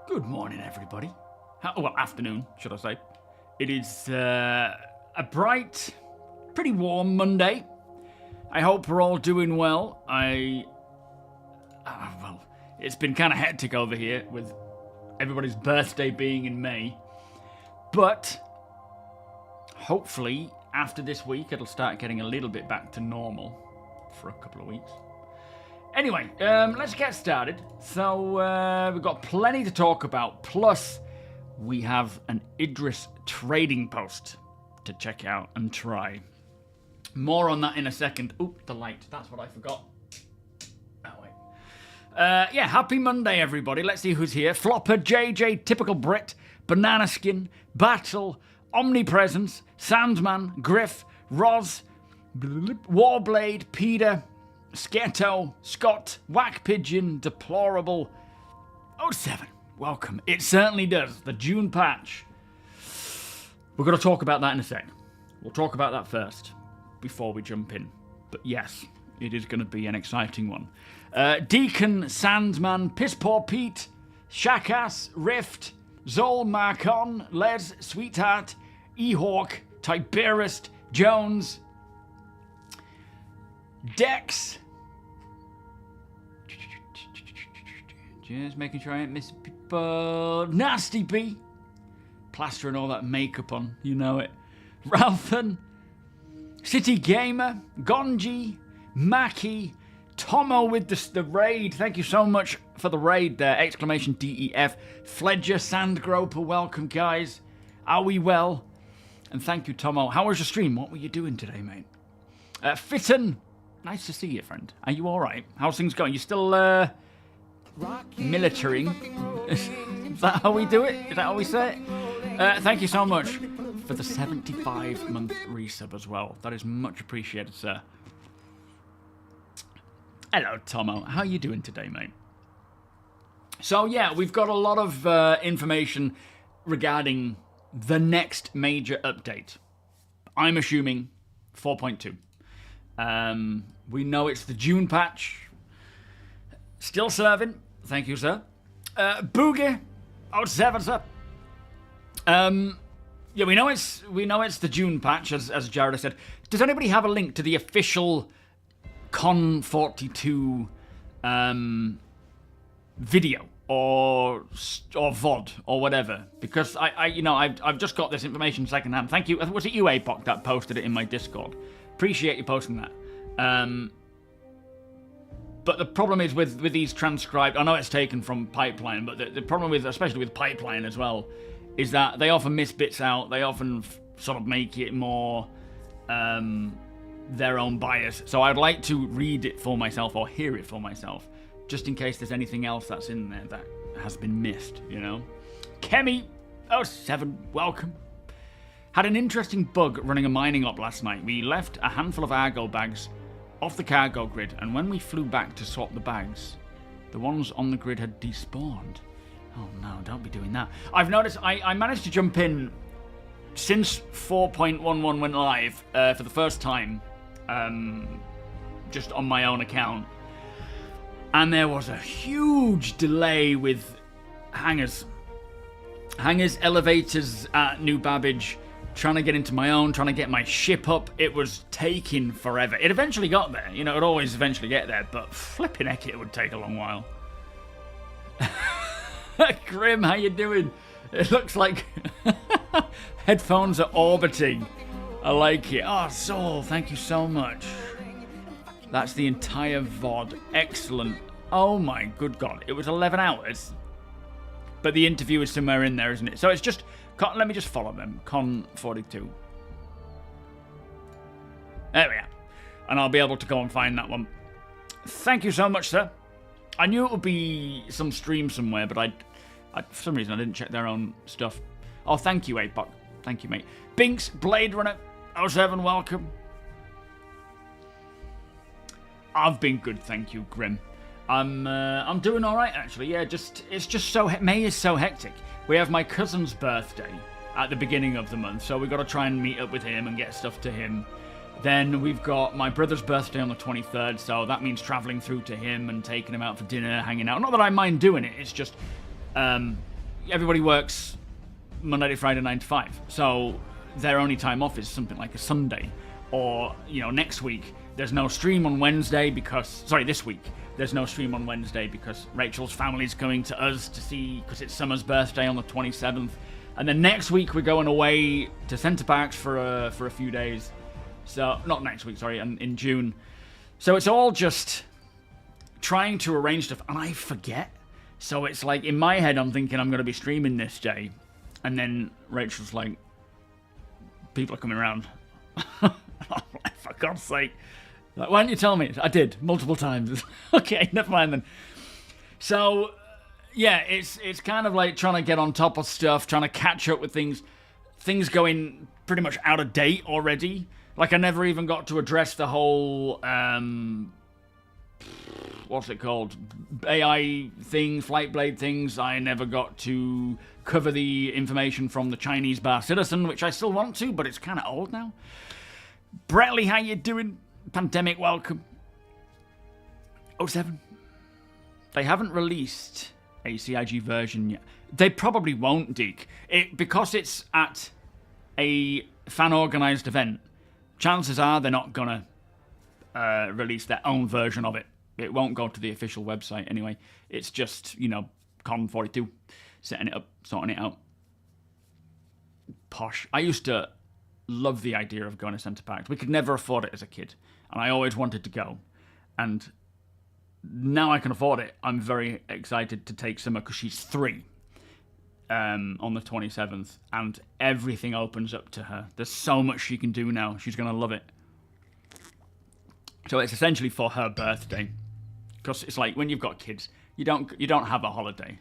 Good morning, everybody. Well, afternoon, should I say. It is a bright, pretty warm Monday. I hope we're all doing well. Well, it's been kind of hectic over here with everybody's birthday being in May. But hopefully, after this week, it'll start getting a little bit back to normal for a couple of weeks. Anyway, let's get started. So, we've got plenty to talk about. Plus, we have an IDRIS trading post to check out and try. More on that in a second. Oop, the light. That's what I forgot. Oh, wait. Yeah, happy Monday, everybody. Let's see who's here. Flopper, JJ, Typical Brit, Banana Skin, Battle, Omnipresence, Sandman, Griff, Roz, Warblade, Peter, Sketo, Scott, Whack Pigeon, Deplorable, 07. Welcome. It certainly does. The June patch. We're going to talk about that in a sec. We'll talk about that first before we jump in. But yes, it is going to be an exciting one. Deacon, Sandman, Pisspoor Pete, Shakass, Rift, Zol, Marcon, Les, Sweetheart, Ehawk, Tiberist, Jones, Dex. Just making sure I ain't missing people. Nasty B. Plastering all that makeup on, you know it. Ralphan, City Gamer, Gonji, Mackie, Tomo with the raid. Thank you so much for the raid there. Exclamation DEF. Fledger, Sandgroper, welcome guys. Are we well? And thank you, Tomo. How was your stream? What were you doing today, mate? Fitten, nice to see you, friend. Are you alright? How's things going? You still, military? Is that how we do it? Is that how we say it? Thank you so much for the 75-month resub as well. That is much appreciated, sir. Hello, Tomo. How are you doing today, mate? So, yeah, we've got a lot of information regarding the next major update. I'm assuming 4.2. We know it's the June patch. Still serving. Thank you, sir. Boogie. 07, sir. Yeah, we know it's the June patch, as Jared said. Does anybody have a link to the official Con 42 video or VOD or whatever? Because I've just got this information secondhand. Thank you. Was it you, APOC, that posted it in my Discord? Appreciate you posting that. But the problem is with these transcribed, I know it's taken from Pipeline, but the problem with, especially with Pipeline as well, is that they often miss bits out. They often sort of make it more their own bias. So I'd like to read it for myself or hear it for myself, just in case there's anything else that's in there that has been missed, you know? Kemi, 07, welcome. Had an interesting bug running a mining op last night. We left a handful of Argo bags off the cargo grid, and when we flew back to swap the bags, the ones on the grid had despawned. Oh no, don't be doing that. I've noticed I managed to jump in since 4.11 went live for the first time, just on my own account. And there was a huge delay with hangars, elevators at New Babbage, trying to get into my own, trying to get my ship up. It was taking forever. It eventually got there. You know, it'd always eventually get there, but flipping heck, it would take a long while. Grim, how you doing? It looks like headphones are orbiting. I like it. Oh, Zol, thank you so much. That's the entire VOD. Excellent. Oh my good God. It was 11 hours. But the interview is somewhere in there, isn't it? So it's just... Let me just follow them. Con 42. There we are. And I'll be able to go and find that one. Thank you so much, sir. I knew it would be some stream somewhere, but I for some reason I didn't check their own stuff. Oh, thank you, APOC. Thank you, mate. Binks, Blade Runner, 07, welcome. I've been good, thank you, Grim. I'm doing all right, actually. Yeah, it's just so May is so hectic. We have my cousin's birthday at the beginning of the month, so we've got to try and meet up with him and get stuff to him. Then we've got my brother's birthday on the 23rd, so that means travelling through to him and taking him out for dinner, hanging out. Not that I mind doing it, it's just everybody works Monday to Friday 9 to 5, so their only time off is something like a Sunday, or next week there's no stream on Wednesday because this week there's no stream on Wednesday because Rachel's family's coming to us to see, because it's Summer's birthday on the 27th, and then next week we're going away to Centre Parks for a few days. So not next week, sorry, in June. So it's all just trying to arrange stuff, and I forget. So it's like in my head I'm thinking I'm going to be streaming this day, and then Rachel's like, people are coming around. I'm like, for God's sake. Like, why didn't you tell me? I did, multiple times. Okay, never mind then. So, yeah, it's kind of like trying to get on top of stuff, trying to catch up with things going pretty much out of date already. Like, I never even got to address the whole, what's it called? AI thing, flight blade things. I never got to cover the information from the Chinese bar Citizen, which I still want to, but it's kind of old now. Brettley, how you doing? Pandemic, welcome. 07. They haven't released a CIG version yet. They probably won't, Deke. Because it's at a fan-organised event, chances are they're not going to release their own version of it. It won't go to the official website anyway. It's just, Con 42, setting it up, sorting it out. Posh. I used to love the idea of going to Centre Parks. We could never afford it as a kid, and I always wanted to go. And now I can afford it. I'm very excited to take Summer because she's 3 on the 27th, and everything opens up to her. There's so much she can do now. She's going to love it. So it's essentially for her birthday, because it's like when you've got kids, you don't have a holiday.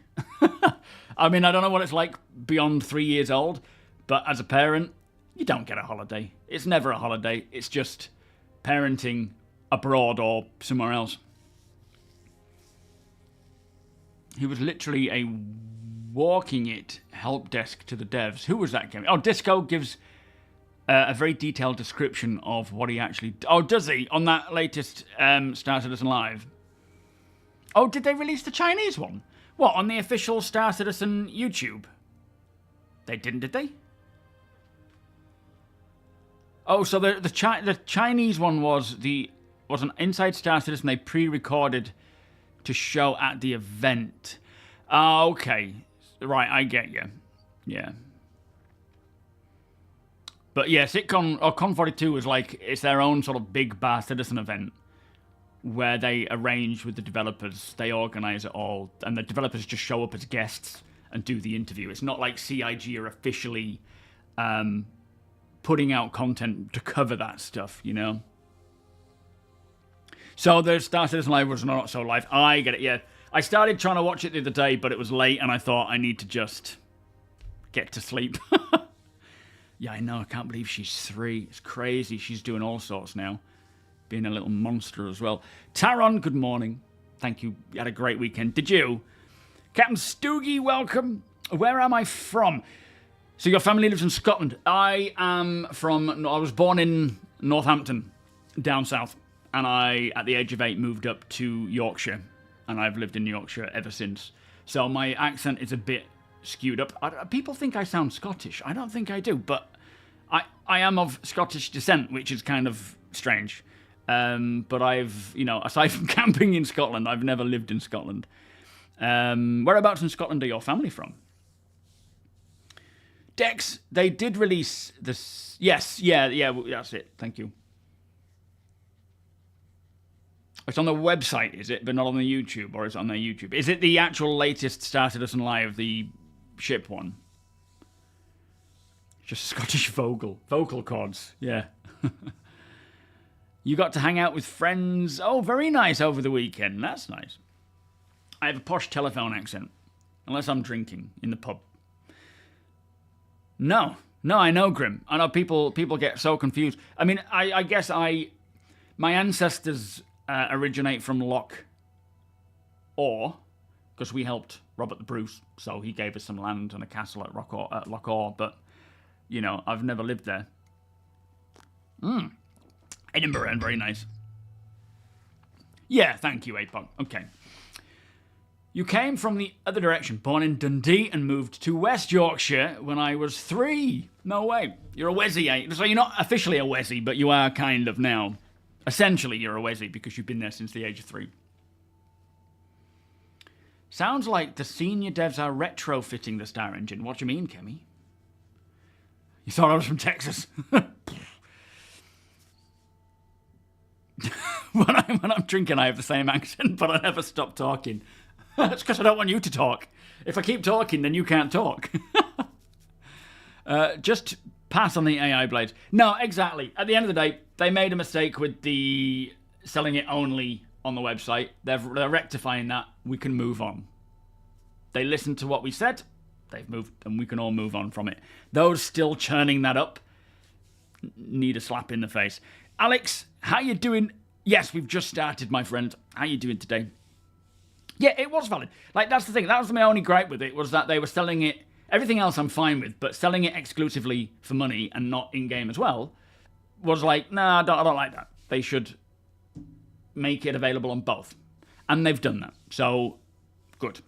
I mean, I don't know what it's like beyond 3 years old, but as a parent, you don't get a holiday. It's never a holiday. It's just parenting abroad or somewhere else. He was literally a walking it help desk to the devs. Who was that game? Oh, Disco gives a very detailed description of what he actually... Oh, does he? On that latest Star Citizen Live? Oh, did they release the Chinese one? What, on the official Star Citizen YouTube? They didn't, did they? Oh, so the Chinese one was an Inside Star Citizen they pre-recorded to show at the event. Okay. Right, I get you. Yeah. But yeah, Con 42 was like, it's their own sort of big bar citizen event where they arrange with the developers, they organise it all, and the developers just show up as guests and do the interview. It's not like CIG are officially putting out content to cover that stuff, So the Star Citizen Live was not so live. I get it, yeah. I started trying to watch it the other day, but it was late, and I thought I need to just get to sleep. Yeah, I know. I can't believe she's 3. It's crazy. She's doing all sorts now. Being a little monster as well. Taron, good morning. Thank you. You had a great weekend. Did you? Captain Stoogie, welcome. Where am I from? So your family lives in Scotland. I was born in Northampton, down south. And I, at the age of 8, moved up to Yorkshire. And I've lived in Yorkshire ever since. So my accent is a bit skewed up. People think I sound Scottish. I don't think I do, but I am of Scottish descent, which is kind of strange. But I've, aside from camping in Scotland, I've never lived in Scotland. Whereabouts in Scotland are your family from? Dex, they did release this. Yes, yeah, that's it. Thank you. It's on the website, is it? But not on the YouTube, or is it on their YouTube? Is it the actual latest Star Citizen Live, the ship one? Just Scottish vocal cords, yeah. You got to hang out with friends. Oh, very nice over the weekend. That's nice. I have a posh telephone accent, unless I'm drinking in the pub. No, I know, Grim. I know people get so confused. I mean, I guess my ancestors originate from Loch Orr, because we helped Robert the Bruce, so he gave us some land and a castle at Loch Orr, but, I've never lived there. Edinburgh, and very nice. Yeah, thank you, Apoc. Okay. You came from the other direction, born in Dundee and moved to West Yorkshire when I was 3. No way. You're a Wessie, eh? So you're not officially a Wessie, but you are kind of now. Essentially, you're a Wessie because you've been there since the age of 3. Sounds like the senior devs are retrofitting the Star Engine. What do you mean, Kemi? You thought I was from Texas? When I'm drinking, I have the same accent, but I never stop talking. That's because I don't want you to talk. If I keep talking, then you can't talk. Just pass on the AI blades. No, exactly. At the end of the day, they made a mistake with the selling it only on the website. They're rectifying that. We can move on. They listened to what we said. They've moved, and we can all move on from it. Those still churning that up need a slap in the face. Alex, how you doing? Yes, we've just started, my friend. How you doing today? Yeah, it was valid. Like, that's the thing. That was my only gripe with it, was that they were selling it. Everything else I'm fine with, but selling it exclusively for money and not in-game as well was like, nah, I don't like that. They should make it available on both. And they've done that. So, good.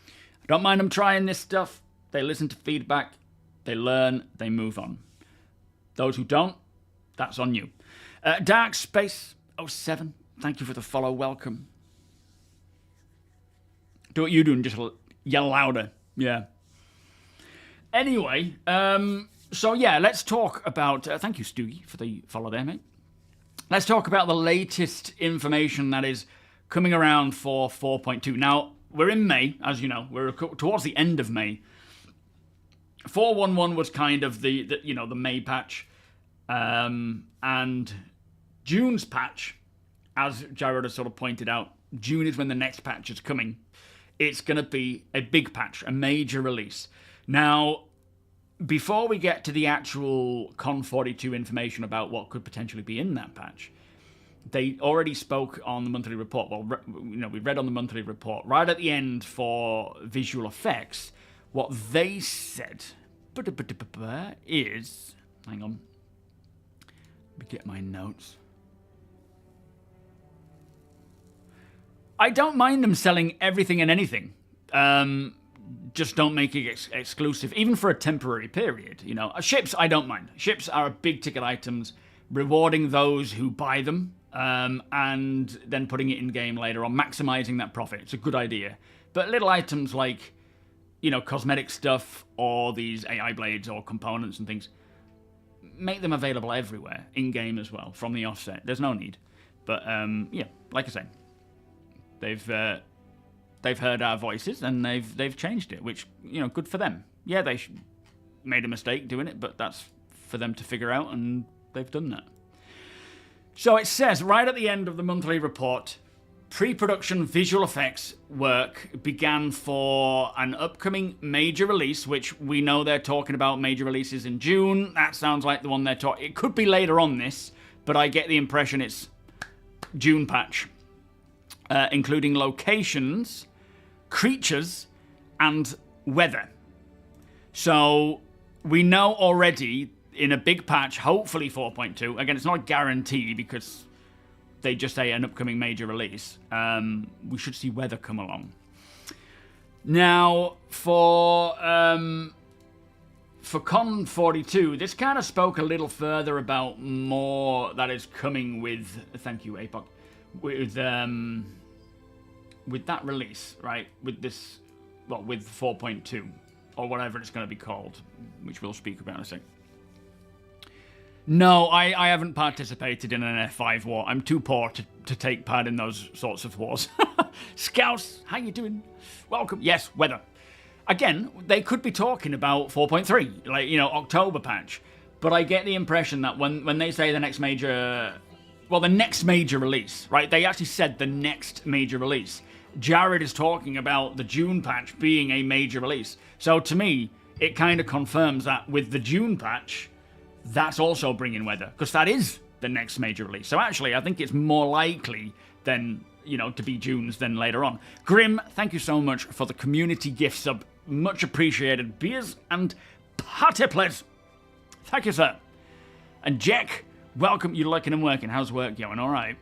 I don't mind them trying this stuff. They listen to feedback. They learn. They move on. Those who don't, that's on you. Dark Space 07, thank you for the follow. Welcome. Do what you do and just yell louder. Yeah. Anyway, so yeah, let's talk about... thank you, Stoogie, for the follow there, mate. Let's talk about the latest information that is coming around for 4.2. Now, we're in May, as you know. We're towards the end of May. 4.1.1 was kind of the May patch. And June's patch, as Jared has sort of pointed out, June is when the next patch is coming. It's going to be a big patch, a major release. Now, before we get to the actual Con 42 information about what could potentially be in that patch, they already spoke on the monthly report. Well, we read on the monthly report. Right at the end for visual effects, what they said is... Hang on. Let me get my notes. I don't mind them selling everything and anything. Just don't make it exclusive, even for a temporary period. You know, ships, I don't mind. Ships are big ticket items, rewarding those who buy them, and then putting it in game later on, maximizing that profit. It's a good idea. But little items like, cosmetic stuff or these AI blades or components and things, make them available everywhere in game as well from the offset. There's no need. But yeah, like I say. They've heard our voices and they've changed it, which good for them. Yeah, they made a mistake doing it, but that's for them to figure out, and they've done that. So it says right at the end of the monthly report, pre-production visual effects work began for an upcoming major release, which we know they're talking about major releases in June. That sounds like the one they're talking. It could be later on this, but I get the impression it's June patch. Including locations, creatures, and weather. So we know already in a big patch, hopefully 4.2. Again, it's not a guarantee because they just say an upcoming major release. We should see weather come along. Now, for Con 42, this kind of spoke a little further about more that is coming with... Thank you, APOC. With that release, right? With this, well, with 4.2 or whatever it's going to be called, which we'll speak about in a sec. No, I haven't participated in an F5 war. I'm too poor to take part in those sorts of wars. Scouts, how you doing? Welcome. Yes, weather. Again, they could be talking about 4.3, like, October patch. But I get the impression that when they say the next major... Well, the next major release, right? They actually said the next major release. Jared is talking about the June patch being a major release. So to me, it kind of confirms that with the June patch, that's also bringing weather, because that is the next major release. So actually, I think it's more likely than, to be June's than later on. Grim, thank you so much for the community gift sub. Much appreciated. Beers and party please. Thank you, sir. And Jack... Welcome, you're looking and working. How's work going? All right.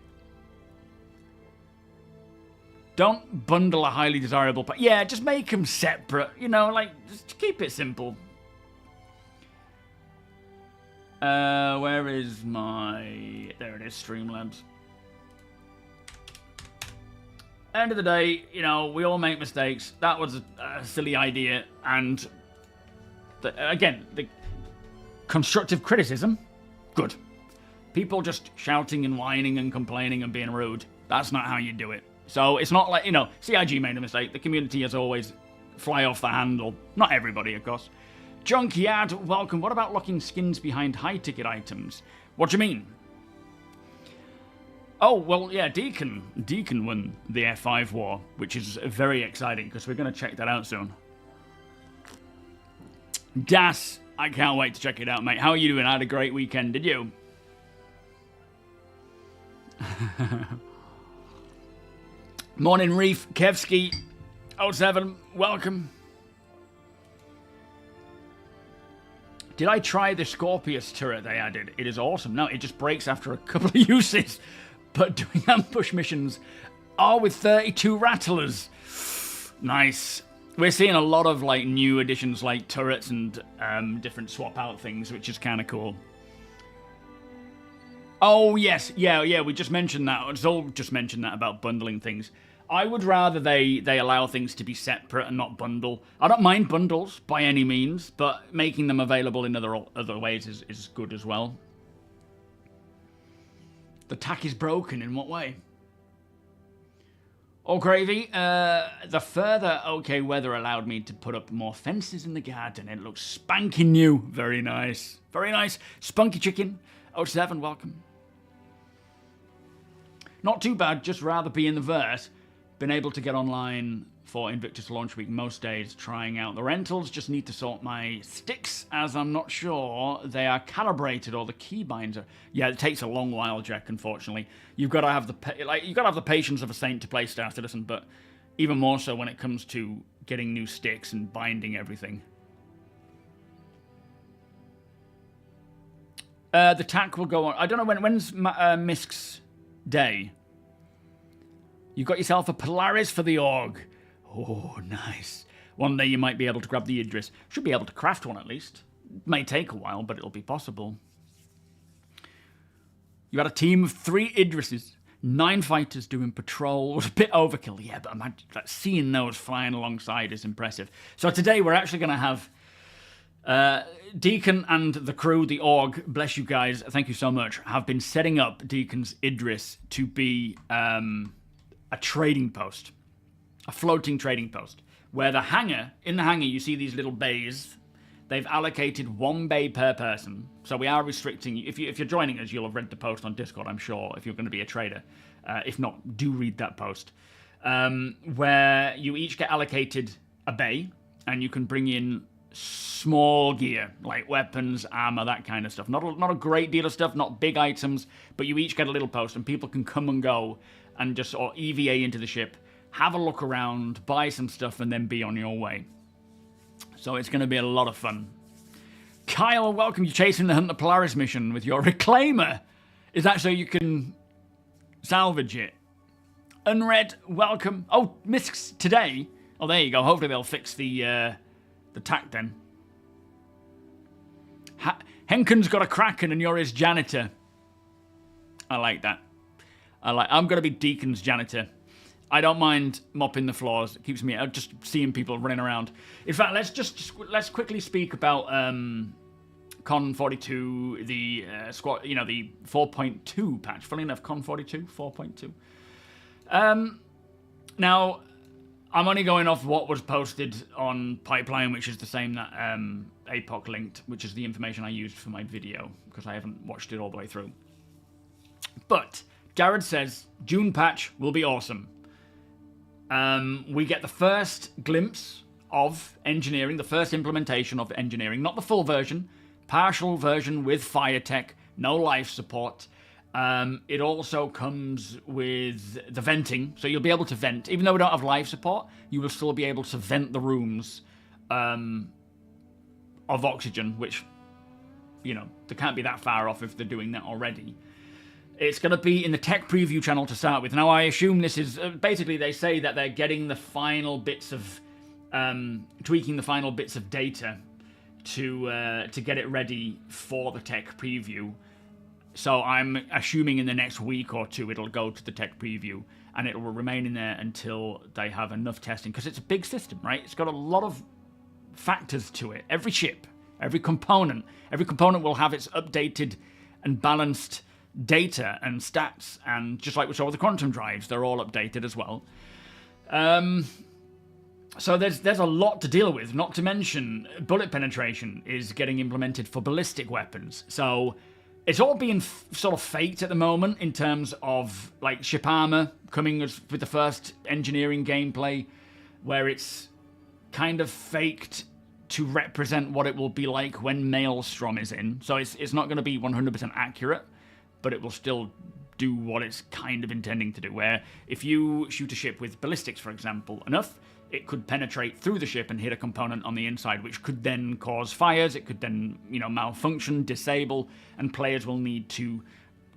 Don't bundle a highly desirable... Yeah, just make them separate. You know, like, just keep it simple. Where is my... There it is, Streamlabs. End of the day, you know, we all make mistakes. That was a silly idea. And, again, the constructive criticism, good. People just shouting and whining and complaining and being rude, that's not how you do it. So it's not like, you know, CIG made a mistake. The community has always fly off the handle. Not everybody, of course. Junkyard, welcome. What about locking skins behind high-ticket items? What do you mean? Oh, well, yeah, Deacon won the F5 war, which is very exciting, because we're going to check that out soon. Das, I can't wait to check it out, mate. How are you doing? I had a great weekend, did you? Morning, Reef. Kevski, 07, welcome. Did I try the Scorpius turret they added? It is awesome. No, it just breaks after a couple of uses. But doing ambush missions are with 32 rattlers. Nice. We're seeing a lot of like new additions like turrets and different swap out things, which is kind of cool. Oh, yes. Yeah, we just mentioned that. Zol just mentioned that about bundling things. I would rather they allow things to be separate and not bundle. I don't mind bundles by any means, but making them available in other ways is good as well. The tack is broken. In what way? Oh, gravy. The further okay weather allowed me to put up more fences in the garden. It looks spanking new. Very nice. Very nice. Spunky Chicken. 07, welcome. Not too bad, just rather be in the verse. Been able to get online for Invictus launch week most days, trying out the rentals. Just need to sort my sticks, as I'm not sure they are calibrated or the keybinds are. Yeah, it takes a long while, Jack. Unfortunately, you've got to have the patience of a saint to play Star Citizen, but even more so when it comes to getting new sticks and binding everything. The tack will go on. I don't know when's Misk's day. You got yourself a Polaris for the Org. Oh, nice. One day you might be able to grab the Idris. Should be able to craft one at least. May take a while, but it'll be possible. You had a team of 3 Idrises. 9 fighters doing patrols. A bit overkill, yeah, but imagine seeing those flying alongside is impressive. So today we're actually going to have Deacon and the crew, the Org, bless you guys, thank you so much, have been setting up Deacon's Idris to be a trading post. A floating trading post. Where the hangar, in the hangar you see these little bays. They've allocated 1 bay per person. So we are restricting, if you're joining us, you'll have read the post on Discord, I'm sure, if you're going to be a trader. If not, do read that post. Where you each get allocated a bay, and you can bring in small gear, like weapons, armor, that kind of stuff. Not a great deal of stuff, not big items, but you each get a little post, and people can come and go, and just or EVA into the ship, have a look around, buy some stuff, and then be on your way. So it's going to be a lot of fun. Kyle, welcome. You're chasing the Hunt the Polaris mission with your Reclaimer. Is that so you can salvage it? Unread, welcome. Oh, Misks today. Oh, there you go. Hopefully they'll fix the tack then. Henken's got a Kraken and you're his janitor. I like that. I'm going to be Deacon's janitor. I don't mind mopping the floors. It keeps me just seeing people running around. In fact, let's quickly speak about Con 42, the squad, the 4.2 patch. Funny enough, Con 42, 4.2. Now, I'm only going off what was posted on Pipeline, which is the same that APOC linked, which is the information I used for my video because I haven't watched it all the way through. But Jared says June patch will be awesome. We get the first glimpse of engineering, the first implementation of engineering, not the full version, partial version with fire tech, no life support. It also comes with the venting, so you'll be able to vent. Even though we don't have life support, you will still be able to vent the rooms of oxygen, which, they can't be that far off if they're doing that already. It's going to be in the tech preview channel to start with. Now, I assume this is... basically, they say that they're getting the final bits of... tweaking the final bits of data to get it ready for the tech preview. So I'm assuming in the next week or two it'll go to the tech preview, and it will remain in there until they have enough testing, because it's a big system, right? It's got a lot of factors to it. Every ship, every component will have its updated and balanced data and stats, and just like we saw with the quantum drives, they're all updated as well. So there's a lot to deal with, not to mention bullet penetration is getting implemented for ballistic weapons. So it's all being sort of faked at the moment in terms of like ship armor coming with the first engineering gameplay, where it's kind of faked to represent what it will be like when Maelstrom is in. So it's not going to be 100% accurate, but it will still do what it's kind of intending to do, where if you shoot a ship with ballistics, for example, enough, it could penetrate through the ship and hit a component on the inside, which could then cause fires. It could then, malfunction, disable, and players will need to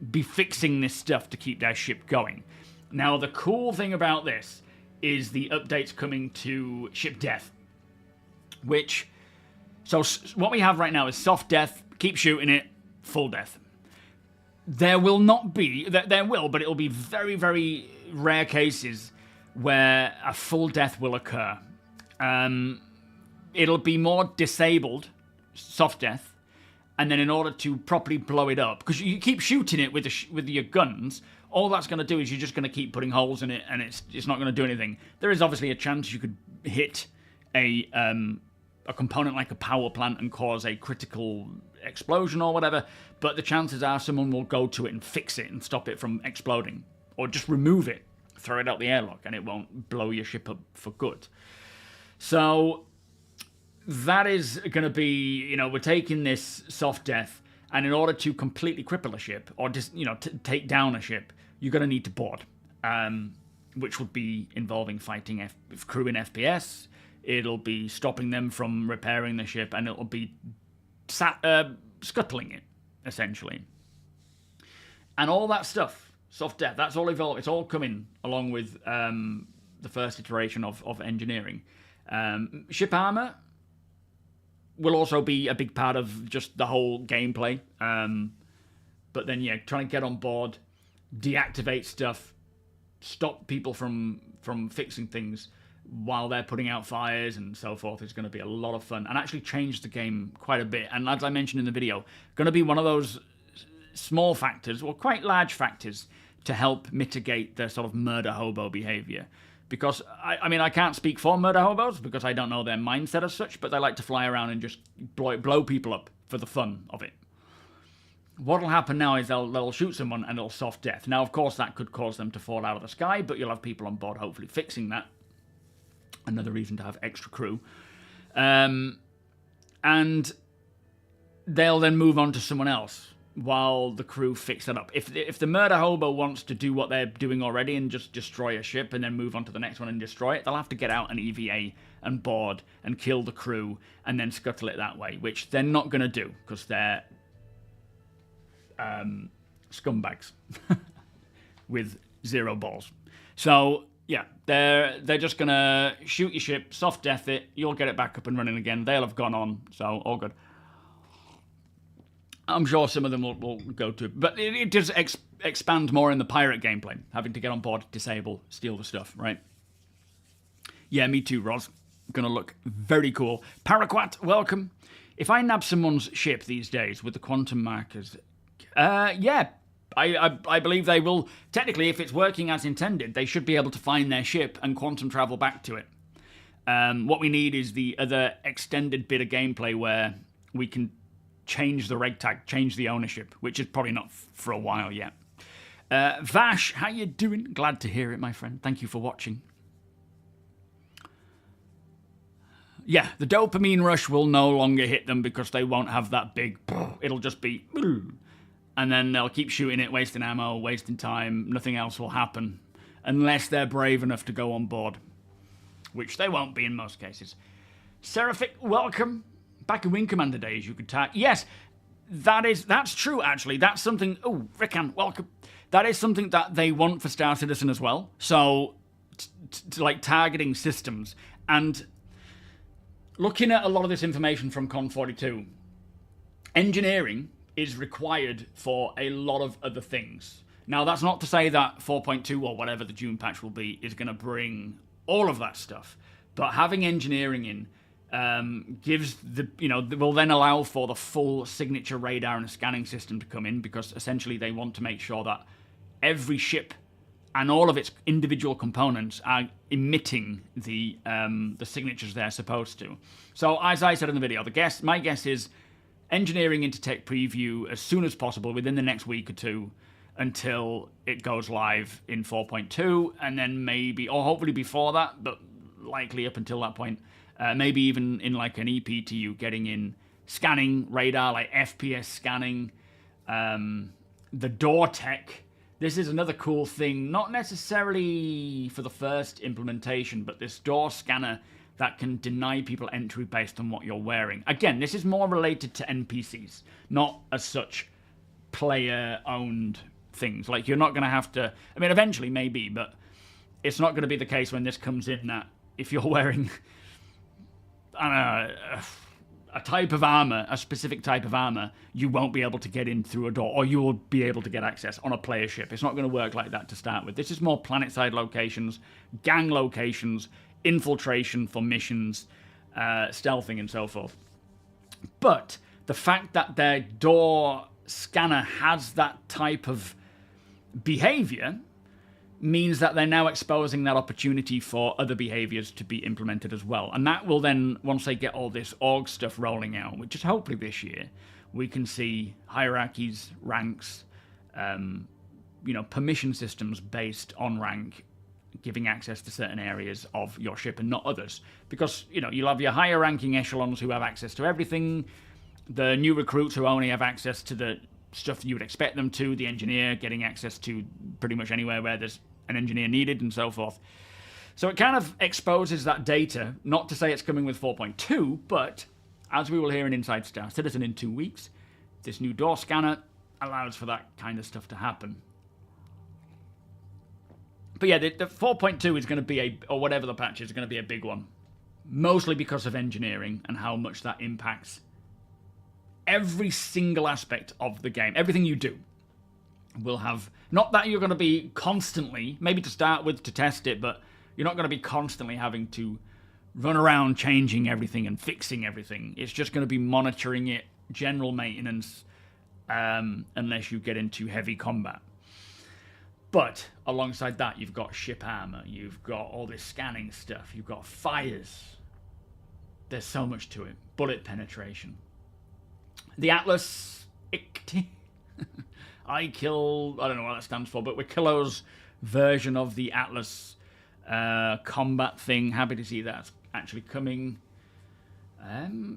be fixing this stuff to keep their ship going. Now, the cool thing about this is the updates coming to ship death, so what we have right now is soft death, keep shooting it, full death. There will not be, there will, but it will be very, very rare cases where a full death will occur. It'll be more disabled, soft death, and then in order to properly blow it up, because you keep shooting it with your guns, all that's going to do is you're just going to keep putting holes in it, and it's not going to do anything. There is obviously a chance you could hit a component like a power plant and cause a critical explosion or whatever, but the chances are someone will go to it and fix it and stop it from exploding, or just remove it, throw it out the airlock, and it won't blow your ship up for good. So that is going to be, we're taking this soft death, and in order to completely cripple a ship, or just, take down a ship, you're going to need to board, which would be involving fighting crew in FPS. It'll be stopping them from repairing the ship, and it'll be scuttling it, essentially. And all that stuff, soft death, that's all evolved. It's all coming along with the first iteration of engineering. Ship armor will also be a big part of just the whole gameplay. But then, trying to get on board, deactivate stuff, stop people from fixing things while they're putting out fires and so forth is going to be a lot of fun, and actually change the game quite a bit. And as I mentioned in the video, going to be one of those small factors, or quite large factors, to help mitigate the sort of murder hobo behavior. Because, I can't speak for murder hobos, because I don't know their mindset as such, but they like to fly around and just blow people up for the fun of it. What'll happen now is they'll shoot someone and it'll soft death. Now, of course, that could cause them to fall out of the sky, but you'll have people on board hopefully fixing that. Another reason to have extra crew. And they'll then move on to someone else while the crew fix it up. If the murder hobo wants to do what they're doing already and just destroy a ship and then move on to the next one and destroy it, they'll have to get out an EVA and board and kill the crew and then scuttle it that way, which they're not going to do because they're scumbags with zero balls. So yeah, they're just gonna shoot your ship, soft death it, you'll get it back up and running again. They'll have gone on, so all good. I'm sure some of them will go to, but it does expand more in the pirate gameplay, having to get on board, disable, steal the stuff, right? Yeah, me too, Roz. Gonna look very cool. Paraquat, welcome. If I nab someone's ship these days with the quantum markers, yeah, I believe they will. Technically, if it's working as intended, they should be able to find their ship and quantum travel back to it. What we need is the other extended bit of gameplay where we can change the reg tag, change the ownership, which is probably not for a while yet. Vash, how you doing? Glad to hear it, my friend. Thank you for watching. Yeah, the dopamine rush will no longer hit them because they won't have that big... It'll just be... And then they'll keep shooting it, wasting ammo, wasting time. Nothing else will happen unless they're brave enough to go on board, which they won't be in most cases. Seraphic, welcome. Back in Wing Commander days, you could tag... Yes, That's true, actually. That's something... Oh, Rickan, welcome. That is something that they want for Star Citizen as well. So, like, targeting systems. And looking at a lot of this information from Con 42, engineering is required for a lot of other things. Now, that's not to say that 4.2 or whatever the June patch will be is going to bring all of that stuff. But having engineering in gives the, will then allow for the full signature radar and scanning system to come in, because essentially they want to make sure that every ship and all of its individual components are emitting the signatures they're supposed to. So as I said in the video, my guess is engineering into tech preview as soon as possible within the next week or two until it goes live in 4.2, and then maybe, or hopefully before that, but likely up until that point, maybe even in like an EPTU, getting in scanning radar, like FPS scanning, the door tech. This is another cool thing, not necessarily for the first implementation, but this door scanner that can deny people entry based on what you're wearing. Again, this is more related to NPCs, not as such player-owned things. Like, you're not going to have to... I mean, eventually, maybe, but it's not going to be the case when this comes in that if you're wearing... I don't know, a type of armor, a specific type of armor, you won't be able to get in through a door, or you will be able to get access on a player ship. It's not going to work like that to start with. This is more planet-side locations, gang locations, infiltration for missions, stealthing, and so forth. But the fact that their door scanner has that type of behavior means that they're now exposing that opportunity for other behaviors to be implemented as well. And that will then, once they get all this org stuff rolling out, which is hopefully this year, we can see hierarchies, ranks, permission systems based on rank, giving access to certain areas of your ship and not others. Because, you'll have your higher ranking echelons who have access to everything, the new recruits who only have access to the stuff you would expect them to, the engineer getting access to pretty much anywhere where there's an engineer needed, and so forth. So it kind of exposes that data, not to say it's coming with 4.2, but as we will hear in Inside Star Citizen in 2 weeks, this new door scanner allows for that kind of stuff to happen. But yeah, the 4.2 is going to be or whatever the patch is going to be a big one. Mostly because of engineering and how much that impacts every single aspect of the game. Everything you do will have... Not that you're going to be constantly, maybe to start with to test it, but you're not going to be constantly having to run around changing everything and fixing everything. It's just going to be monitoring it, general maintenance, unless you get into heavy combat. But alongside that, you've got ship armor, you've got all this scanning stuff, you've got fires. There's so much to it. Bullet penetration. The Atlas... I don't know what that stands for, but Wikillo's version of the Atlas combat thing. Happy to see that's actually coming.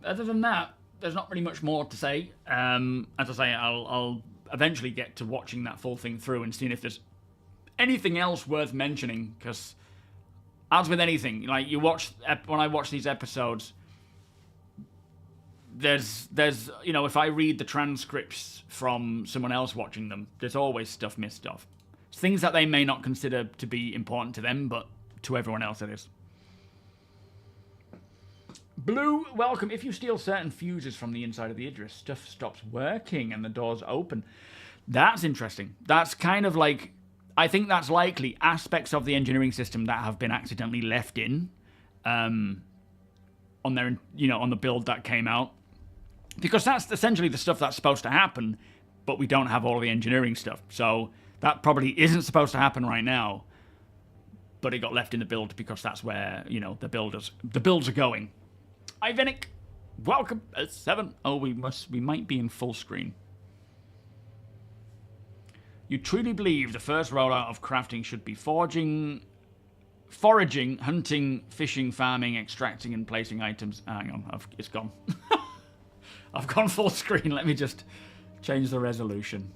Other than that, there's not really much more to say. As I say, I'll eventually get to watching that full thing through and seeing if there's anything else worth mentioning, because as with anything, like when I watch these episodes, there's if I read the transcripts from someone else watching them, there's always stuff missed off. It's things that they may not consider to be important to them, but to everyone else it is. Blue, welcome. If you steal certain fuses from the inside of the Idris, stuff stops working and the doors open. That's interesting. That's kind of like... I think that's likely aspects of the engineering system that have been accidentally left in on their, on the build that came out. Because that's essentially the stuff that's supposed to happen, but we don't have all the engineering stuff. So that probably isn't supposed to happen right now, but it got left in the build because that's where, the builds are going. Ivenic, welcome. S7. Oh, we might be in full screen. You truly believe the first rollout of crafting should be foraging, hunting, fishing, farming, extracting, and placing items. Hang on, it's gone. I've gone full screen. Let me just change the resolution.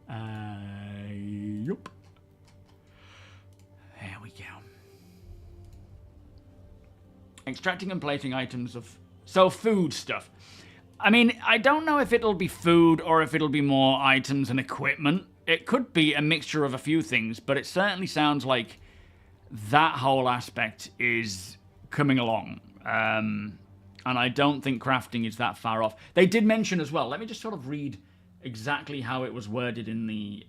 Yup. There we go. Extracting and placing items of... So, food stuff. I mean, I don't know if it'll be food or if it'll be more items and equipment. It could be a mixture of a few things, but it certainly sounds like that whole aspect is coming along. And I don't think crafting is that far off. They did mention as well, let me just sort of read exactly how it was worded in the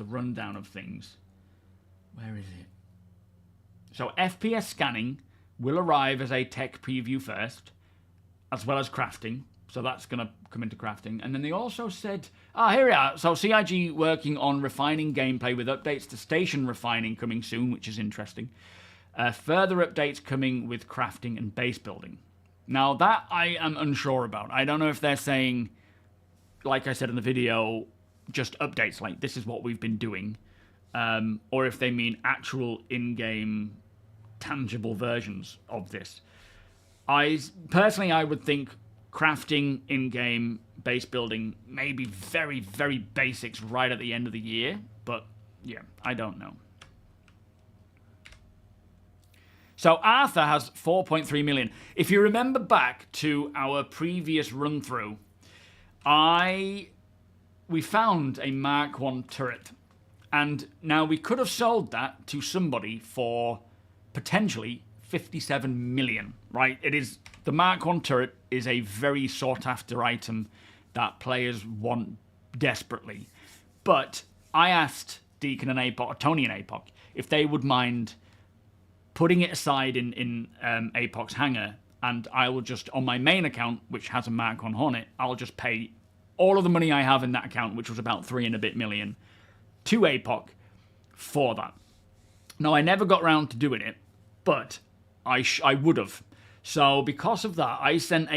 rundown of things. Where is it? So FPS scanning will arrive as a tech preview first, as well as crafting. So that's going to come into crafting. And then they also said, here we are. So CIG working on refining gameplay with updates to station refining coming soon, which is interesting. Further updates coming with crafting and base building. Now that I am unsure about. I don't know if they're saying, like I said in the video, just updates like this is what we've been doing. Or if they mean actual in-game tangible versions of this. Personally, I would think crafting, in-game, base building, maybe very, very basics right at the end of the year. But, yeah, I don't know. So Arthur has 4.3 million. If you remember back to our previous run-through, we found a Mark 1 turret. And now we could have sold that to somebody for potentially 57 million, right? It is the Mark 1 turret is a very sought after item that players want desperately. But I asked Deacon and APOC, Tony and APOC, if they would mind putting it aside in APOC's hangar, and I will just, on my main account, which has a Mark 1 Hornet, I'll just pay all of the money I have in that account, which was about 3 and a bit million, to APOC for that. Now, I never got round to doing it, but I would have. So because of that, I sent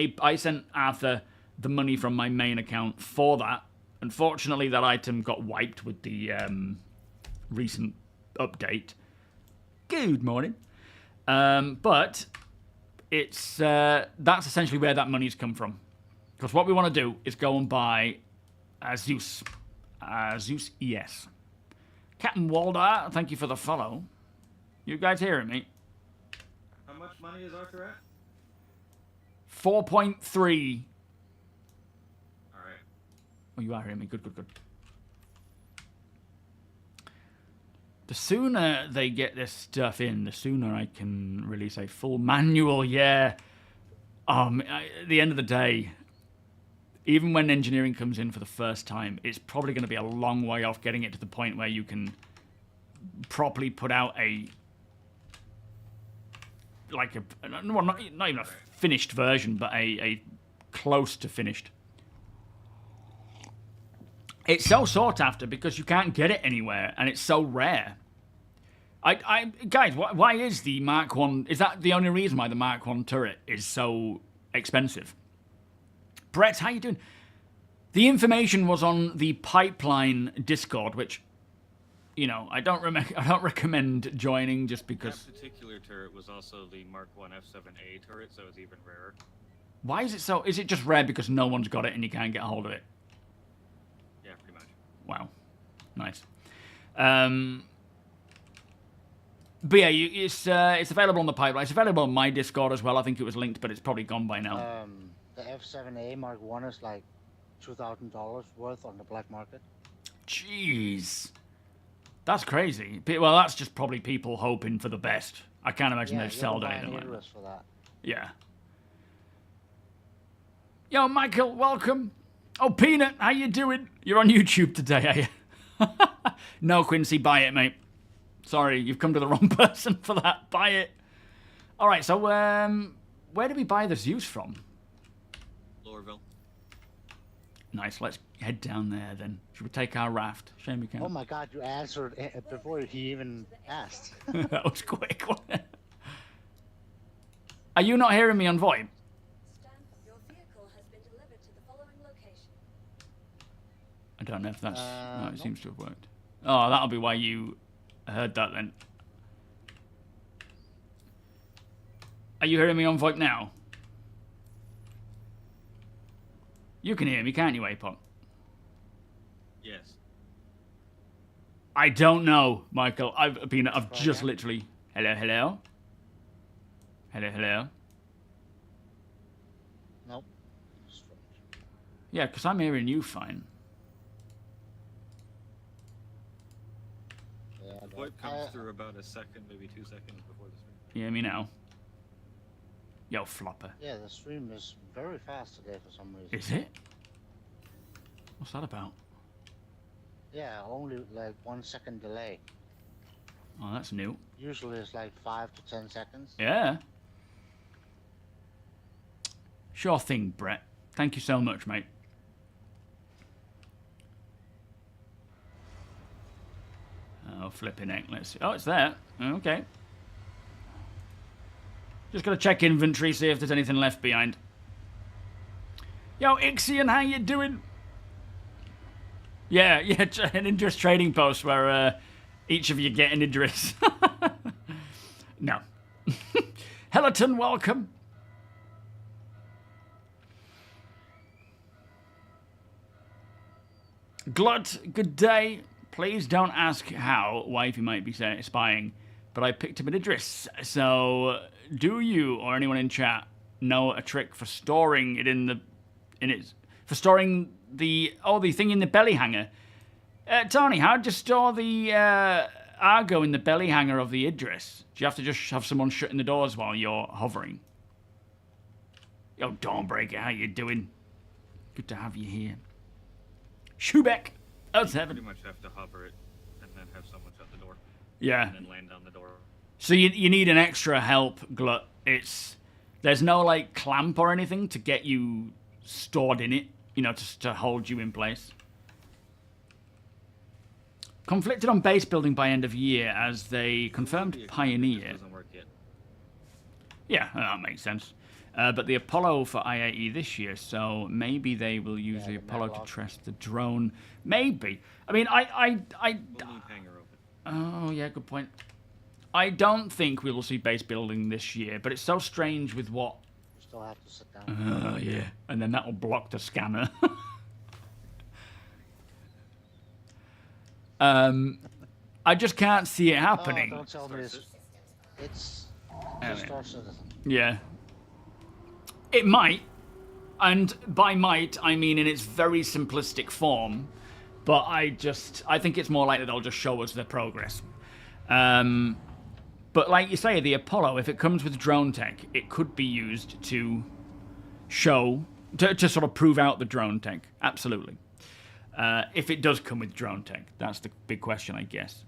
Arthur the money from my main account for that. Unfortunately, that item got wiped with the recent update. Good morning. But it's that's essentially where that money's come from. Because what we want to do is go and buy Zeus. Zeus ES. Captain Walder, thank you for the follow. You guys hearing me? How much money is Arthur at? 4.3. All right. Oh, you are hearing me. Good. The sooner they get this stuff in, the sooner I can release a full manual. Yeah. At the end of the day, even when engineering comes in for the first time, it's probably going to be a long way off getting it to the point where you can properly put out not even a finished version, but a close to finished. It's so sought after because you can't get it anywhere, and it's so rare. Guys, why is the Mark 1... Is that the only reason why the Mark 1 turret is so expensive? Brett, how you doing? The information was on the Pipeline Discord, which, you know, I don't recommend joining just because... That particular turret was also the Mark 1 F7A turret, so it's even rarer. Why is it so... Is it just rare because no one's got it and you can't get a hold of it? Yeah, pretty much. Wow. Nice. But yeah, it's available on the Pipeline. It's available on my Discord as well. I think it was linked, but it's probably gone by now. The F7A Mark 1 is like $2,000 worth on the black market. Jeez. That's crazy. Well, that's just probably people hoping for the best. I can't imagine they've sold anything like that. For that. Yeah. Yo, Michael, welcome. Oh, Peanut, how you doing? You're on YouTube today, are you? No, Quincy, buy it, mate. Sorry, you've come to the wrong person for that. Buy it. All right, so where do we buy the Zeus from? Lowerville. Nice, let's head down there then. Should we take our raft? Shame we can't. Oh my god, you answered before he even asked. That was quick, wasn't it? Are you not hearing me on VoIP? Your vehicle has been delivered to the following location. I don't know if that's... no, it seems to have worked. Oh, that'll be why you heard that then. Are you hearing me on VoIP now? You can hear me, can't you, APOC? Yes. I don't know, Michael. I've just literally... Hello? Nope. Strange. Yeah, because I'm hearing you fine. Yeah, The but VoIP comes through about a second, maybe 2 seconds before the stream. You hear me now? Yo, flopper. yeah, the stream is very fast today for some reason. Is it? What's that about? Yeah, only like 1 second delay. Oh, that's new. Usually it's like 5 to 10 seconds. Yeah. Sure thing, Brett. Thank you so much, mate. Oh, flipping heck. Let's see. Oh, it's there. Okay. Just gotta check inventory, see if there's anything left behind. Yo, Ixion, how you doing? Yeah, an Idris trading post where each of you get an Idris. No. Hellerton, welcome. Glut, good day. Please don't ask how Wifey might be spying, but I picked up an Idris. So, do you or anyone in chat know a trick for storing it for storing the thing in the belly hanger? Tony, how'd you store the Argo in the belly hanger of the Idris? Do you have to just have someone shutting the doors while you're hovering? Yo, Dawnbreaker, how you doing? Good to have you here. Schubeck, You 07. pretty much have to hover it and then have someone shut the door. Yeah. And then land on the door. So you need an extra help, Glut. There's no like clamp or anything to get you stored in it, just to hold you in place. Conflicted on base building by end of year as they confirmed It Pioneer. doesn't work yet. Yeah, that makes sense. But the Apollo for IAE this year, so maybe they will use the the Apollo to backlog. test the drone. Maybe. I mean, I We'll leave hangar open. Oh, yeah, good point. I don't think we will see base building this year, but it's so strange with what... You still have to sit down. Oh, yeah. And then that will block the scanner. I just can't see it happening. Oh, don't tell me it's Anyway. Star Citizen. Yeah. It might. And by might, I mean in its very simplistic form. But I think it's more likely they'll just show us their progress. But like you say, the Apollo, if it comes with drone tech, it could be used to show, to sort of prove out the drone tech. Absolutely. If it does come with drone tech. That's the big question, I guess.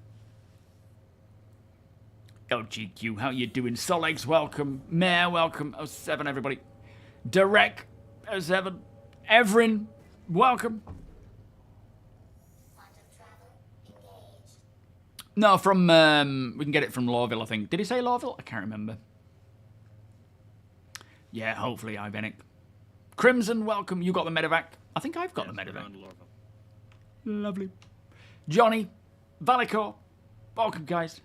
LGQ, how you doing? Solex, welcome. Mare, welcome. 07, everybody. Derek, 07. Evrin, welcome. No, from, we can get it from Lawville, I think. Did he say Lawville? I can't remember. Yeah, hopefully, Ivenic. Crimson, welcome. You got the medevac. I think I've got the medevac. Around Lorville. Lovely. Johnny, Valicor, welcome, guys.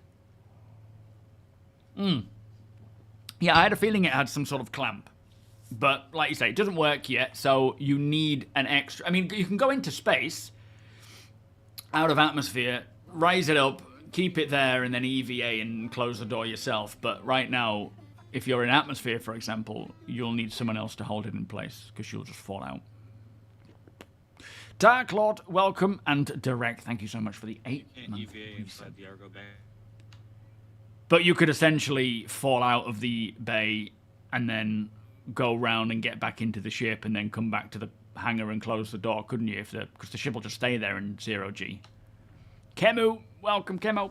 Yeah, I had a feeling it had some sort of clamp. But, like you say, it doesn't work yet, so you need an extra... I mean, you can go into space, out of atmosphere, rise it up, keep it there, and then EVA and close the door yourself. But right now, if you're in atmosphere, for example, you'll need someone else to hold it in place, because you'll just fall out. Dark Lord, welcome, and Direct, thank you so much for the 8-month EVA inside the Argo bay. But you could essentially fall out of the bay and then go round and get back into the ship and then come back to the hangar and close the door, couldn't you? Because the ship will just stay there in 0G. Kemu, welcome, Kemu.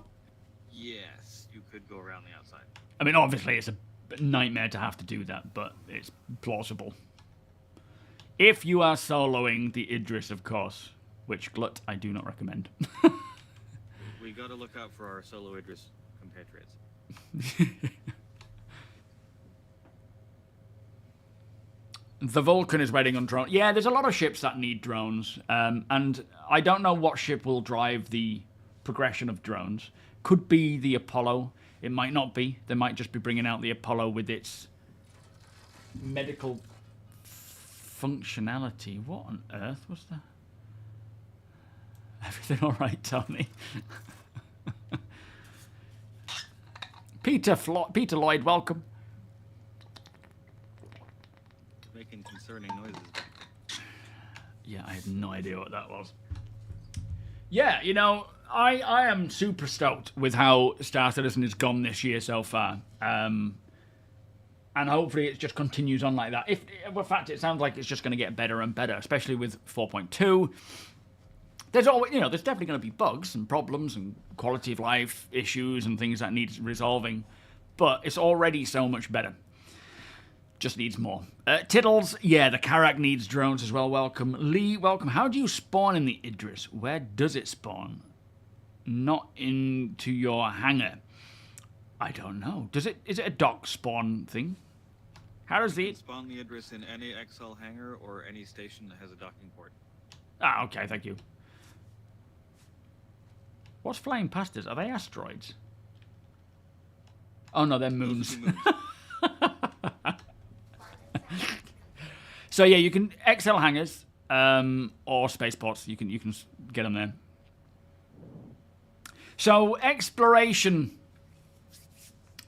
Yes, you could go around the outside. I mean, obviously, it's a nightmare to have to do that, but it's plausible. If you are soloing the Idris, of course, which Glut I do not recommend. We gotta look out for our solo Idris compatriots. The Vulcan is waiting on drones. Yeah, there's a lot of ships that need drones, and I don't know what ship will drive the progression of drones. Could be the Apollo. It might not be. They might just be bringing out the Apollo with its medical functionality. What on earth was that? Everything all right, Tony? Peter Lloyd, welcome. Making concerning noises back Yeah, I had no idea what that was. Yeah, you know, I am super stoked with how Star Citizen has gone this year so far. And hopefully it just continues on like that. In fact, it sounds like it's just going to get better and better, especially with 4.2. There's always, you know, there's definitely going to be bugs and problems and quality of life issues and things that need resolving, but it's already so much better. Just needs more. Tiddles, yeah, the Karak needs drones as well. Welcome. Lee, welcome. How do you spawn in the Idris? Where does it spawn? Not into your hangar. I don't know. Is it a dock spawn thing? How does the... Spawn the Idris in any XL hangar or any station that has a docking port. Ah, okay, thank you. What's flying past us? Are they asteroids? Oh no, they're moons. So yeah, you can XL hangars or spaceports. You can get them there. So exploration,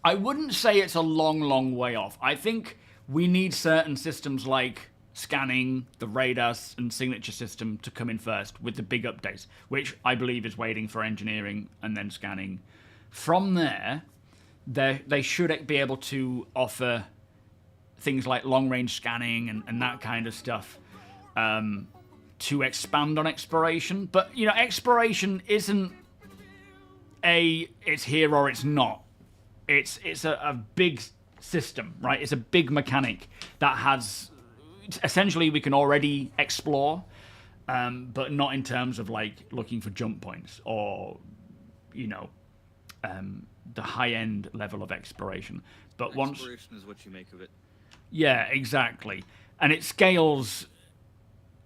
I wouldn't say it's a long way off. I think we need certain systems like scanning, the radars and signature system to come in first with the big updates, which I believe is waiting for engineering and then scanning. From there, they should be able to offer things like long-range scanning and that kind of stuff to expand on exploration. But, you know, exploration isn't it's here or it's not. It's a big system, right? It's a big mechanic that has... Essentially, we can already explore, but not in terms of, like, looking for jump points or, you know, the high-end level of exploration. But exploration is what you make of it. Yeah, exactly. And it scales,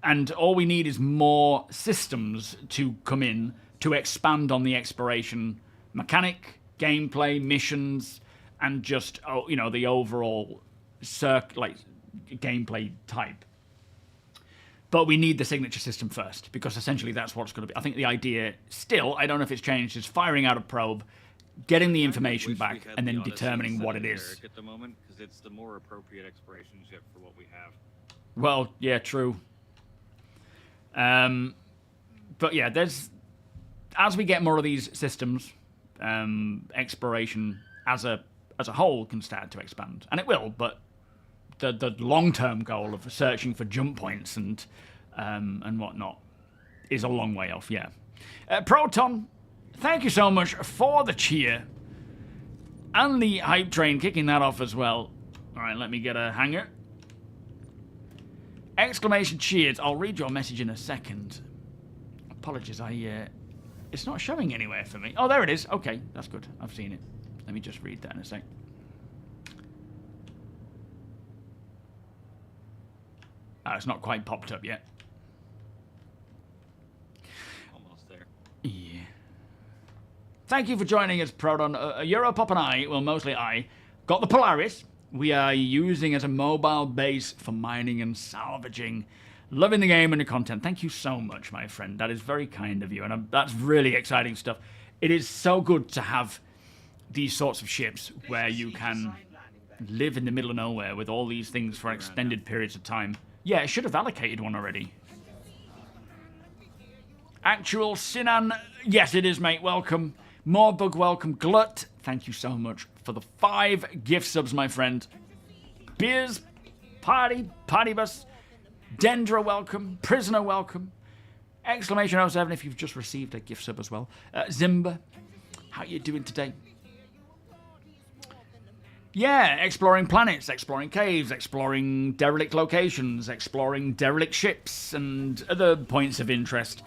and all we need is more systems to come in to expand on the exploration mechanic, gameplay, missions, and just, you know, the overall gameplay type. But we need the signature system first, because essentially that's what's going to be. I think the idea still, I don't know if it's changed, is firing out a probe, getting the information back, and then determining what it is. At the moment, because it's the more appropriate exploration ship for what we have. Well, yeah, true. But yeah, as we get more of these systems, exploration as a whole can start to expand, and it will. But the long-term goal of searching for jump points and whatnot is a long way off. Yeah, Proton, thank you so much for the cheer and the hype train kicking that off as well. All right, let me get a hanger. Exclamation cheers. I'll read your message in a second. Apologies, it's not showing anywhere for me. Oh, there it is. Okay, that's good. I've seen it. Let me just read that in a sec. It's not quite popped up yet. Almost there. Yeah. Thank you for joining us, Proton. Europop and I, well, mostly I, got the Polaris. We are using as a mobile base for mining and salvaging. Loving the game and the content. Thank you so much, my friend. That is very kind of you, and that's really exciting stuff. It is so good to have these sorts of ships where you can live in the middle of nowhere with all these things for extended periods of time. Yeah, it should have allocated one already. Actual Sinan, yes it is, mate. Welcome. More bug welcome. Glut, thank you so much for the 5 gift subs, my friend. Beers, Party Bus, Dendra, welcome. Prisoner, welcome. Exclamation 07 if you've just received a gift sub as well. Zimba, how you doing today? Yeah, exploring planets, exploring caves, exploring derelict locations, exploring derelict ships, and other points of interest.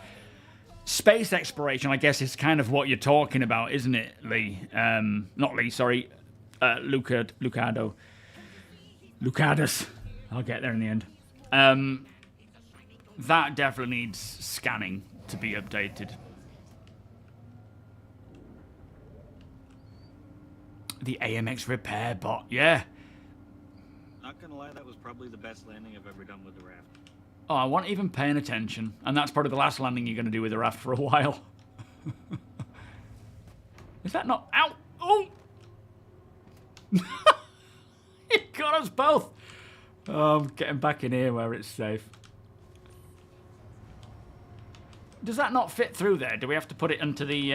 Space exploration, I guess, is kind of what you're talking about, isn't it, Lee? Not Lee, sorry. Lucadus. I'll get there in the end. That definitely needs scanning to be updated. The AMX repair bot, yeah. Not gonna lie, that was probably the best landing I've ever done with the raft. Oh, I wasn't even paying attention. And that's probably the last landing you're going to do with the raft for a while. Is that not... Ow! Oh! It got us both! Oh, I'm getting back in here where it's safe. Does that not fit through there? Do we have to put it into the...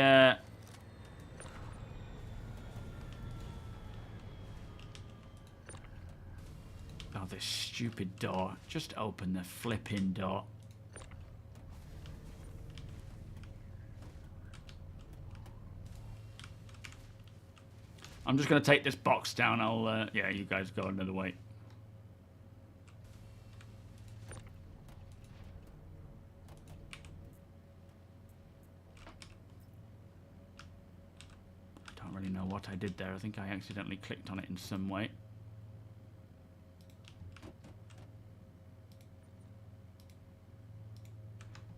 Oh, this stupid door. Just open the flipping door. I'm just going to take this box down. I'll... yeah, you guys go another way. I don't really know what I did there. I think I accidentally clicked on it in some way.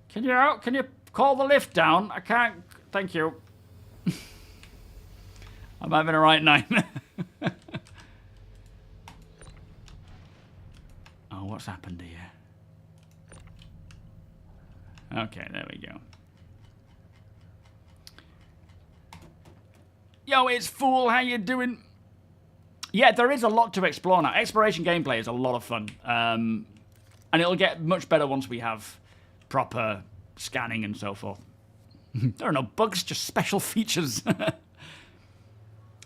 Can you call the lift down? I can't. Thank you. I'm having a right nightmare. Oh, what's happened here? Okay, there we go. Yo, it's Fool. How you doing? Yeah, there is a lot to explore now. Exploration gameplay is a lot of fun. And it'll get much better once we have proper scanning and so forth. There are no bugs, just special features.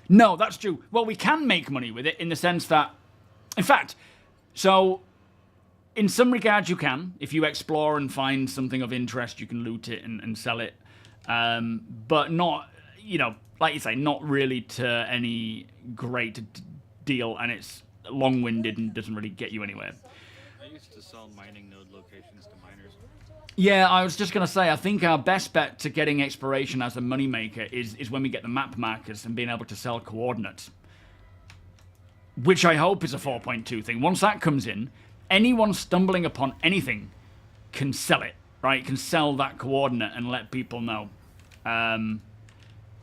No, that's true. Well, we can make money with it in the sense that, in fact, so in some regards you can. If you explore and find something of interest, you can loot it and sell it. But not, you know, like you say, not really to any great deal, and it's long-winded and doesn't really get you anywhere. I used to sell mining node locations to miners. Yeah, I was just going to say, I think our best bet to getting exploration as a moneymaker is when we get the map markers and being able to sell coordinates. Which I hope is a 4.2 thing. Once that comes in, anyone stumbling upon anything can sell it, right? Can sell that coordinate and let people know.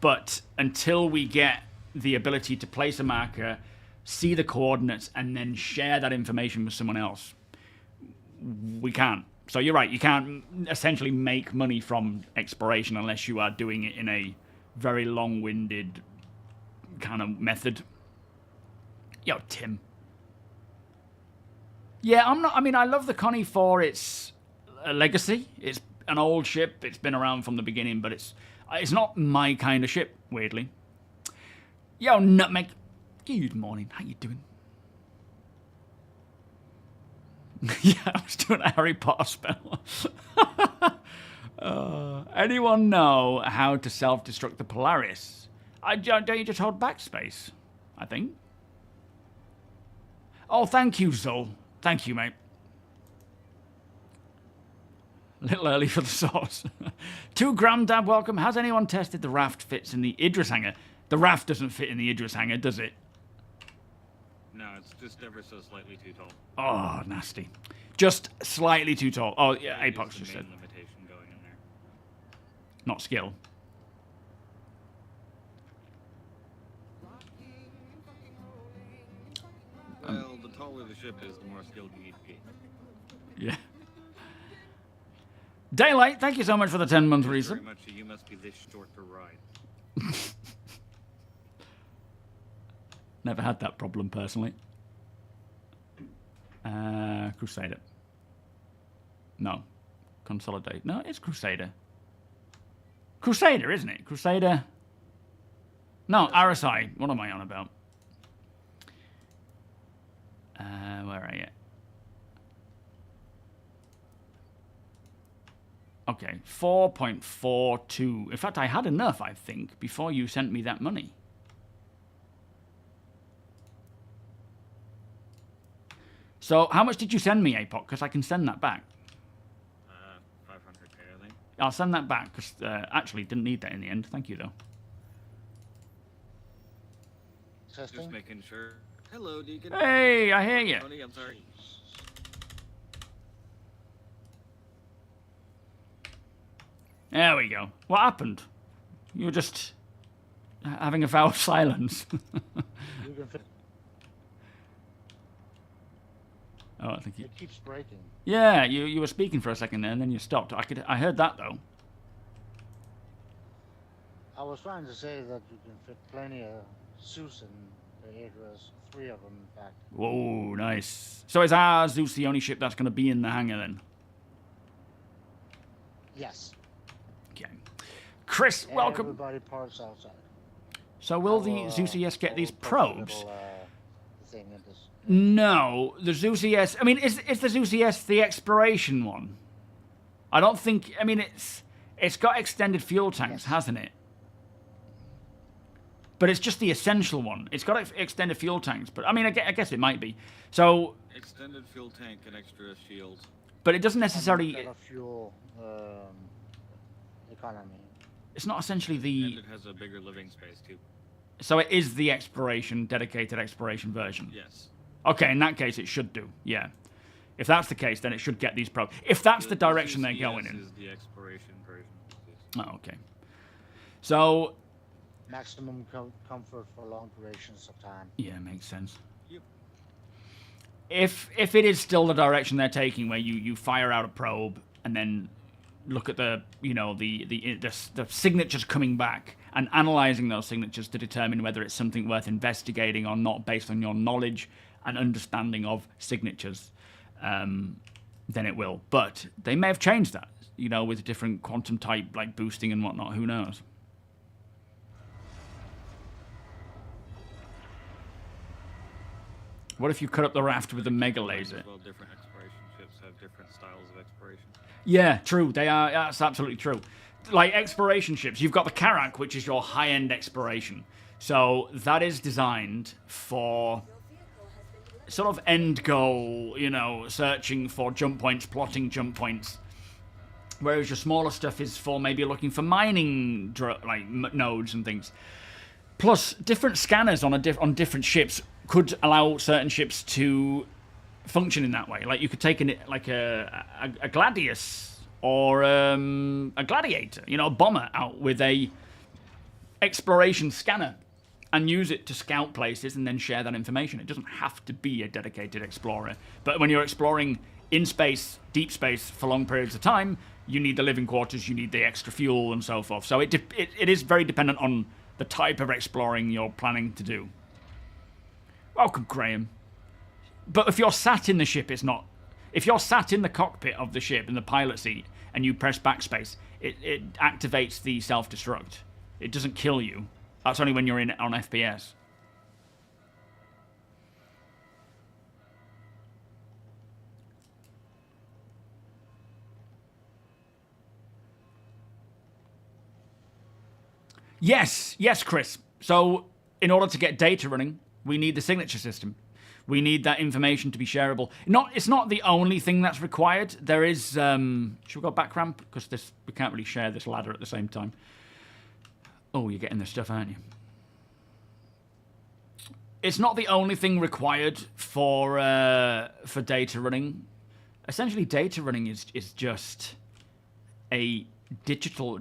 But until we get the ability to place a marker, see the coordinates, and then share that information with someone else, we can't. So you're right, you can't essentially make money from exploration unless you are doing it in a very long-winded kind of method. Yo, Tim. Yeah, I mean, I love the Connie for its legacy. It's an old ship. It's been around from the beginning, but it's not my kind of ship, weirdly. Yo, Nutmeg. Good morning. How you doing? Yeah, I was doing a Harry Potter spell. Anyone know how to self-destruct the Polaris? Don't you just hold backspace, I think? Oh, thank you, Zol. Thank you, mate. A little early for the sauce. 2 Grandad, welcome. Has anyone tested the raft fits in the Idris hangar? The raft doesn't fit in the Idris hangar, does it? No, it's just ever so slightly too tall. Oh, nasty. Just slightly too tall. Oh, yeah, That is Apox the just main said. limitation going in there. Not skill. Well, the taller the ship is, the more skilled you need to be. Yeah. Daylight, thank you so much for the 10-month Very resub. much, you must be this short to ride. Never had that problem personally. Crusader. No. Consolidate. No, it's Crusader. Crusader, isn't it? Crusader. No, RSI. What am I on about? Where are you? Okay, 4.42. In fact, I had enough, I think, before you sent me that money. So, how much did you send me, Apoc? Because I can send that back. 500k, I think. I'll send that back, because actually didn't need that in the end. Thank you, though. Testing. Just making sure. Hello, Deacon. Hey, I hear you. Tony, I'm sorry. There we go. What happened? You were just having a vow of silence. You can fit. Oh, I think you... It keeps breaking. Yeah, you were speaking for a second there, and then you stopped. I heard that, though. I was trying to say that you can fit plenty of Zeus in the IDRIS, 3 of them in fact. Whoa, nice. So is our Zeus the only ship that's going to be in the hangar, then? Yes. Chris, welcome. Everybody parks outside. So will the Our, Zeus ES get our these puts a probes? little, thing in this. No, the Zeus ES... I mean, is the Zeus ES the exploration one? I don't think... I mean, it's got extended fuel tanks, Yes. hasn't it? But it's just the essential one. It's got extended fuel tanks, but I mean, I guess it might be. So... Extended fuel tank and extra shields. But it doesn't And necessarily... better fuel economy. It's not essentially the... And it has a bigger living space, too. So it is the dedicated exploration version? Yes. Okay, in that case, it should do, yeah. If that's the case, then it should get these probes. If that's the direction they're going in. Is the exploration version. Oh, okay. So... Maximum comfort for long durations of time. Yeah, makes sense. Yep. If it is still the direction they're taking, where you fire out a probe and then look at the signatures coming back and analyzing those signatures to determine whether it's something worth investigating or not based on your knowledge and understanding of signatures, then it will. But they may have changed that, with different quantum type like boosting and whatnot. Who knows? What if you cut up the raft with a mega laser? Well, different exploration ships have different styles of exploration. Yeah, true. They are. That's absolutely true. Like exploration ships, you've got the Karak, which is your high-end exploration. So that is designed for sort of end goal, searching for jump points, plotting jump points. Whereas your smaller stuff is for maybe looking for mining nodes and things. Plus, different scanners on different ships could allow certain ships to function in that way. Like you could take a Gladius or a Gladiator, a bomber out with a exploration scanner and use it to scout places and then share that information. It doesn't have to be a dedicated explorer. But when you're exploring in space, deep space for long periods of time, you need the living quarters, you need the extra fuel and so forth. So it is very dependent on the type of exploring you're planning to do. Welcome, Graham. But if you're sat in the ship, it's not. If you're sat in the cockpit of the ship, in the pilot seat, and you press backspace, it activates the self-destruct. It doesn't kill you. That's only when you're on FPS. Yes, Chris. So, in order to get data running, we need the signature system. We need that information to be shareable. It's not the only thing that's required. There is... should we go back ramp? Because we can't really share this ladder at the same time. Oh, you're getting this stuff, aren't you? It's not the only thing required for data running. Essentially, data running is just a digital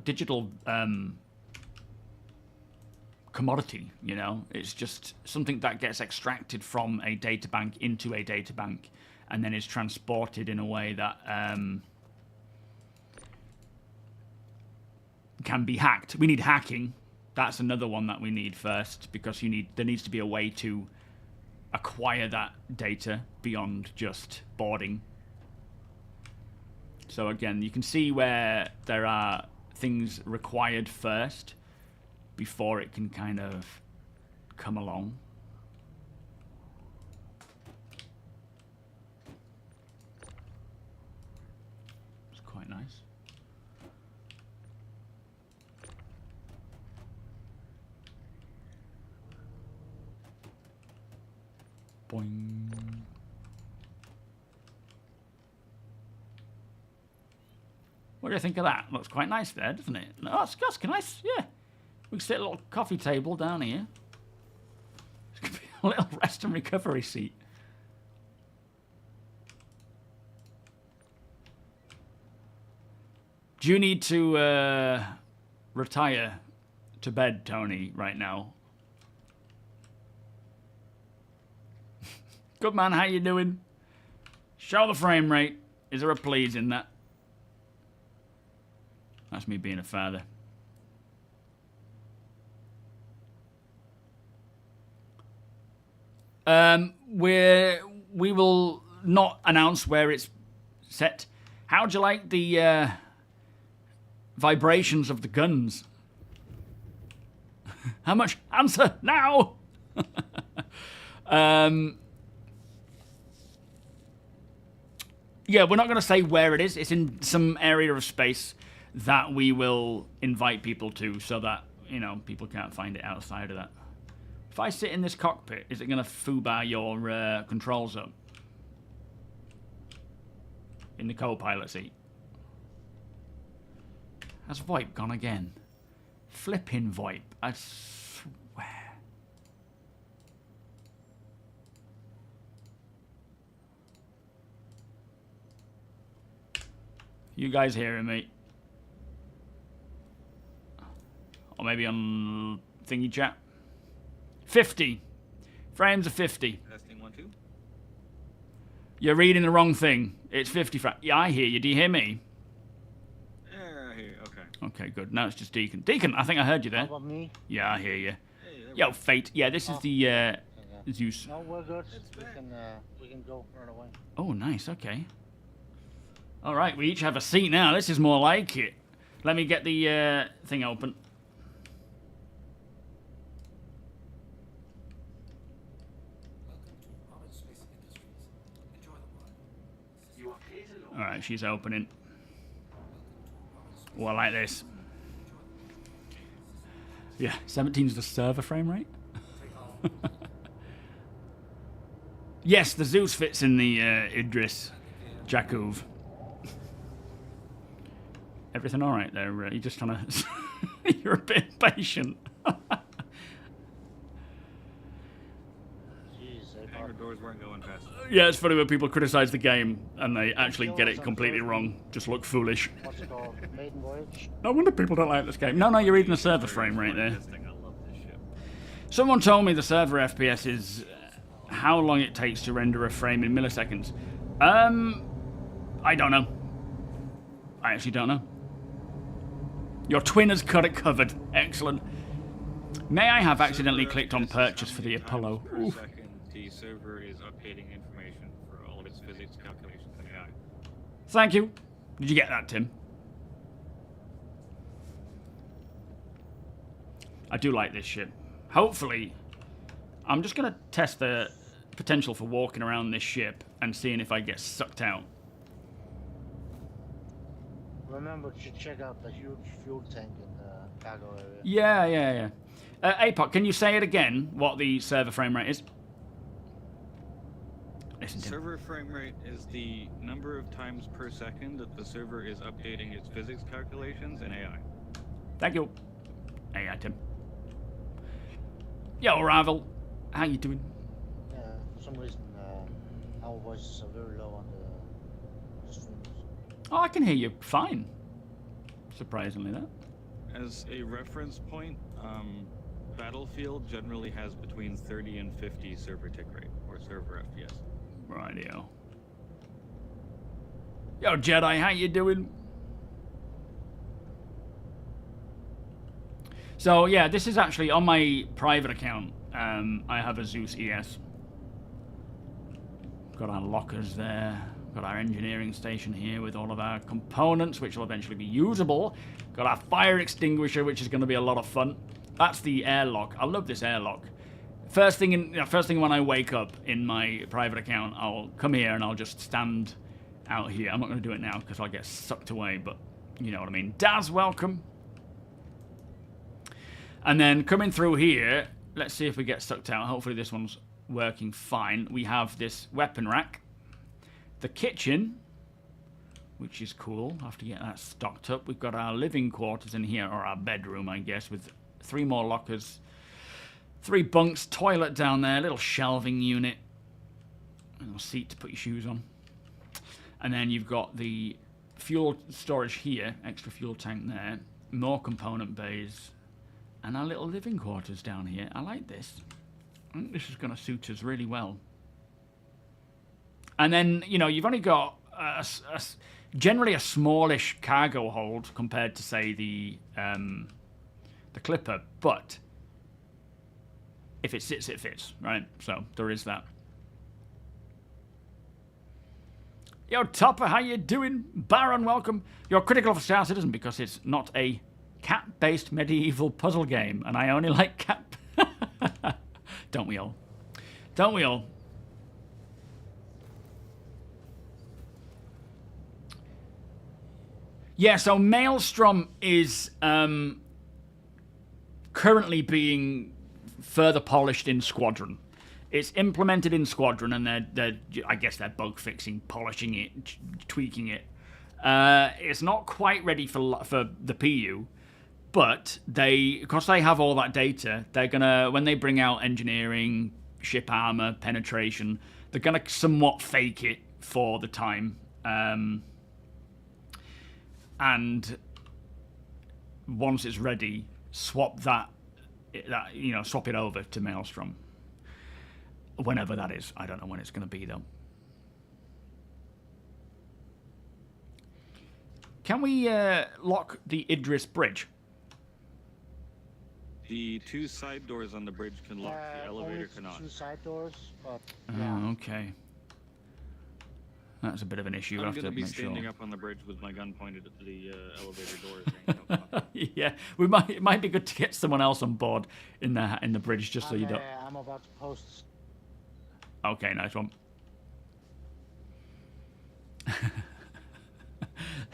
commodity, it's just something that gets extracted from a data bank into a data bank and then is transported in a way that can be hacked. We need hacking. That's another one that we need first, because there needs to be a way to acquire that data beyond just boarding. So again, you can see where there are things required first before it can kind of come along. It's quite nice. Boing. What do you think of that? Looks quite nice there, doesn't it? No, that's nice, yeah. We can sit at a little coffee table down here. It's going to be a little rest and recovery seat. Do you need to retire to bed, Tony, right now? Good man, how you doing? Show the frame rate. Is there a please in that? That's me being a father. We will not announce where it's set. How'd you like the vibrations of the guns? How much? Answer now! Yeah, we're not going to say where it is. It's in some area of space that we will invite people to so that, you know, people can't find it outside of that. If I sit in this cockpit, is it going to foobar your controls up? In the co-pilot seat. Has VoIP gone again? Flipping VoIP, I swear. You guys hearing me? Or maybe on thingy chat? 50. Frames of 50. Testing 1, 2. You're reading the wrong thing. It's 50 frames. Yeah, I hear you. Do you hear me? Yeah, I hear you. Okay. Okay, good. Now it's just Deacon. Deacon, I think I heard you How there. about me? Yeah, I hear you. Hey, there Yo, Fate. Yeah, this is the Yeah. Zeus. No, we're good. It's We back. can go right away. Oh, nice. Okay. All right, we each have a seat now. This is more like it. Let me get the thing open. All right, she's opening. Oh, I like this. Yeah, 17 is the server frame rate. Yes, the Zeus fits in the Idris Jakub. Everything all right there? You're just trying to... You're a bit impatient. Jeez, Hangar doors weren't going fast. Yeah, it's funny when people criticize the game and they actually get it completely wrong. Just look foolish. what's it called? Maiden voyage? No wonder people don't like this game. No, you're reading the server frame rate there. This thing, I love this ship. Someone told me the server FPS is how long it takes to render a frame in milliseconds. I don't know. I actually don't know. Your twin has got it covered. Excellent. May I have accidentally clicked on purchase for the Apollo? Per Oof. second, the server is updating information for all of its physics calculations and AI. Thank you. Did you get that, Tim? I do like this ship. Hopefully, I'm just going to test the potential for walking around this ship and seeing if I get sucked out. Remember to check out the huge fuel tank in the cargo area. Yeah. APOC, can you say it again, what the server frame rate is? Listen, Tim. Server frame rate is the number of times per second that the server is updating its physics calculations and AI. Thank you. AI, Tim. Yo, Ravel. How you doing? Yeah, for some reason, our voices are very low on the streams. Oh, I can hear you fine. Surprisingly, that. As a reference point, Battlefield generally has between 30 and 50 server tick rate, or server FPS. Rightio. Yo, Jedi, how you doing? So, yeah, this is actually on my private account. I have a Zeus ES. Got our lockers there. Got our engineering station here with all of our components, which will eventually be usable. Got our fire extinguisher, which is going to be a lot of fun. That's the airlock. I love this airlock. First thing when I wake up in my private account, I'll come here and I'll just stand out here. I'm not going to do it now because I'll get sucked away, but you know what I mean. Daz, welcome. And then coming through here, let's see if we get sucked out. Hopefully this one's working fine. We have this weapon rack. The kitchen, which is cool. I'll have to get that stocked up. We've got our living quarters in here, or our bedroom, I guess, with 3 more lockers, 3 bunks, toilet down there, little shelving unit, a little seat to put your shoes on. And then you've got the fuel storage here, extra fuel tank there, more component bays, and our little living quarters down here. I like this. I think this is going to suit us really well. And then, you know, you've only got generally a smallish cargo hold compared to, say, the Clipper. But if it sits, it fits, right? So there is that. Yo, Topper, how you doing? Baron, welcome. You're critical of Star Citizen because it's not a cat-based medieval puzzle game, and I only like cat. Don't we all? Don't we all? Yeah, so Maelstrom is currently being further polished in Squadron. It's implemented in Squadron, and I guess they're bug fixing, polishing it, tweaking it. It's not quite ready for the PU, but because they have all that data, they're gonna, when they bring out engineering, ship armor, penetration, they're gonna somewhat fake it for the time. And once it's ready, swap swap it over to Maelstrom. Whenever that is. I don't know when it's going to be, though. Can we lock the Idris bridge? The 2 side doors on the bridge can lock, the elevator only cannot. 2 side doors, but Oh, okay. That's a bit of an issue. I'm I have to going to be make standing sure. up on the bridge with my gun pointed at the elevator doors. Yeah, it might be good to get someone else on board in the bridge, just so you don't. I'm about to post. Okay, nice one.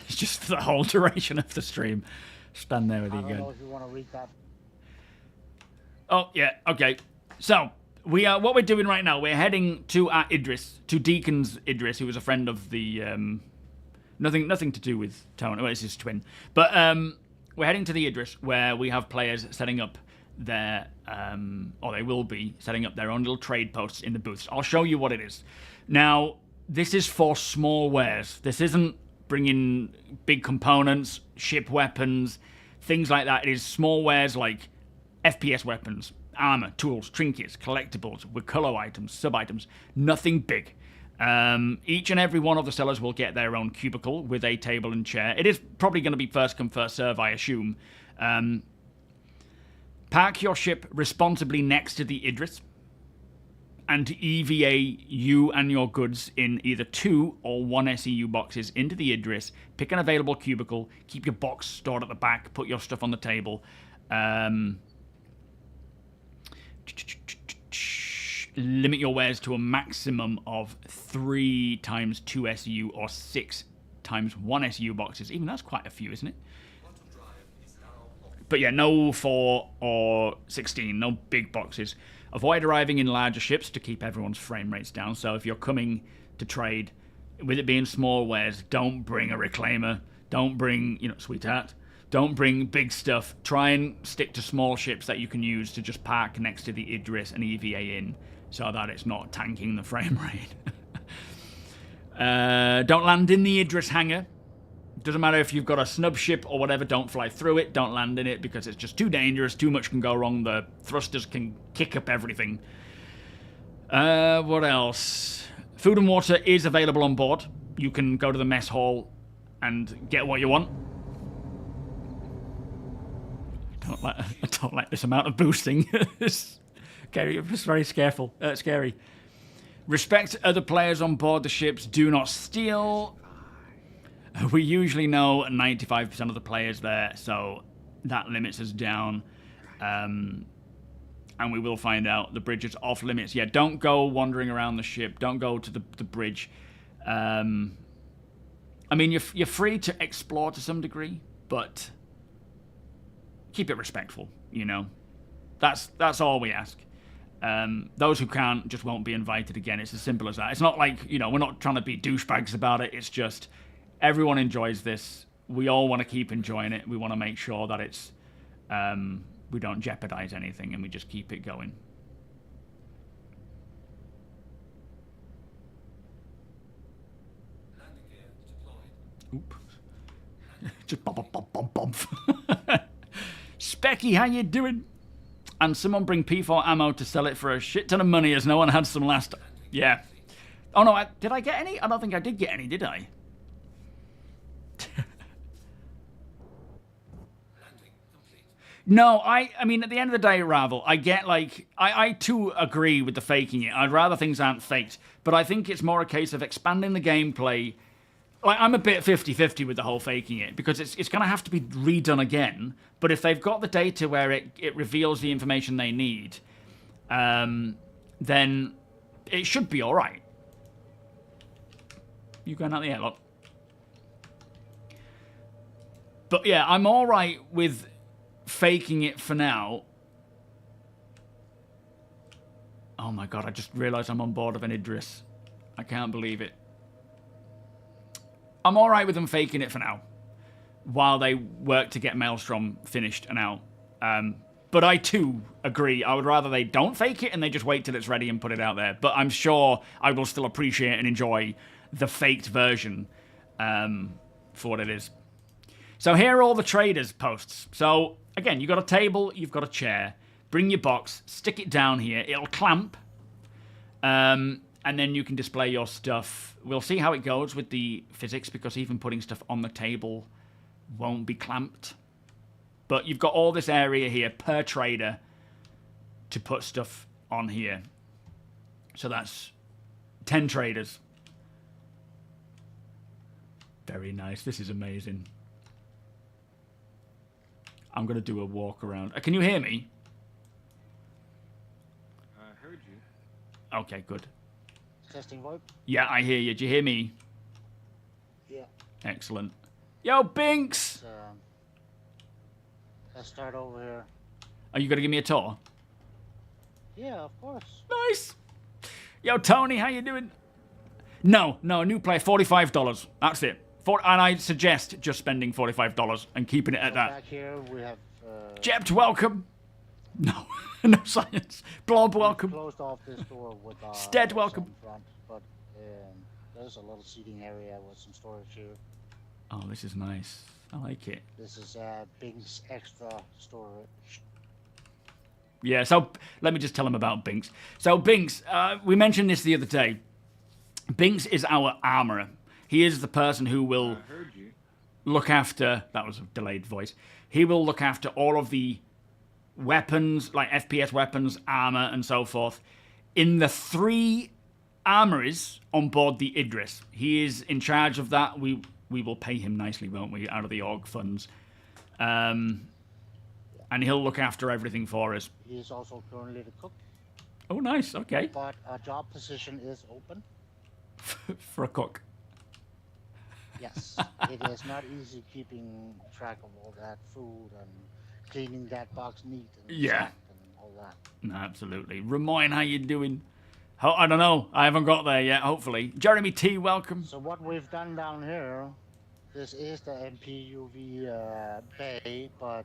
It's just for the whole duration of the stream. Stand there with you I don't again. know if you want to read that. Oh yeah, okay. So what we're doing right now, we're heading to Idris, to Deacon's Idris, who was a friend of the nothing to do with Tone. Well, it's his twin. But we're heading to the Idris, where we have players setting up their or they will be setting up their own little trade posts in the booths. I'll show you what it is. Now, this is for small wares. This isn't bringing big components, ship weapons, things like that. It is small wares like FPS weapons, armor, tools, trinkets, collectibles, Wakulo items, sub-items, nothing big. Each and every one of the sellers will get their own cubicle with a table and chair. It is probably going to be first come, first serve, I assume. Park your ship responsibly next to the Idris and EVA you and your goods in either 2 or 1 SEU boxes into the Idris. Pick an available cubicle, keep your box stored at the back, put your stuff on the table. Limit your wares to a maximum of 3 times 2 SU or 6 times 1 SU boxes. Even that's quite a few, isn't it? But yeah, no 4 or 16, no big boxes. Avoid arriving in larger ships to keep everyone's frame rates down. So if you're coming to trade, with it being small wares, don't bring a reclaimer. Don't bring, sweetheart. Don't bring big stuff. Try and stick to small ships that you can use to just park next to the Idris and EVA in, so that it's not tanking the frame rate. Don't land in the Idris hangar. Doesn't matter if you've got a snub ship or whatever, don't fly through it, don't land in it, because it's just too dangerous, too much can go wrong, the thrusters can kick up everything. What else? Food and water is available on board. You can go to the mess hall and get what you want. I don't like this amount of boosting. It's very scary. Respect other players on board the ships. Do not steal. We usually know 95% of the players there, so that limits us down. And we will find out the bridge is off limits. Yeah, don't go wandering around the ship. Don't go to the bridge. I mean, you're free to explore to some degree, but keep it respectful, That's all we ask. Those who can't just won't be invited again. It's as simple as that. It's not like, we're not trying to be douchebags about it. It's just everyone enjoys this. We all want to keep enjoying it. We want to make sure that it's we don't jeopardize anything and we just keep it going. Oop. Just bump. Specky, how you doing? And someone bring P4 ammo to sell it for a shit ton of money, as no one had some last... Yeah. Oh no, did I get any? I don't think I did get any, did I? No, I mean, at the end of the day, Ravel, I get, I too agree with the faking it. I'd rather things aren't faked. But I think it's more a case of expanding the gameplay like, I'm a bit 50-50 with the whole faking it, because it's going to have to be redone again. But if they've got the data where it reveals the information they need, then it should be all right. You going out the airlock? But yeah, I'm all right with faking it for now. Oh my god, I just realised I'm on board of an Idris. I can't believe it. I'm all right with them faking it for now, while they work to get Maelstrom finished and out. But I too agree. I would rather they don't fake it and they just wait till it's ready and put it out there. But I'm sure I will still appreciate and enjoy the faked version for what it is. So here are all the traders' posts. So again, you've got a table, you've got a chair. Bring your box, stick it down here. It'll clamp. And then you can display your stuff. We'll see how it goes with the physics, because even putting stuff on the table won't be clamped. But you've got all this area here per trader to put stuff on here. So that's 10 traders. Very nice. This is amazing. I'm going to do a walk around. Can you hear me? I heard you. Okay, good. Testing VoIP? Yeah, I hear you. Do you hear me? Yeah. Excellent. Yo, Binks! Let's start over here. Are you going to give me a tour? Yeah, of course. Nice. Yo, Tony, how you doing? No, new player, $45. That's it. And I suggest just spending $45 and keeping it at that. Back here we have... Jept, welcome. No, no science. Blob, welcome. Closed off this door with Stead, welcome. front, but there's a little seating area with some storage here. Oh, this is nice. I like it. This is Bing's extra storage. Yeah, so let me just tell them about Binks. So Binks, we mentioned this the other day. Binks is our armorer. He is the person who will look after... That was a delayed voice. He will look after all of the weapons, like FPS weapons, armor, and so forth, in the 3 armories on board the Idris. He is in charge of that. We will pay him nicely, won't we, out of the org funds. And he'll look after everything for us. He is also currently the cook. Oh, nice. Okay. But our job position is open. For a cook. Yes. It is not easy keeping track of all that food and cleaning that box neat and yeah, and all that. No, absolutely. Ramoyne, how you doing? I don't know. I haven't got there yet, hopefully. Jeremy T, welcome. So what we've done down here, this is the MPUV bay, but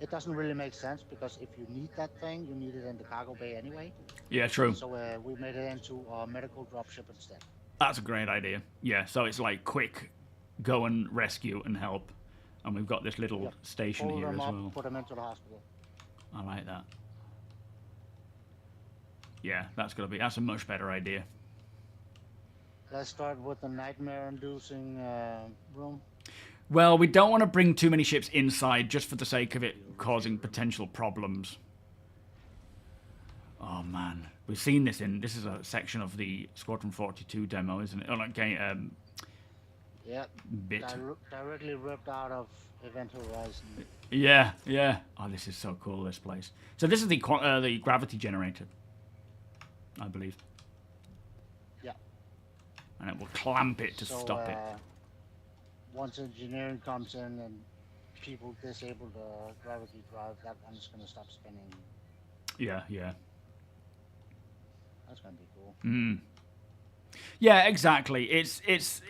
it doesn't really make sense, because if you need that thing, you need it in the cargo bay anyway. Yeah, true. So we made it into a medical dropship instead. That's a great idea. Yeah, so it's like quick go and rescue and help. And we've got this little station Pull here them as up, well. Put them into the hospital. I like that. Yeah, that's a much better idea. Let's start with the nightmare-inducing room. Well, we don't want to bring too many ships inside just for the sake of it causing potential problems. Oh man, we've seen this this is a section of the Squadron 42 demo, isn't it? Oh, okay, yeah, bit. Directly ripped out of Event Horizon. Yeah, yeah. Oh, this is so cool, this place. So this is the gravity generator, I believe. Yeah. And it will clamp it to stop it. Once engineering comes in and people disable the gravity drive, that one's going to stop spinning. Yeah, yeah. That's going to be cool. Mm. Yeah, exactly. It's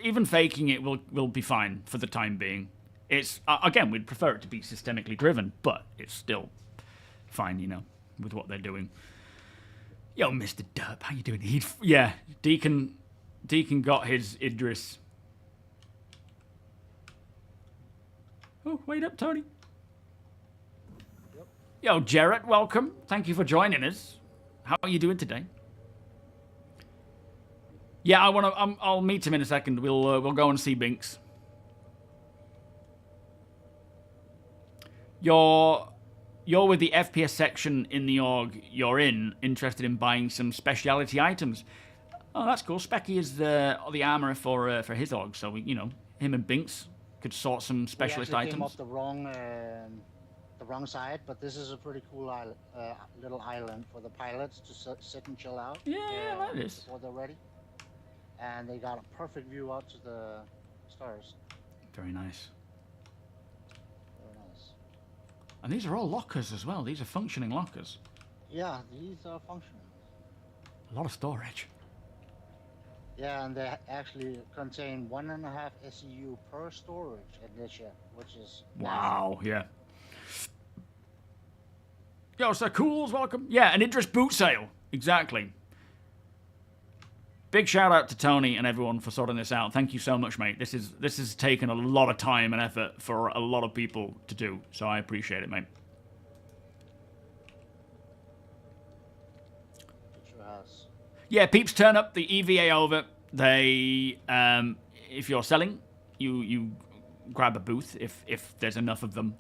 even faking it will be fine for the time being. It's again, we'd prefer it to be systemically driven, but it's still fine, you know, with what they're doing. Yo, Mr. Derp, how you doing? Yeah, Deacon got his Idris. Oh, wait up, Tony. Yep. Yo, Jarrett, welcome. Thank you for joining us. How are you doing today? Yeah, I'll meet him in a second. We'll go and see Binks. You're with the FPS section in the org you're interested in buying some specialty items. Oh, that's cool. Specky is the armorer for his org, so you know him and Binks could sort some specialist we actually came items. off the wrong side, but this is a pretty cool little island for the pilots to sit and chill out. Yeah, I like this. Before they're ready, and they got a perfect view out to the stars. Very nice. Very nice. And these are all lockers as well. These are functioning lockers. Yeah, these are functional. A lot of storage. Yeah, and they actually contain 1.5 SEU per storage in this ship, which is Wow, yeah. Yo, Sir Cools, welcome. Yeah, an Idris boot sale. Exactly. Big shout out to Tony and everyone for sorting this out. Thank you so much, mate. This has taken a lot of time and effort for a lot of people to do, so I appreciate it, mate. It sure has. Yeah, peeps turn up the EVA over. They, if you're selling, you grab a booth if there's enough of them.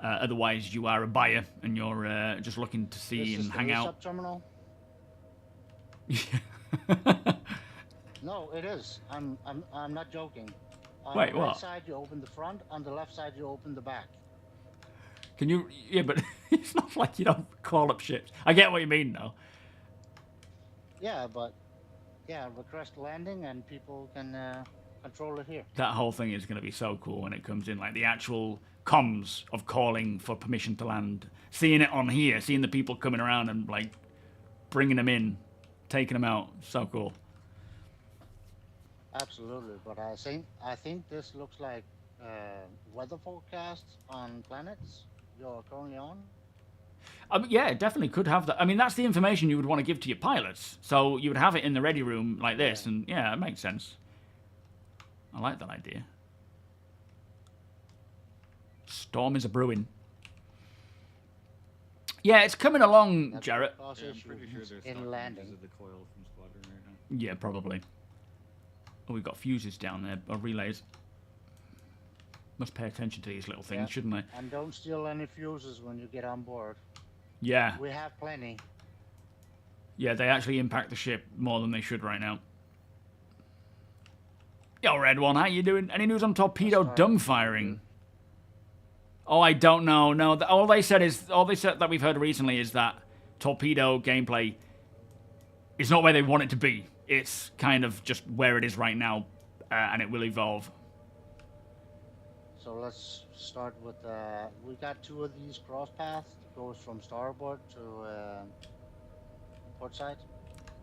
Otherwise, you are a buyer and you're just looking to see This and is hang the out. Sub-terminal? No, it is. I'm not joking. On Wait, the what? right side, you open the front. On the left side, you open the back. Can you? Yeah, but it's not like you don't call up ships. I get what you mean, though. Yeah, but yeah, request landing and people can control it here. That whole thing is going to be so cool when it comes in, like the actual comms of calling for permission to land, seeing it on here, seeing the people coming around and like bringing them in, taking them out. So cool. Absolutely, but I think this looks like weather forecasts on planets you're currently on. Yeah, it definitely could have that. I mean, that's the information you would want to give to your pilots. So you would have it in the ready room like this, and yeah, it makes sense. I like that idea. Storm is a brewing. Yeah, it's coming along, That's Jarrett. the cost Yeah, I'm issue pretty sure there's in stock landing. images of the coil from Squadron right now. Yeah, probably. Oh, we've got fuses down there, or relays. Must pay attention to these little things, Yeah. shouldn't I? And don't steal any fuses when you get on board. Yeah. We have plenty. Yeah, they actually impact the ship more than they should right now. Yo, Red One, how you doing? Any news on torpedo dumbfiring? Oh, I don't know. No, all they said that we've heard recently is that torpedo gameplay is not where they want it to be. It's kind of just where it is right now, and it will evolve. So let's start with, we got 2 of these cross paths. It goes from starboard to port side.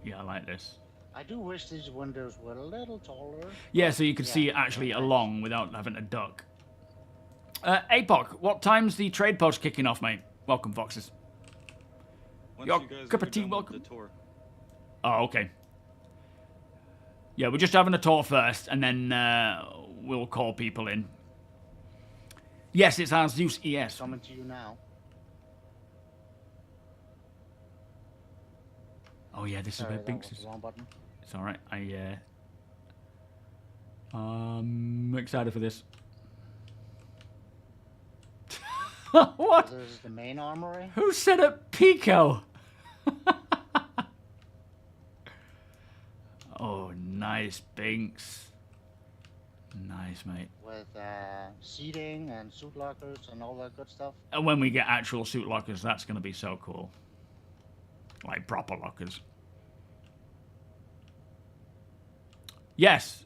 Yeah, I like this. I do wish these windows were a little taller. Yeah, so you could see it actually along without having to duck. APOC, what time's the trade post kicking off, mate? Welcome, Foxes. Once Your you guys cup are of tea, done with welcome. the tour. Oh, okay. Yeah, we're just having a tour first, and then we'll call people in. Yes, it's our Zeus ES. Coming to you now. Oh yeah, this Sorry, is where that Binks was is. the wrong button. It's all right. I'm excited for this. What? This is the main armory. Who set up Pico? Oh, nice, Binks. Nice, mate. With seating and suit lockers and all that good stuff. And when we get actual suit lockers, that's going to be so cool. Like proper lockers. Yes.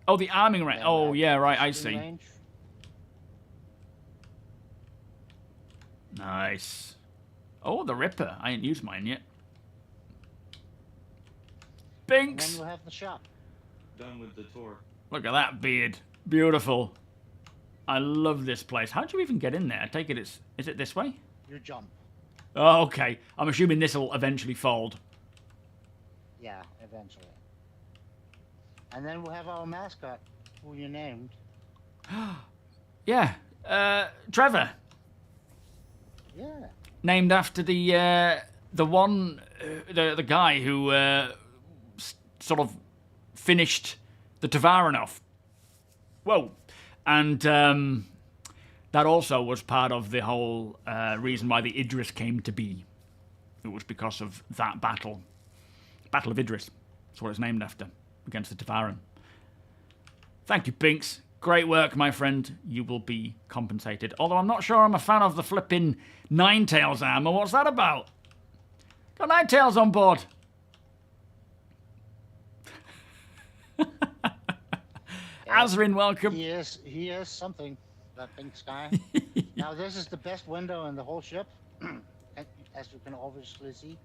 Oh, the arming range. And, Oh, yeah, right, I shooting see. range. Nice. Oh, the Ripper. I ain't used mine yet. And then Binks. we have the shop. Done with the tour. Look at that beard. Beautiful. I love this place. How'd you even get in there? I take it is it this way? You jump. Oh, okay. I'm assuming this will eventually fold. Yeah, eventually. And then we have our mascot, who you named. Yeah. Trevor. Yeah. Named after the one, the guy who sort of finished the Tavaranov. Whoa. And that also was part of the whole reason why the Idris came to be. It was because of that battle. Battle of Idris. That's what it's named after, against the Tavaran. Thank you, Binks. Great work, my friend. You will be compensated. Although I'm not sure I'm a fan of the flipping Ninetales armor. What's that about? Got Ninetales on board. Azrin, welcome. He is something, that pink sky. Now this is the best window in the whole ship, as you can obviously see.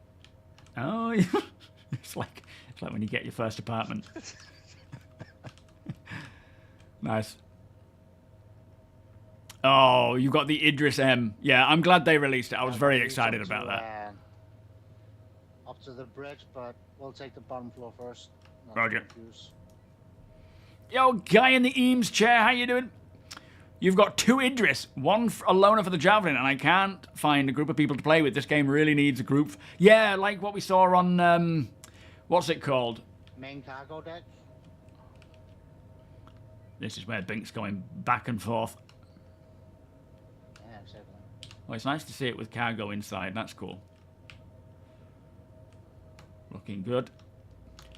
Oh, it's like when you get your first apartment. Nice. Oh, you got the Idris M. Yeah, I'm glad they released it. I was very excited about that. Up to the bridge, but we'll take the bottom floor first. Roger. Yo, guy in the Eames chair, how you doing? You've got 2 Idris, one a loner for the Javelin, and I can't find a group of people to play with. This game really needs a group. Yeah, like what we saw on, what's it called? Main cargo deck. This is where Bink's going back and forth. Yeah, exactly. Well, it's nice to see it with cargo inside. That's cool. Looking good.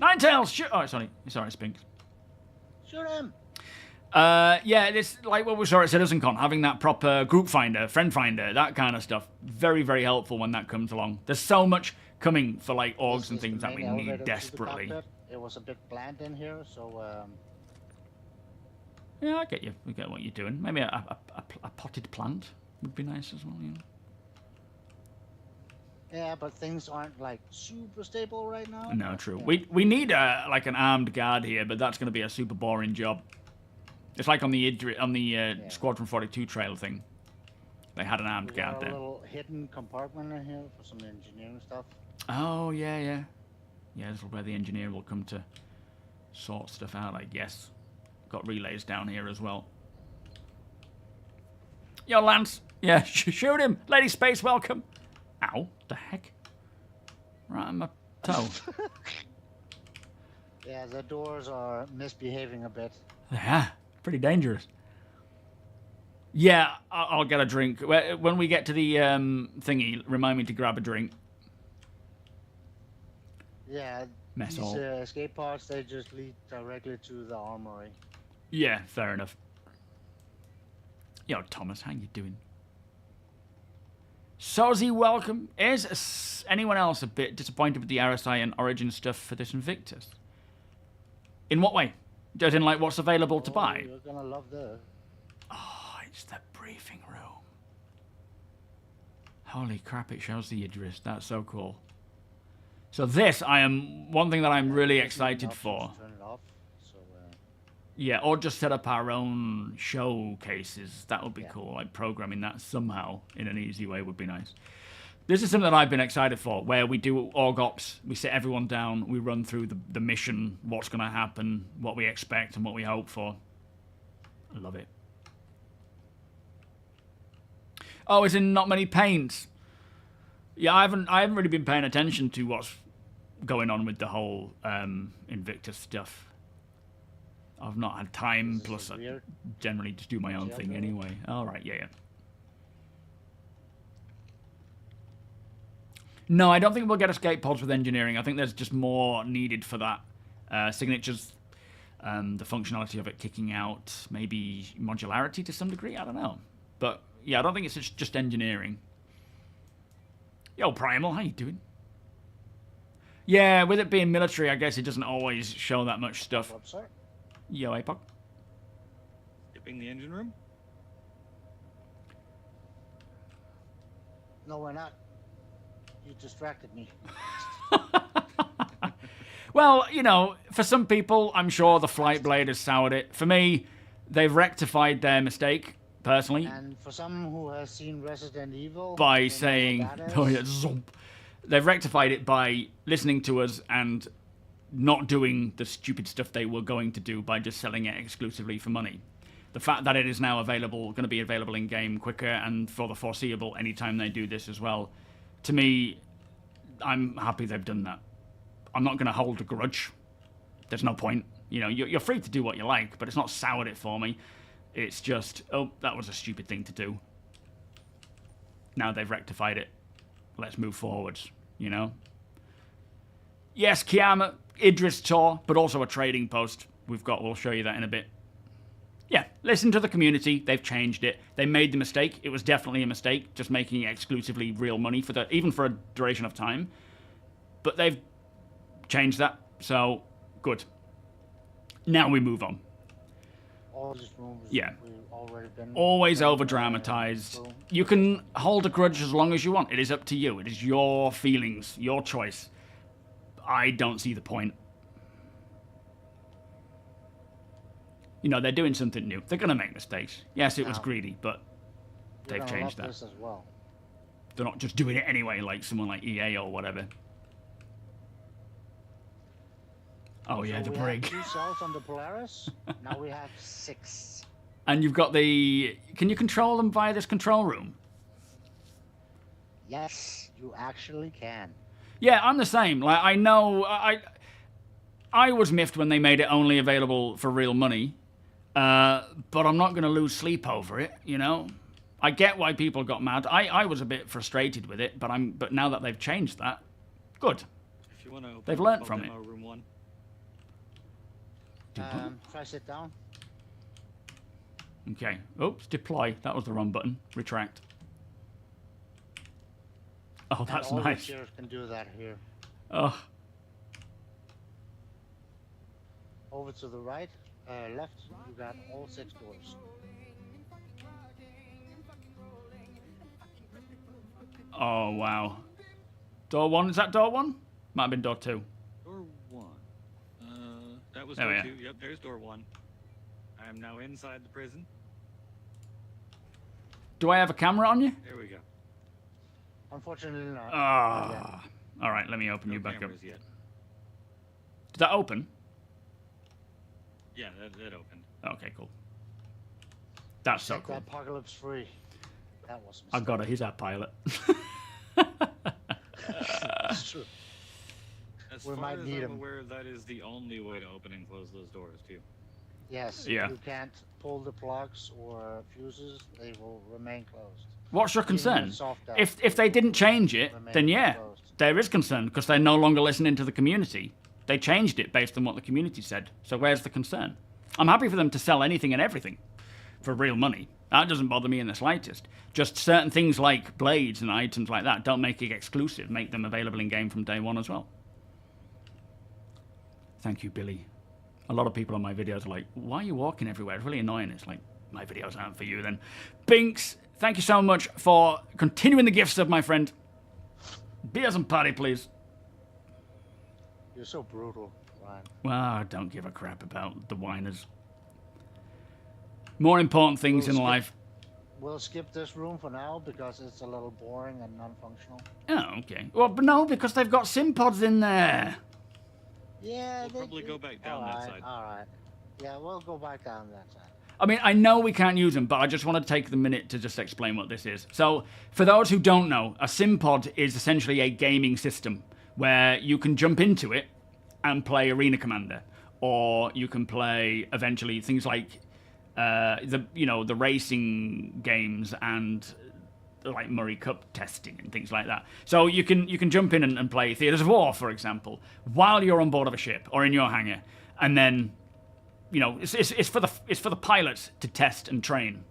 Ninetales, shoot! Oh, sorry, it's Binks. Shoot him! Yeah, this like what we saw at CitizenCon, having that proper group finder, friend finder, that kind of stuff. Very, very helpful when that comes along. There's so much coming for like orgs and things that we need desperately. It was a bit bland in here, so. Yeah, I get you. We get what you're doing. Maybe a potted plant would be nice as well. You know? Yeah, but things aren't like super stable right now. No, true. Yeah. We need like an armed guard here, but that's going to be a super boring job. It's like on the Squadron 42 trail thing. They had an armed guard there. A little hidden compartment in here for some engineering stuff. Oh yeah. Yeah, this is where the engineer will come to sort stuff out, I guess. Got relays down here as well. Yo, Lance. Yeah, shoot him. Lady Space, welcome. Ow, the heck? Right on my toe. Yeah, the doors are misbehaving a bit. Yeah, pretty dangerous. Yeah, I'll get a drink. When we get to the thingy, remind me to grab a drink. Yeah, Mess these hall. escape pods, they just lead directly to the armory. Yeah, fair enough. Yo, Thomas, how you doing? Sozy, welcome. Is anyone else a bit disappointed with the RSI and Origin stuff for this Invictus? In what way? As in, like, what's available to buy? You're gonna love this. Oh, it's the briefing room. Holy crap, it shows the Idris. That's so cool. So this, one thing that I'm really excited for. Turn it off. So, yeah, or just set up our own showcases. That would be cool. Like programming that somehow in an easy way would be nice. This is something that I've been excited for, where we do org ops, we sit everyone down, we run through the mission, what's going to happen, what we expect, and what we hope for. I love it. Oh, it's in not many paints. Yeah, I haven't really been paying attention to what's going on with the whole Invictus stuff. I've not had time, plus I generally just do my own thing anyway. All right, yeah. No, I don't think we'll get escape pods with engineering. I think there's just more needed for that. Signatures, the functionality of it kicking out, maybe modularity to some degree, I don't know. But yeah, I don't think it's just engineering. Yo, Primal, how you doing? Yeah, with it being military, I guess it doesn't always show that much stuff. what's that? Yo, APOC. Skipping the engine room? No, we're not. You distracted me. Well, you know, for some people, I'm sure the Flight Blade has soured it. For me, they've rectified their mistake, personally. And for someone who has seen Resident Evil, By saying, oh yeah, zoom. They've rectified it by listening to us and not doing the stupid stuff they were going to do by just selling it exclusively for money. The fact that it is now going to be available in game quicker and for the foreseeable anytime they do this as well, to me, I'm happy they've done that. I'm not going to hold a grudge. There's no point. You know, you're free to do what you like, but it's not soured it for me. It's just, oh, that was a stupid thing to do. Now they've rectified it. Let's move forwards, you know? Yes, Kiama, Idris tour, but also a trading post. We'll show you that in a bit. Yeah, listen to the community. They've changed it. They made the mistake. It was definitely a mistake, just making it exclusively real money even for a duration of time. But they've changed that, so good. Now we move on. All these rooms Yeah. we've already been. Always over-dramatized. You can hold a grudge as long as you want. It is up to you. It is your feelings, your choice. I don't see the point. You know, they're doing something new. They're going to make mistakes. Yes, it was greedy, but they've changed that. This as well. They're not just doing it anyway like someone like EA or whatever. Oh, yeah, So the we brig. had 2 cells on the Polaris. Now we have 6. And you've got the... Can you control them via this control room? Yes, you actually can. Yeah, I'm the same. Like, I know... I was miffed when they made it only available for real money. But I'm not going to lose sleep over it, you know? I get why people got mad. I was a bit frustrated with it, but now that they've changed that, good. If you want to They've learnt from it. Room 1. Try sit down. Okay. Oops, deploy. That was the wrong button. Retract. Oh, that's and all nice. the can do that here. Oh, Over to the right, left, you got all 6 doors. oh wow. Door 1, is that door 1? Might have been door 2. Door 1. That was There door we 2. are. Yep, there's door 1. I am now inside the prison. Do I have a camera on you? There we go. Unfortunately not. Ah. All right, let me open No you back up. cameras yet. Did that open? Yeah, that opened. Okay, cool. That's so Set the cool. apocalypse free. That was I got it. He's our pilot. That's true. As We far might as need I'm 'em. aware, that is the only way to open and close those doors, too. Yes. Yeah. You can't pull the plugs or fuses; they will remain closed. What's your Even concern? with soft out, If they didn't change it, remain then yeah, closed. there is concern because they're no longer listening to the community. They changed it based on what the community said. So where's the concern? I'm happy for them to sell anything and everything for real money. That doesn't bother me in the slightest. Just certain things like blades and items like that, don't make it exclusive. Make them available in-game from day one as well. Thank you, Billy. A lot of people on my videos are like, why are you walking everywhere? It's really annoying. It's like, my videos aren't for you then. Binks, thank you so much for continuing the gifts of my friend. Beers and party, please. You're so brutal, Ryan. Well, I don't give a crap about the whiners. More important things in life. We'll skip this room for now because it's a little boring and non-functional. Oh, okay. Well, but no, because they've got sim pods in there. Yeah, We'll probably go back down that side. All right. Yeah, we'll go back down that side. I mean, I know we can't use them, but I just want to take the minute to just explain what this is. So, for those who don't know, a sim pod is essentially a gaming system where you can jump into it and play Arena Commander, or you can play eventually things like the racing games and like Murray Cup testing and things like that. So you can jump in and play Theatres of War, for example, while you're on board of a ship or in your hangar, and then it's for the pilots to test and train.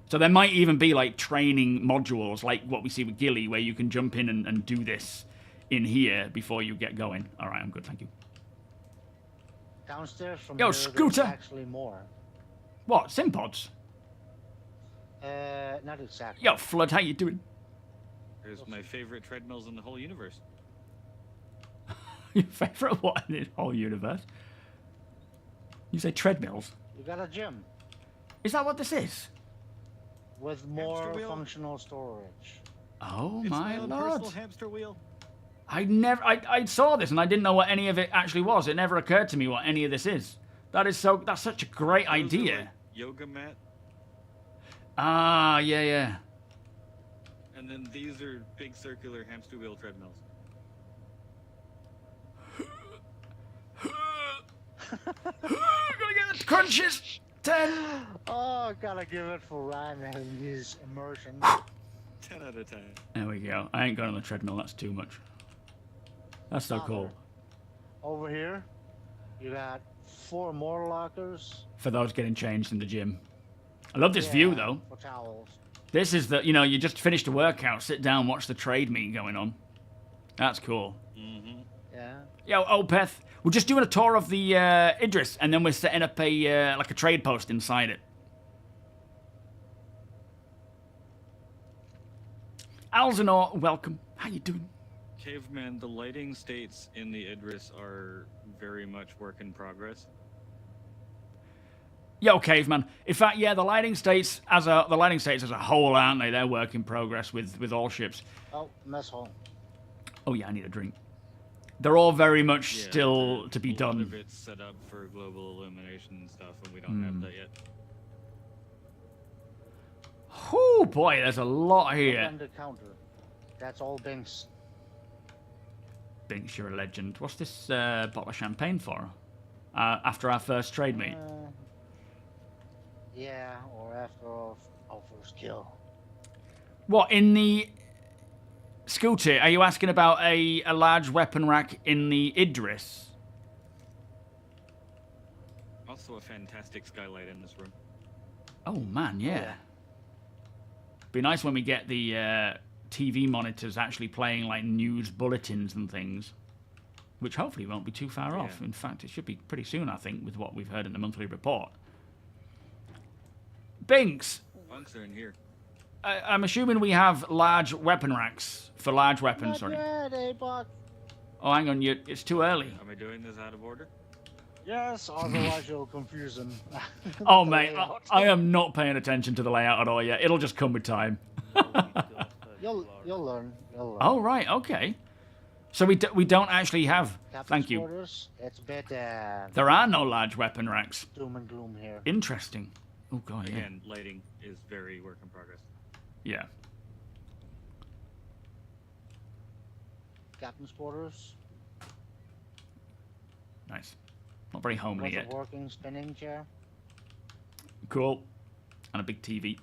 So there might even be like training modules like what we see with Gilly, where you can jump in and do this in here before you get going. All right, I'm good, thank you. Downstairs from Yo, here, Scooter! there's actually more. What, sim pods? Not exactly. Yo, Flood, how you doing? There's my favorite treadmills in the whole universe. Your favourite what in the whole universe? You say treadmills? You got a gym Is that what this is? with more Hamster wheel? functional storage. Oh It's my own lord. personal hamster wheel. I saw this and I didn't know what any of it actually was. It never occurred to me what any of this is. That's such a great Those are idea. like yoga mat. Ah, yeah. And then these are big circular hamster wheel treadmills. Gonna get the crunches. 10. Oh, gotta give it for Ryan and his immersion. 10 out of 10. There we go. I ain't going on the treadmill. That's too much. That's so cool. Over here, you got 4 more lockers. For those getting changed in the gym. I love this view, though. For towels. This is the, you know, you just finished a workout, sit down, watch the trade meet going on. That's cool. Mm-hmm. Yeah. Yo, Opeth, we're just doing a tour of the Idris, and then we're setting up a like a trade post inside it. Alzanor, welcome. How you doing? Caveman, the lighting states in the Idris are very much work in progress. Yo, caveman. In fact, yeah, the lighting states as a whole, aren't they? They're work in progress with all ships. Oh, mess hall. Oh yeah, I need a drink. They're all very much Yeah, still to be a lot done. of it's set up for global illumination and stuff, and we don't have that yet. Oh boy, there's a lot here. And the counter. That's all Binks. Binks, you're a legend. What's this bottle of champagne for? After our first trade meet. Yeah, or after our first kill. What, in the... Scooter, are you asking about a large weapon rack in the Idris? Also a fantastic skylight in this room. Oh man, yeah. Be nice when we get the TV monitors actually playing like news bulletins and things. Which hopefully won't be too far off. In fact, it should be pretty soon, I think, with what we've heard in the monthly report. Binks! Bunks are in here. I'm assuming we have large weapon racks for large weapons, sorry. But Oh, hang on, it's too early. Am I doing this out of order? yes, otherwise you'll confuse them. Oh, mate, I am not paying attention to the layout at all yet. It'll just come with time. You'll learn. You'll learn. Oh, right, okay. So we don't actually have... Captain's Thank you. quarters, it's a bit There are no large weapon racks. doom and gloom here. Interesting. Oh, God, yeah. Again, lighting is very work in progress. Yeah. Captain's quarters. Nice. Not very homely With yet. a working spinning chair. Cool. And a big TV.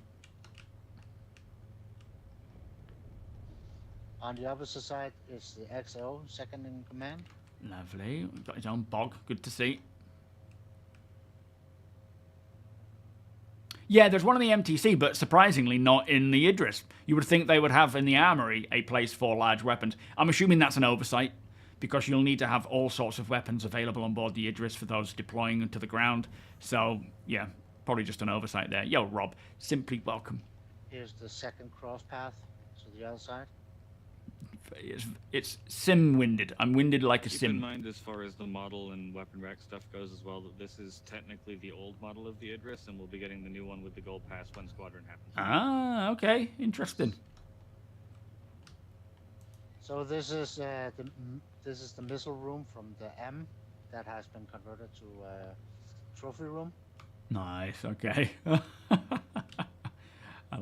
On the opposite side is the XO, second in command. Lovely. We've got his own bog. Good to see. Yeah, there's one in the MTC, but surprisingly not in the Idris. You would think they would have in the armory a place for large weapons. I'm assuming that's an oversight, because you'll need to have all sorts of weapons available on board the Idris for those deploying to the ground. So, yeah, probably just an oversight there. Yo, Rob, simply welcome. Here's the second cross path to the other side. It's sim-winded. I'm winded like a Keep sim. in mind, as far as the model and weapon rack stuff goes as well, that this is technically the old model of the Idris, and we'll be getting the new one with the gold pass when Squadron happens. Ah, okay. Interesting. So this is the missile room from the M that has been converted to trophy room. Nice, okay. I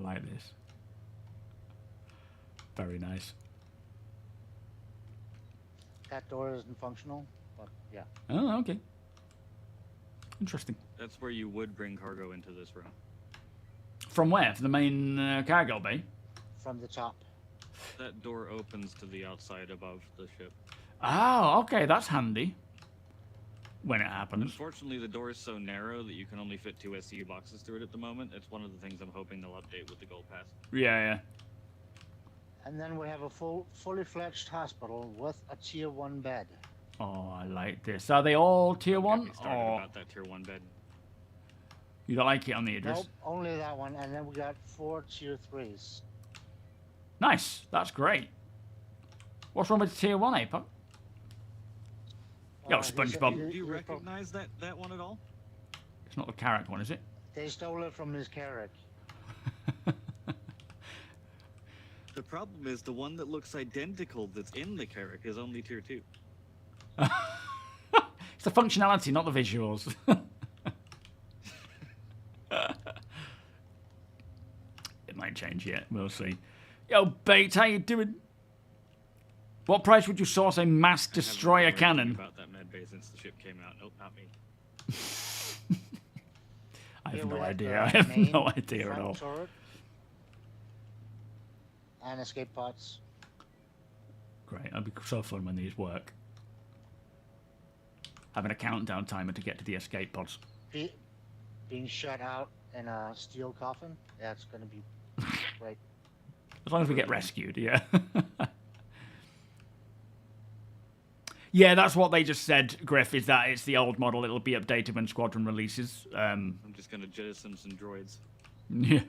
like this. Very nice. That door isn't functional, but yeah. Oh, okay. Interesting. That's where you would bring cargo into this room. From where? From the main cargo bay? From the top. That door opens to the outside above the ship. Oh, okay. That's handy. When it happens. Unfortunately, the door is so narrow that you can only fit 2 SCU boxes through it at the moment. It's one of the things I'm hoping they'll update with the gold pass. Yeah. And then we have a fully fledged hospital with a tier 1 bed. Oh, I like this. Are they all tier 1? Get me started Or about that tier 1 bed. you don't like it on the Idris? Nope, only that one. And then we got 4 tier 3s. Nice. That's great. What's wrong with tier 1, Apo? Yo, SpongeBob. Do you recognize that one at all? It's not the Carrack one, is it? They stole it from his Carrack. The problem is the one that looks identical that's in the Carrack is only tier 2. It's the functionality, not the visuals. It might change yet. We'll see. Yo, Bait, how you doing? What price would you source a mass destroyer cannon? About that med bay since the ship came out. Nope, not me. I have Here no we have idea. the I have main no idea at front all. turret and escape pods. Great. It'll be so fun when these work. having a countdown timer to get to the escape pods. Being shut out in a steel coffin, that's going to be great. As long as we get rescued, yeah. Yeah, that's what they just said, Griff, is that it's the old model. It'll be updated when Squadron releases. I'm just going to jettison some droids. Yeah.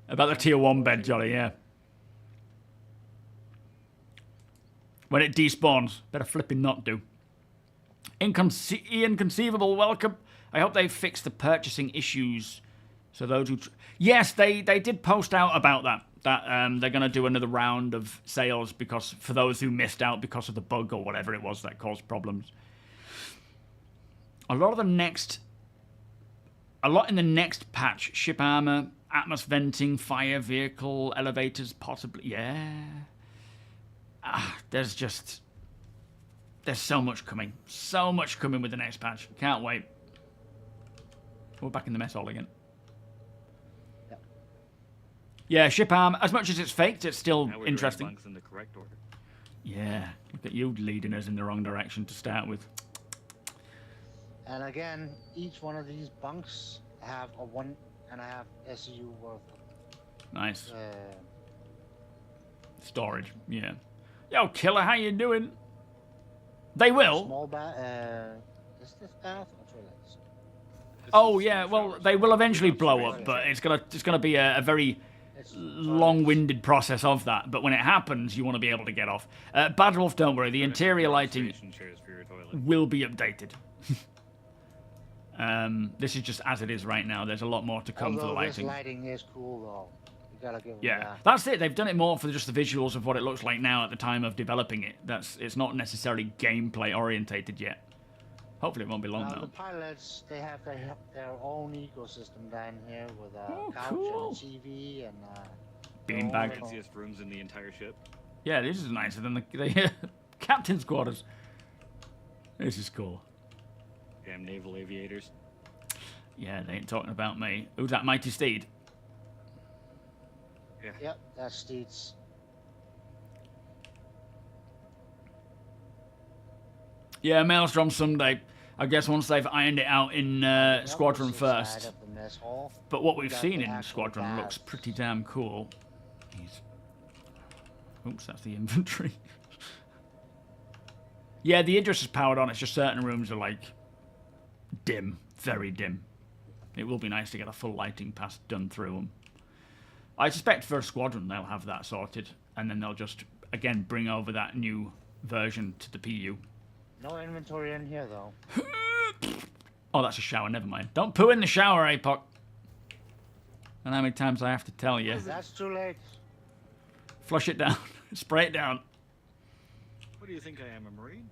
About the tier 1 bed, Jolly, yeah. When it despawns, better flipping not do. Inconceivable, welcome. I hope they fixed the purchasing issues. So those who... Yes, they did post out about that. That they're going to do another round of sales because for those who missed out because of the bug or whatever it was that caused problems. A lot in the next patch. Ship armor, atmos venting, fire vehicle, elevators, possibly. Yeah. There's so much coming. So much coming with the next patch. Can't wait. We're back in the mess hall again. Yeah, ship arm. As much as it's faked, it's still interesting. Bunks in the correct order. Yeah, look at you leading us in the wrong direction to start with. And again, each one of these bunks have a 1.5 SU worth. Nice. Storage. Yeah. Yo, killer, how you doing? They will. Small bath. Is this bath or toilets? Oh yeah. Well, they will eventually blow up, but it's gonna be a very long-winded process of that, but when it happens, you want to be able to get off. Bad Wolf, don't worry, the interior lighting will be updated. This is just as it is right now. There's a lot more to come for the lighting. This lighting is cool, though. You gotta give yeah, that. That's it. They've done it more for just the visuals of what it looks like now at the time of developing it. It's not necessarily gameplay orientated yet. Hopefully it won't be long Now, though. the pilots, they have their own ecosystem down here with a couch cool. and TV and Beanbag. Fanciest rooms in the entire ship. Yeah, this is nicer than the captain's quarters. This is cool. Damn naval aviators. Yeah, they ain't talking about me. Who's that mighty steed? Yeah. Yep, that's Steeds. Yeah, Maelstrom Sunday. I guess once they've ironed it out in Squadron first. But what we've seen in Squadron looks pretty damn cool. Oops, that's the inventory. Yeah, the Idris is powered on. It's just certain rooms are like dim, very dim. It will be nice to get a full lighting pass done through them. I suspect for a Squadron they'll have that sorted, and then they'll just again bring over that new version to the PU. No inventory in here, though. Oh, that's a shower. Never mind. Don't poo in the shower, APOC. And how many times I have to tell you? That's too late. Flush it down. Spray it down. What do you think I am, a Marine?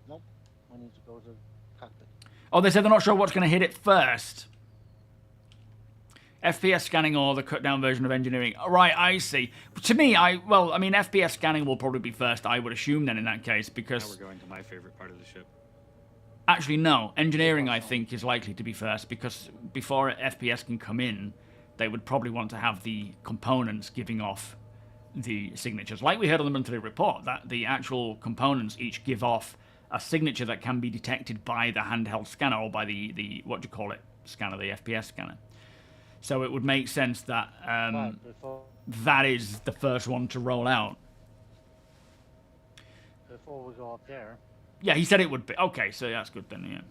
Nope. We need to go to cockpit. Oh, they said they're not sure what's going to hit it first. FPS scanning or the cut-down version of engineering. Right, I see. To me, FPS scanning will probably be first, I would assume, then, in that case, because... Now we're going to my favorite part of the ship. Actually, no. Engineering, I think, is likely to be first, because before FPS can come in, they would probably want to have the components giving off the signatures. Like we heard on the monthly report, that the actual components each give off a signature that can be detected by the handheld scanner, or by the what do you call it, scanner, the FPS scanner. So it would make sense that that is the first one to roll out. Before we go up there. Yeah, he said it would be. Okay, so that's good then,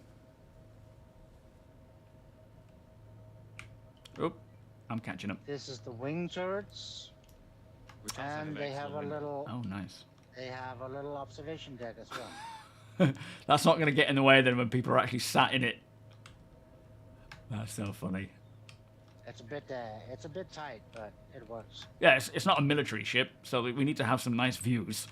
yeah. Oop, I'm catching up. This is the wing turrets. And they have a little... Oh, nice. They have a little observation deck as well. That's not going to get in the way then when people are actually sat in it. That's so funny. It's a bit tight, but it works. Yeah, it's not a military ship, so we need to have some nice views.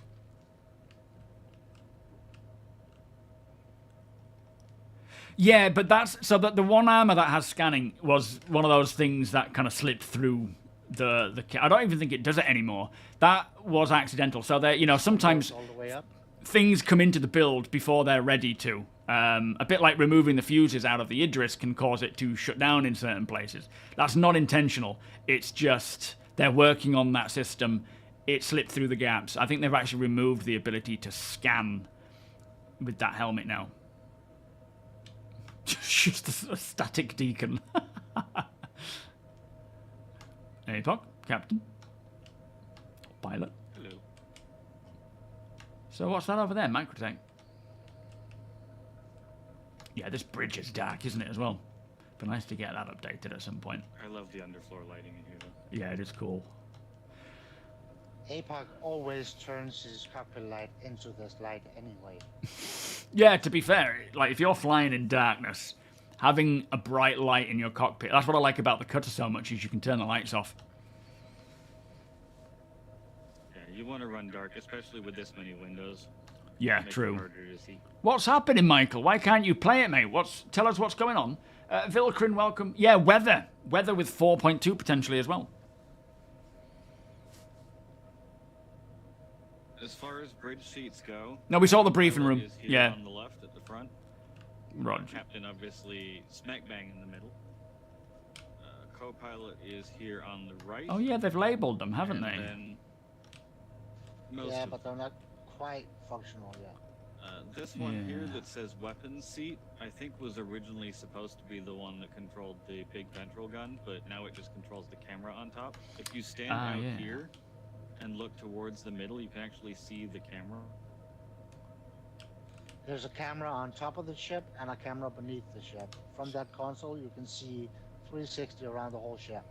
Yeah, but that's so that the one armor that has scanning was one of those things that kind of slipped through the. I don't even think it does it anymore. That was accidental. So sometimes All the way up. things come into the build before they're ready to, A bit like removing the fuses out of the Idris can cause it to shut down in certain places. That's not intentional. It's just they're working on that system. It slipped through the gaps. I think they've actually removed the ability to scan with that helmet now. Just a static deacon. APOC, Captain. Pilot. Hello. So what's that over there? Microtech. Yeah, this bridge is dark, isn't it, as well? Be nice to get that updated at some point. I love the underfloor lighting in here, though. Yeah, it is cool. APOC always turns his cockpit light into this light anyway. Yeah, to be fair, like if you're flying in darkness, having a bright light in your cockpit, that's what I like about the cutter so much, is you can turn the lights off. Yeah, you want to run dark, especially with this many windows. Yeah, Makes it true. harder to see. What's happening, Michael? Why can't you play it, mate? Tell us what's going on. Vilkrin, welcome. Yeah, weather. Weather with 4.2 potentially as well. As far as bridge seats go, No, we saw the briefing pilot room. is here Yeah. on the left at the front. Roger. Captain obviously smack bang in the middle. Co-pilot is here on the right. Oh, yeah, they've labelled them, haven't and they? Then most Yeah, of but they're not quite functional yet. this one here Yeah. that says weapons seat, I think was originally supposed to be the one that controlled the big ventral gun, but now it just controls the camera on top. If you stand out yeah. here and look towards the middle, you can actually see the camera. There's a camera on top of the ship and a camera beneath the ship. From that console, you can see 360 around the whole ship.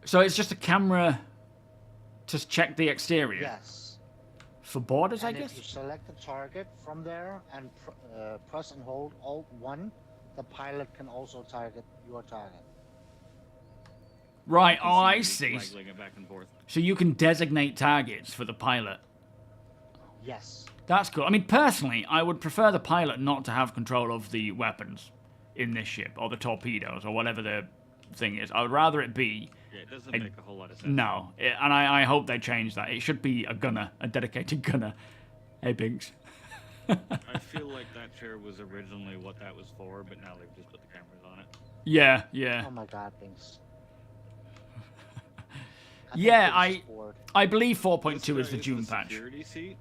So it's just a camera to check the exterior? Yes. For borders, I And guess? if you select the target from there and press and hold Alt-1, the pilot can also target your target. Right, You can oh, I see me see. waggling it back and forth. So you can designate targets for the pilot. Yes. That's cool. I mean, personally, I would prefer the pilot not to have control of the weapons in this ship, or the torpedoes, or whatever the thing is. I would rather it be... Yeah, it doesn't make a whole lot of sense. No, and I hope they change that. It should be a gunner, a dedicated gunner. Hey, Binks. I feel like that chair was originally what that was for, but now they've just put the cameras on it. Yeah, yeah. Oh my god, things. Yeah, think it's bored. I believe This 4.2 is guy the June the patch. security seat.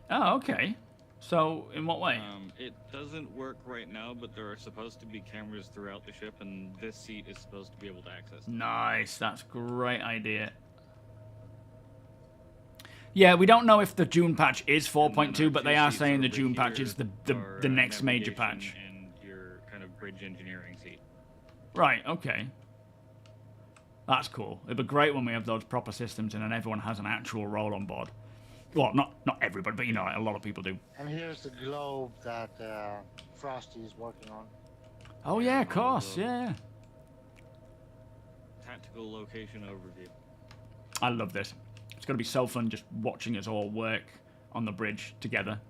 Oh, okay. So, in what way? It doesn't work right now, but there are supposed to be cameras throughout the ship, and this seat is supposed to be able to access them. Nice, that's a great idea. Yeah, we don't know if the June patch is 4.2, but they are saying the June patch is the next major patch. And your kind of bridge engineering seat. Right, okay. That's cool. It'd be great when we have those proper systems in and everyone has an actual role on board. Well, not everybody, but you know, a lot of people do. And here's the globe that Frosty is working on. Oh yeah, of course, yeah. Tactical location overview. I love this. It's going to be so fun just watching us all work on the bridge together.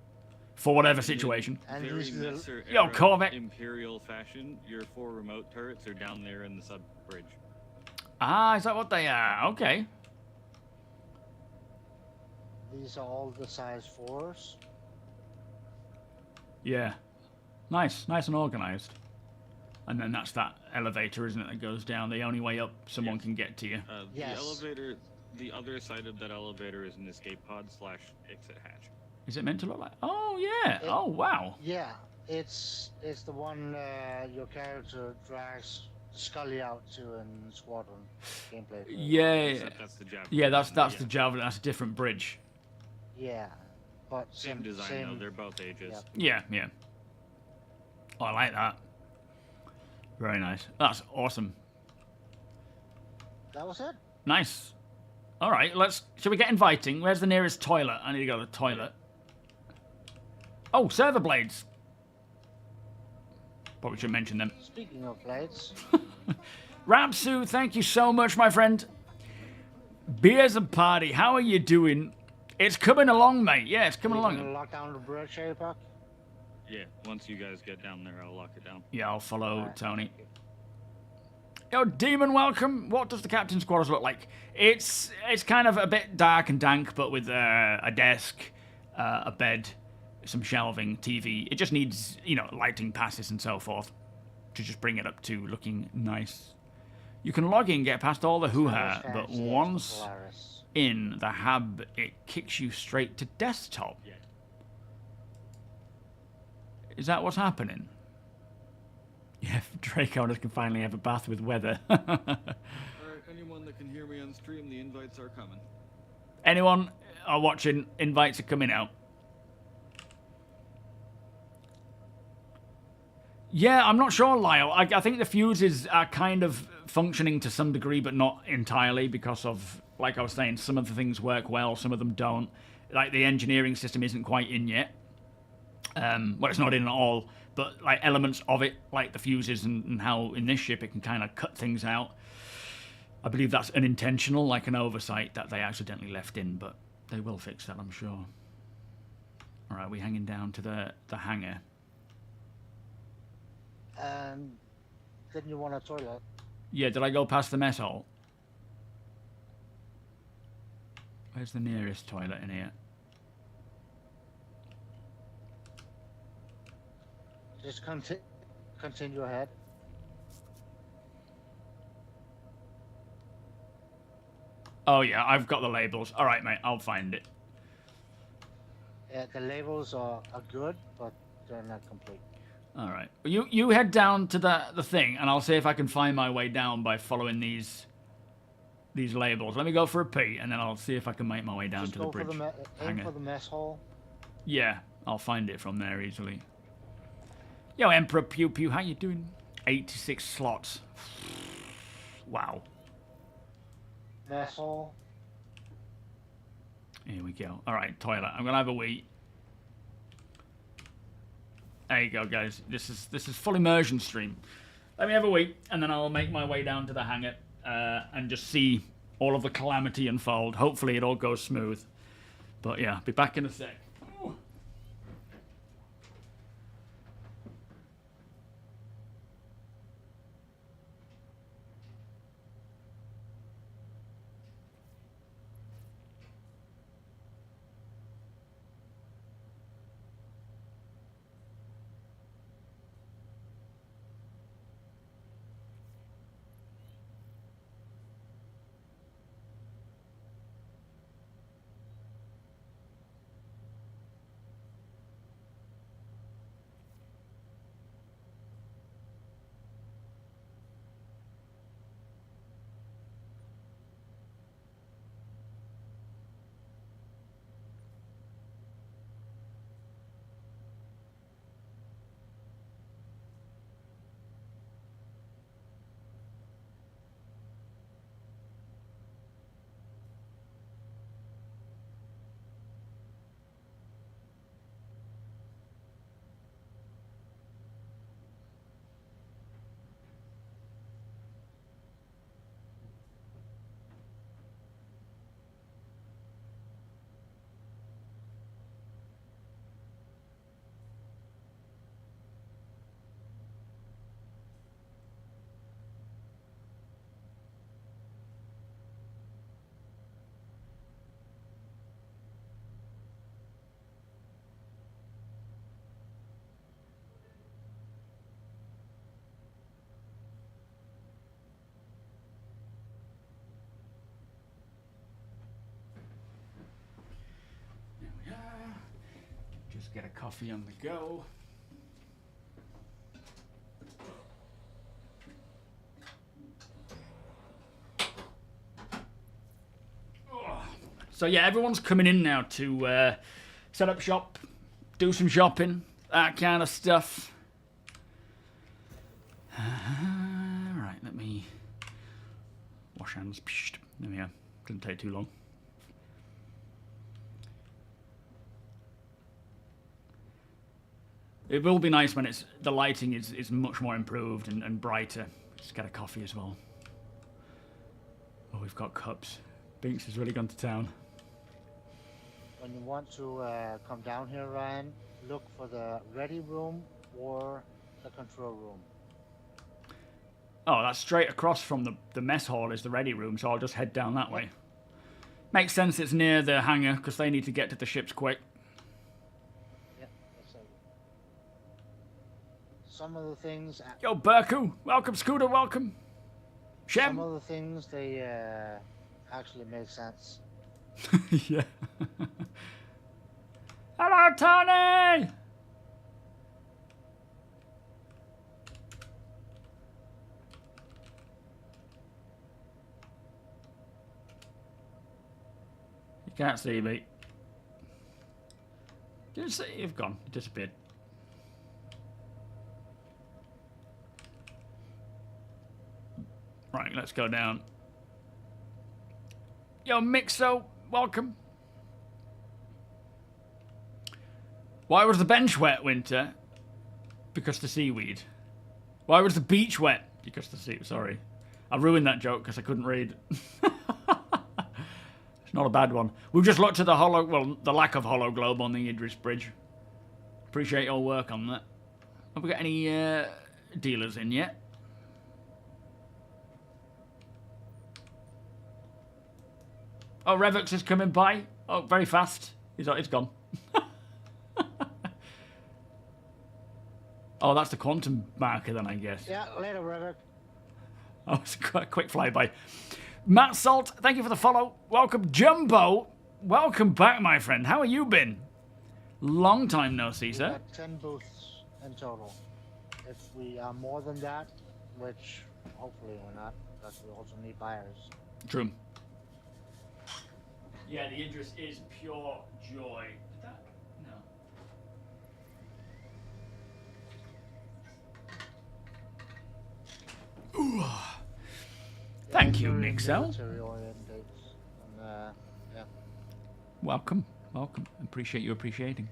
For whatever situation. And Very these little, Messer Yo, era Corvette. Imperial fashion, your 4 remote turrets are down there in the sub bridge. Ah, is that what they are? Okay. these are all the size 4s. Yeah. Nice. Nice and organised. And then that's that elevator, isn't it, that goes down. The only way up someone can get to you. Yes. The elevator, the other side of that elevator is an escape pod / exit hatch. Is it meant to look like... Oh, yeah. Oh, wow. Yeah, it's the one your character drags Scully out to in Squadron gameplay. Yeah. That's the Javelin. Yeah, that's the Javelin. That's a different bridge. Yeah, but Same design though. They're both ages. Yeah. Yeah, yeah. Oh, I like that. Very nice. That's awesome. That was it. Nice. All right, shall we get inviting? Where's the nearest toilet? I need to go to the toilet. Oh, server blades. Probably should mention them. Speaking of blades, Rapsu, thank you so much, my friend. Beers and party, how are you doing? It's coming along, mate. Yeah, it's coming are you gonna along. lock down the bridge, Apex? Yeah. Once you guys get down there, I'll lock it down. Yeah, I'll follow Alright. Tony. Yo, Demon, welcome. What does the captain's quarters look like? It's kind of a bit dark and dank, but with a desk, a bed. some shelving, TV. It just needs, you know, lighting passes and so forth to just bring it up to looking nice. You can log in, get past all the hoo-ha, but once in the hub, it kicks you straight to desktop. Yeah. Is that what's happening? Yeah, Draco can finally have a bath with weather. Alright, anyone that can hear me on stream, the invites are coming. Anyone are watching, invites are coming out. Yeah, I'm not sure, Lyle. I think the fuses are kind of functioning to some degree, but not entirely, because of, like I was saying, some of the things work well, some of them don't. Like, the engineering system isn't quite in yet. Well, it's not in at all, but like elements of it, like the fuses and how in this ship it can kind of cut things out. I believe that's unintentional, like an oversight that they accidentally left in, but they will fix that, I'm sure. All right, we're hanging down to the hangar. And didn't you want a toilet? Yeah, did I go past the mess hall? Where's the nearest toilet in here? Just continue ahead. Oh yeah, I've got the labels. All right, mate, I'll find it. Yeah, the labels are good, but they're not complete. All right, you head down to the thing, and I'll see if I can find my way down by following these labels. Let me go for a pee, and then I'll see if I can make my way down Just to the go bridge. aim for the mess hall. Yeah, I'll find it from there easily. Yo, Emperor Pew Pew, how you doing? 86 slots. Wow. Mess hall. Here we go. All right, toilet. I'm gonna have a wee. There you go, guys. This is full immersion stream. Let me have a wee, and then I'll make my way down to the hangar and just see all of the calamity unfold. Hopefully, it all goes smooth. But yeah, be back in a sec. Ooh. Just get a coffee on the go. So yeah, everyone's coming in now to set up shop, do some shopping, that kind of stuff. Right, let me wash hands. There we go. Didn't take too long. It will be nice when the lighting is much more improved and brighter. Just get a coffee as well. Oh, we've got cups. Binks has really gone to town. When you want to come down here, Ryan, look for the ready room or the control room. Oh, that's straight across from the mess hall is the ready room, so I'll just head down that way. Makes sense it's near the hangar, because they need to get to the ships quick. Yep. some of the things. Yo, Burku. Welcome, Scooter. Welcome. Some Shem. of the things they actually make sense. Yeah. Hello, Tony. You can't see me. Didn't see you've gone. You disappeared. Right, let's go down. Yo, Mixo, welcome. Why was the bench wet, Winter? Because the seaweed. Why was the beach wet? Because the sea. Sorry, I ruined that joke because I couldn't read. It's not a bad one. We've just looked at the lack of hollow globe on the Idris Bridge. Appreciate your work on that. Have we got any dealers in yet? Oh, Revux is coming by. Oh, very fast. It's gone. Oh, that's the quantum marker then, I guess. Yeah, later, Revux. Oh, it's a quick flyby. Matt Salt, thank you for the follow. Welcome, Jumbo. Welcome back, my friend. How have you been? Long time no see, sir. We've got 10 booths in total. If we are more than that, which hopefully we're not, because we also need buyers. True. Yeah, the Idris is pure joy. Did that? No. Ooh. Thank you, Mixel. Military-oriented, and, yeah. Welcome. Appreciate you appreciating.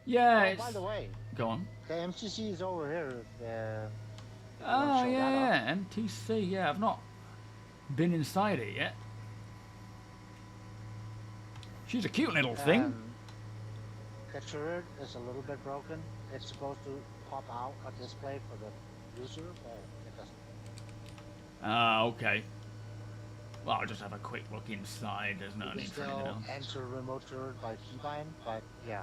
Yeah. Oh, It's... by the way, Go on. the MCC is over here. Oh yeah, MTC. Yeah, I've not been inside it yet. She's a cute little thing. The turret is a little bit broken. It's supposed to pop out a display for the user, but it doesn't. Ah, okay. Well, I'll just have a quick look inside. There's no You can need for anything still else. enter remote turret by keybind, but yeah.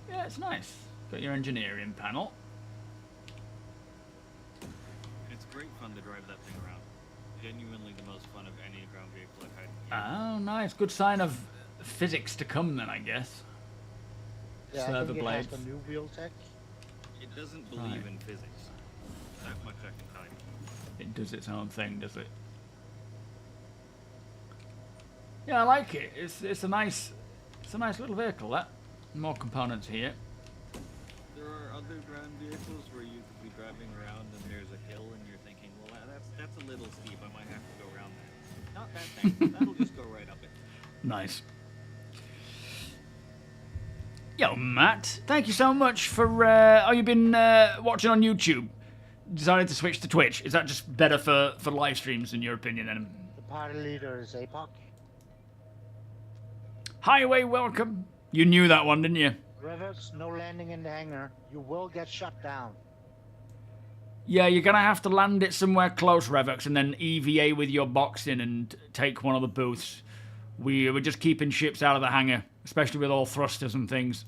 Yeah, it's nice. Got your engineering panel. It's great fun to drive that thing around. Genuinely the most fun of any ground vehicle I've had. Oh, nice. Good sign of physics to come then, I guess. Yeah, Server I think blades. it has the new wheel tech. It doesn't believe in physics. That much I can tell you. It does its own thing, does it? Yeah, I like it. It's a nice little vehicle. That more components here. There are other ground vehicles where you could be driving around and there's a hill and you're thinking, well, that's a little steep. I might have to go around that. Not that thing. That'll just go right up it. Nice. Yo, Matt, thank you so much for. You've been watching on YouTube. Decided to switch to Twitch. Is that just better for live streams, in your opinion? Then. The party leader is APOC. Highway, welcome. You knew that one, didn't you? Revux, no landing in the hangar. You will get shut down. Yeah, you're gonna have to land it somewhere close, Revux, and then EVA with your box in and take one of the booths. We're just keeping ships out of the hangar, especially with all thrusters and things.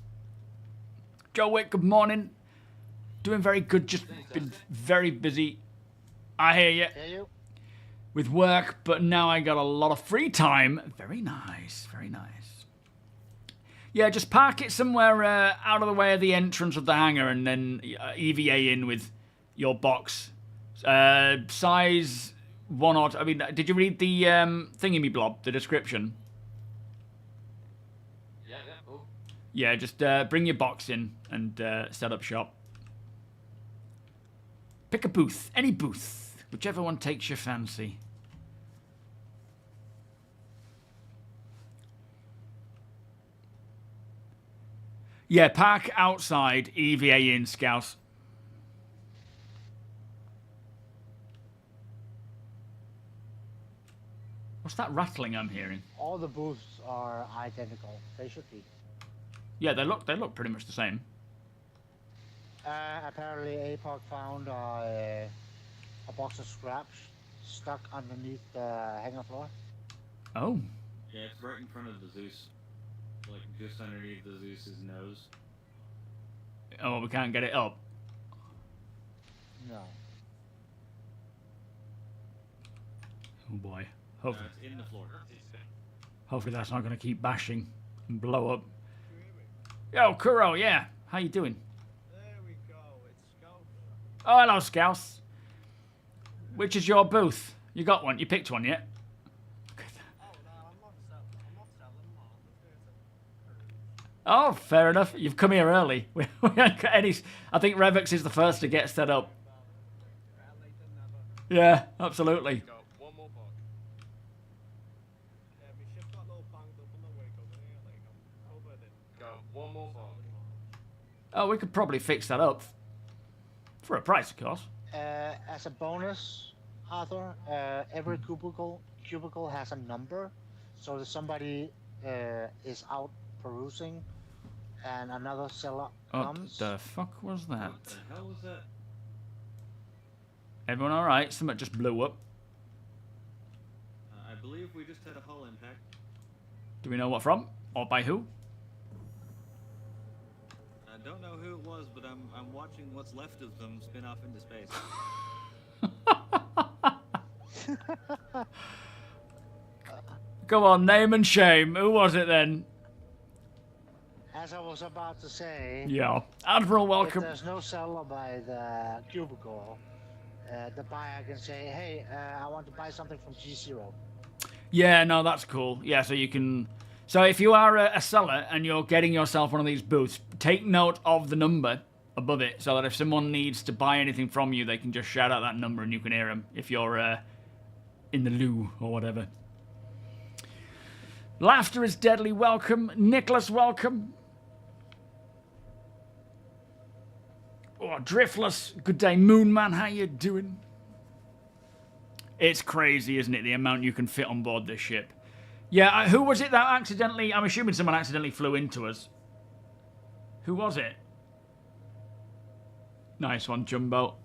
Joe Wick, good morning. Doing very good, just been very busy. I hear you. Hear you? With work, but now I got a lot of free time. Very nice, very nice. Yeah, just park it somewhere out of the way of the entrance of the hangar and then EVA in with your box. Size 1 or... I mean, did you read the thingy-me-blob, the description? Yeah, cool. Yeah, just bring your box in and set up shop. Pick a booth, any booth, whichever one takes your fancy. Yeah, park outside, EVA in, Scouse. What's that rattling I'm hearing? All the booths are identical. They should be. Yeah, they look pretty much the same. Apparently APOC found a box of scraps stuck underneath the hangar floor. Oh. Yeah, it's right in front of the Zeus. Like, just underneath the Zeus's nose. Oh, we can't get it up. No. Oh boy. No, Hopefully, it's in the floor. hopefully that's not going to keep bashing and blow up. Yo, Kuro, yeah. How you doing? There we go. It's Scout. Oh, hello, Scouse. Which is your booth? You got one? You picked one yet? Oh no, I'm not selling them all. Oh, fair enough. You've come here early. We haven't got any. I think Revix is the first to get set up. Yeah, absolutely. Go. One more box. Yeah, my ship got a little banged up on the way over here. Like, I'm covered in. Go. One more box. Oh, we could probably fix that up. For a price, of course. As a bonus, Arthur, every cubicle has a number. So if somebody is out perusing and another seller What comes. the fuck was that? What the hell was that? Everyone alright? Something just blew up. I believe we just had a hull impact. Do we know what from? Or by who? I don't know who it was, but I'm watching what's left of them spin off into space. Go on, name and shame. Who was it then? As I was about to say, Yeah. Admiral, if welcome. there's no seller by the cubicle, the buyer can say, hey, I want to buy something from G0. Yeah, no, that's cool. Yeah, so you can... So if you are a seller and you're getting yourself one of these booths, take note of the number above it so that if someone needs to buy anything from you, they can just shout out that number and you can hear them if you're in the loo or whatever. Laughter is deadly welcome. Nicholas, welcome. Oh, Driftless, good day. Moonman, how you doing? It's crazy, isn't it, the amount you can fit on board this ship. Yeah, who was it that accidentally... I'm assuming someone accidentally flew into us. Who was it? Nice one, Jumbo.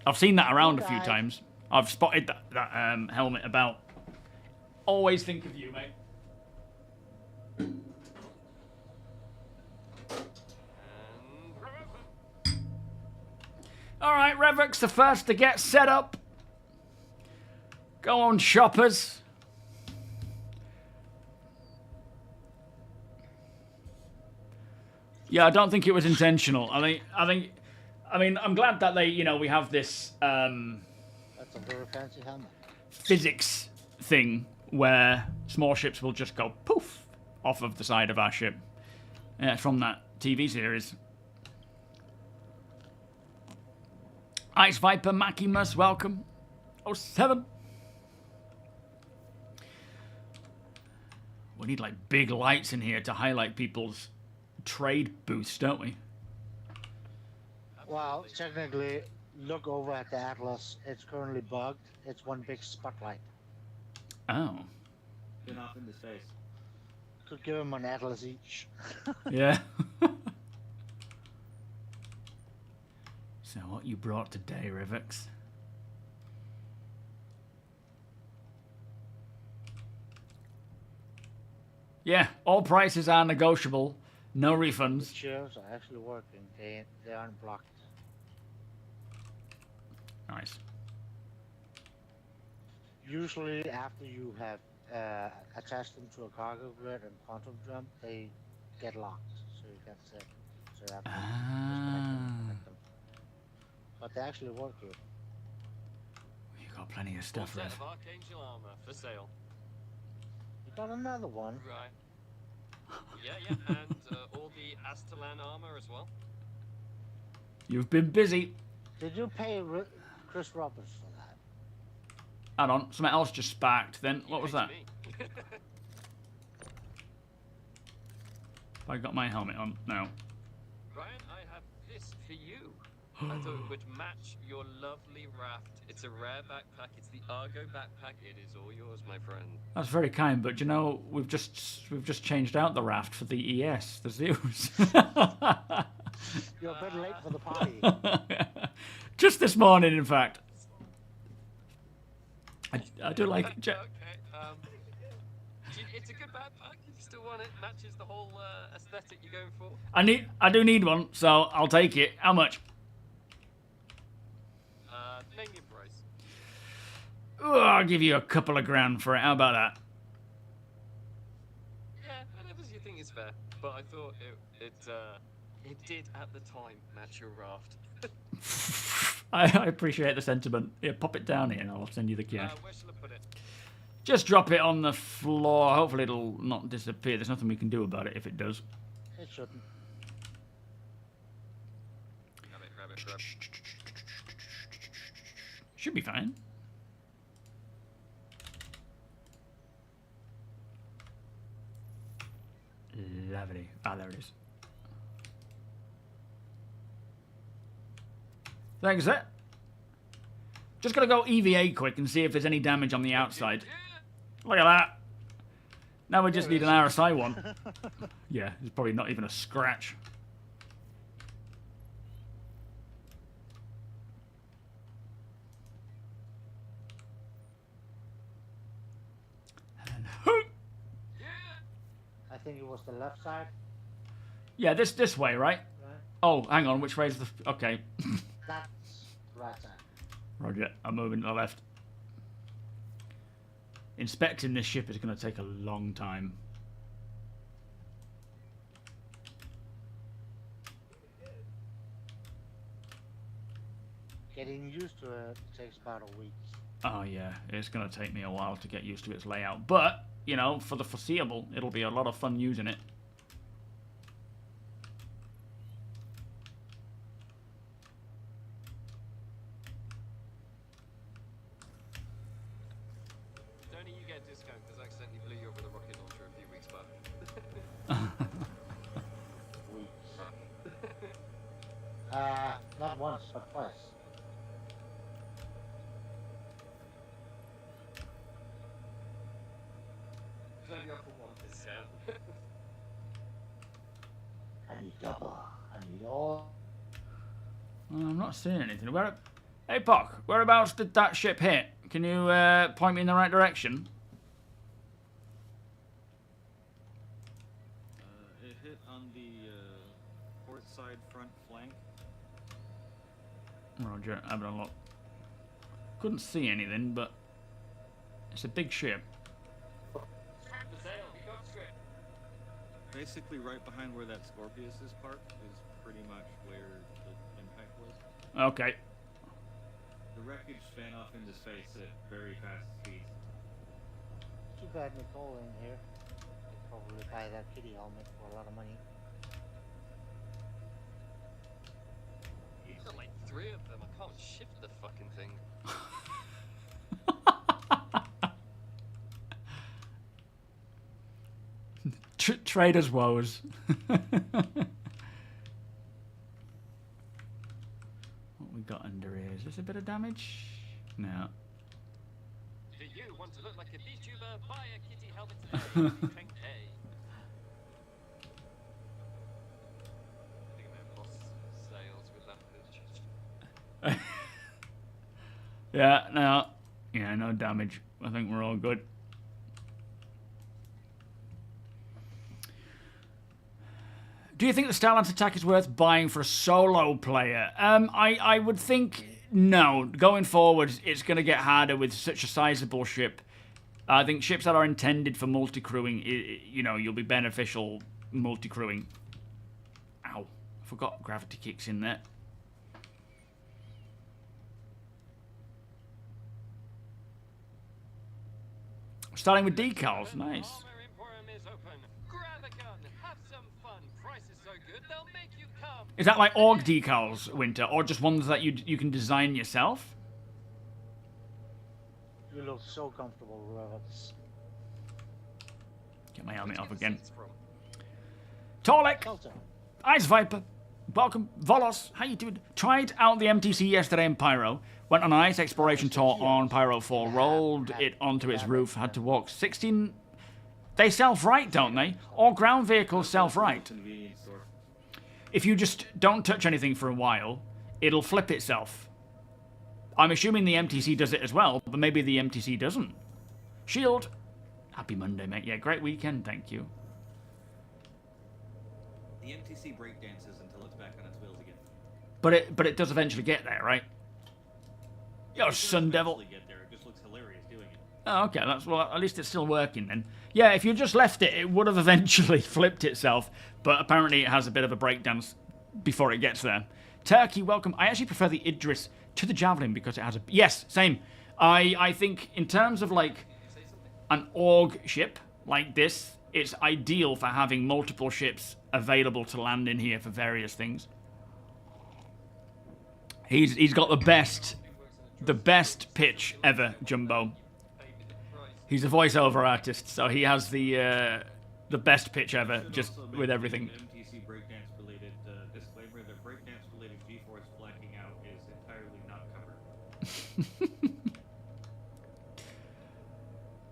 I've seen that around a few times. I've spotted that helmet about. Always think of you, mate. Alright, Revix, the first to get set up. Go on, shoppers. Yeah, I don't think it was intentional. I mean, I'm glad that they, we have this That's a very fancy helmet. physics thing where small ships will just go poof off of the side of our ship. From that TV series. Ice Viper, Maximus, welcome. 07. We need like big lights in here to highlight people's trade booths, don't we? Well, technically, look over at the Atlas. It's currently bugged. It's one big spotlight. Oh. Spin off into space. Could give them an Atlas each. Yeah. So what you brought today, Rivix? Yeah, all prices are negotiable. No The refunds. chairs are actually working. They aren't blocked. Nice. Usually, after you have attached them to a cargo grid and quantum jump, they get locked, so you can't set. So you have to disconnect them and connect them. But they actually work here. You got plenty of stuff, Full set Rev. of Archangel armor for sale. You got another one. Right. Yeah, and all the Astalan armor as well. You've been busy. Did you pay Chris Roberts for that? Hold on, something else just sparked then. What was that? Me. I got my helmet on now. Ryan, I have this for you. I thought it would match your lovely raft. It's a rare backpack. It's the Argo backpack. It is all yours, my friend. That's very kind, but you know, we've just changed out the raft for the ES, the Zeus. You're a bit late for the party. Just this morning, in fact. I do like it. Okay. It's a good backpack. If you still want one that matches the whole aesthetic you're going for? I do need one, so I'll take it. How much? Name your price. Oh, I'll give you a couple of grand for it. How about that? Yeah, whatever you think is fair. But I thought it did at the time match your raft. I appreciate the sentiment. Yeah, pop it down here and I'll send you the cash. Where shall I put it? Just drop it on the floor. Hopefully it'll not disappear. There's nothing we can do about it if it does. It shouldn't. Grab it. Should be fine. Lovely. Ah, there it is. Thanks, sir. Just gotta go EVA quick and see if there's any damage on the outside. Look at that. Now we just need an RSI one. Yeah, there's probably not even a scratch. I think it was the left side. Yeah, this way, right? Right. Oh, hang on. Which way is the... Okay. That's right side. Roger. I'm moving to the left. Inspecting this ship is going to take a long time. Getting used to it takes about a week. Oh, yeah. It's going to take me a while to get used to its layout. But, you know, for the foreseeable, it'll be a lot of fun using it. Don't you get a discount because I accidentally blew you up with a rocket launcher a few weeks back. Not once, but twice. Only up for 1%. I need double. I need all. I'm not seeing anything. Hey, Pock, whereabouts did that ship hit? Can you point me in the right direction? It hit on the port side front flank. Roger, having a look. Couldn't see anything, but it's a big ship. Basically, right behind where that Scorpius is parked is pretty much where the impact was. Okay. The wreckage span off into space at very fast speeds. Too bad Nicole in here. Could probably buy that kitty helmet for a lot of money. You've got like 3 of them. I can't shift the fucking thing. Trader's woes. What we got under here? Is this a bit of damage? No. Do you want to look like a VTuber? Buy a kitty helmet today. Tank A. I think I may have lost sales with that bitch. Yeah, no. Yeah, no damage. I think we're all good. Do you think the Starlance attack is worth buying for a solo player? I would think no. Going forward, it's going to get harder with such a sizable ship. I think ships that are intended for multi-crewing, you know, you'll be beneficial multi-crewing. Ow. I forgot gravity kicks in there. Starting with decals. Nice. Is that like org decals, Winter, or just ones that you can design yourself? You look so comfortable, robots. Get my helmet off again. Torlek, Delta. Ice Viper, welcome. Volos, how you doing? Tried out the MTC yesterday in Pyro. Went on an ice exploration tour on Pyro 4. Rolled it onto its roof. Had to walk 16... They self-right, don't they? All ground vehicles self-right. If you just don't touch anything for a while, it'll flip itself. I'm assuming the MTC does it as well, but maybe the MTC doesn't. Shield. Happy Monday, mate. Yeah, great weekend, thank you. The MTC breakdances until it's back on its wheels again. But it does eventually get there, right? Yo, It does Sun Devil. eventually get there. It just looks hilarious doing it. Oh, okay. That's well. At least it's still working then. Yeah, if you just left it, it would have eventually flipped itself. But apparently, it has a bit of a breakdance before it gets there. Turkey, welcome. I actually prefer the Idris to the Javelin because it has a... Yes, same. I think in terms of, like, an AUG ship like this, it's ideal for having multiple ships available to land in here for various things. He's got the best pitch ever, Jumbo. He's a voiceover artist, so he has the best pitch ever, just with everything. MTC breakdance related disclaimer: the breakdance related G-force blacking out is entirely not covered.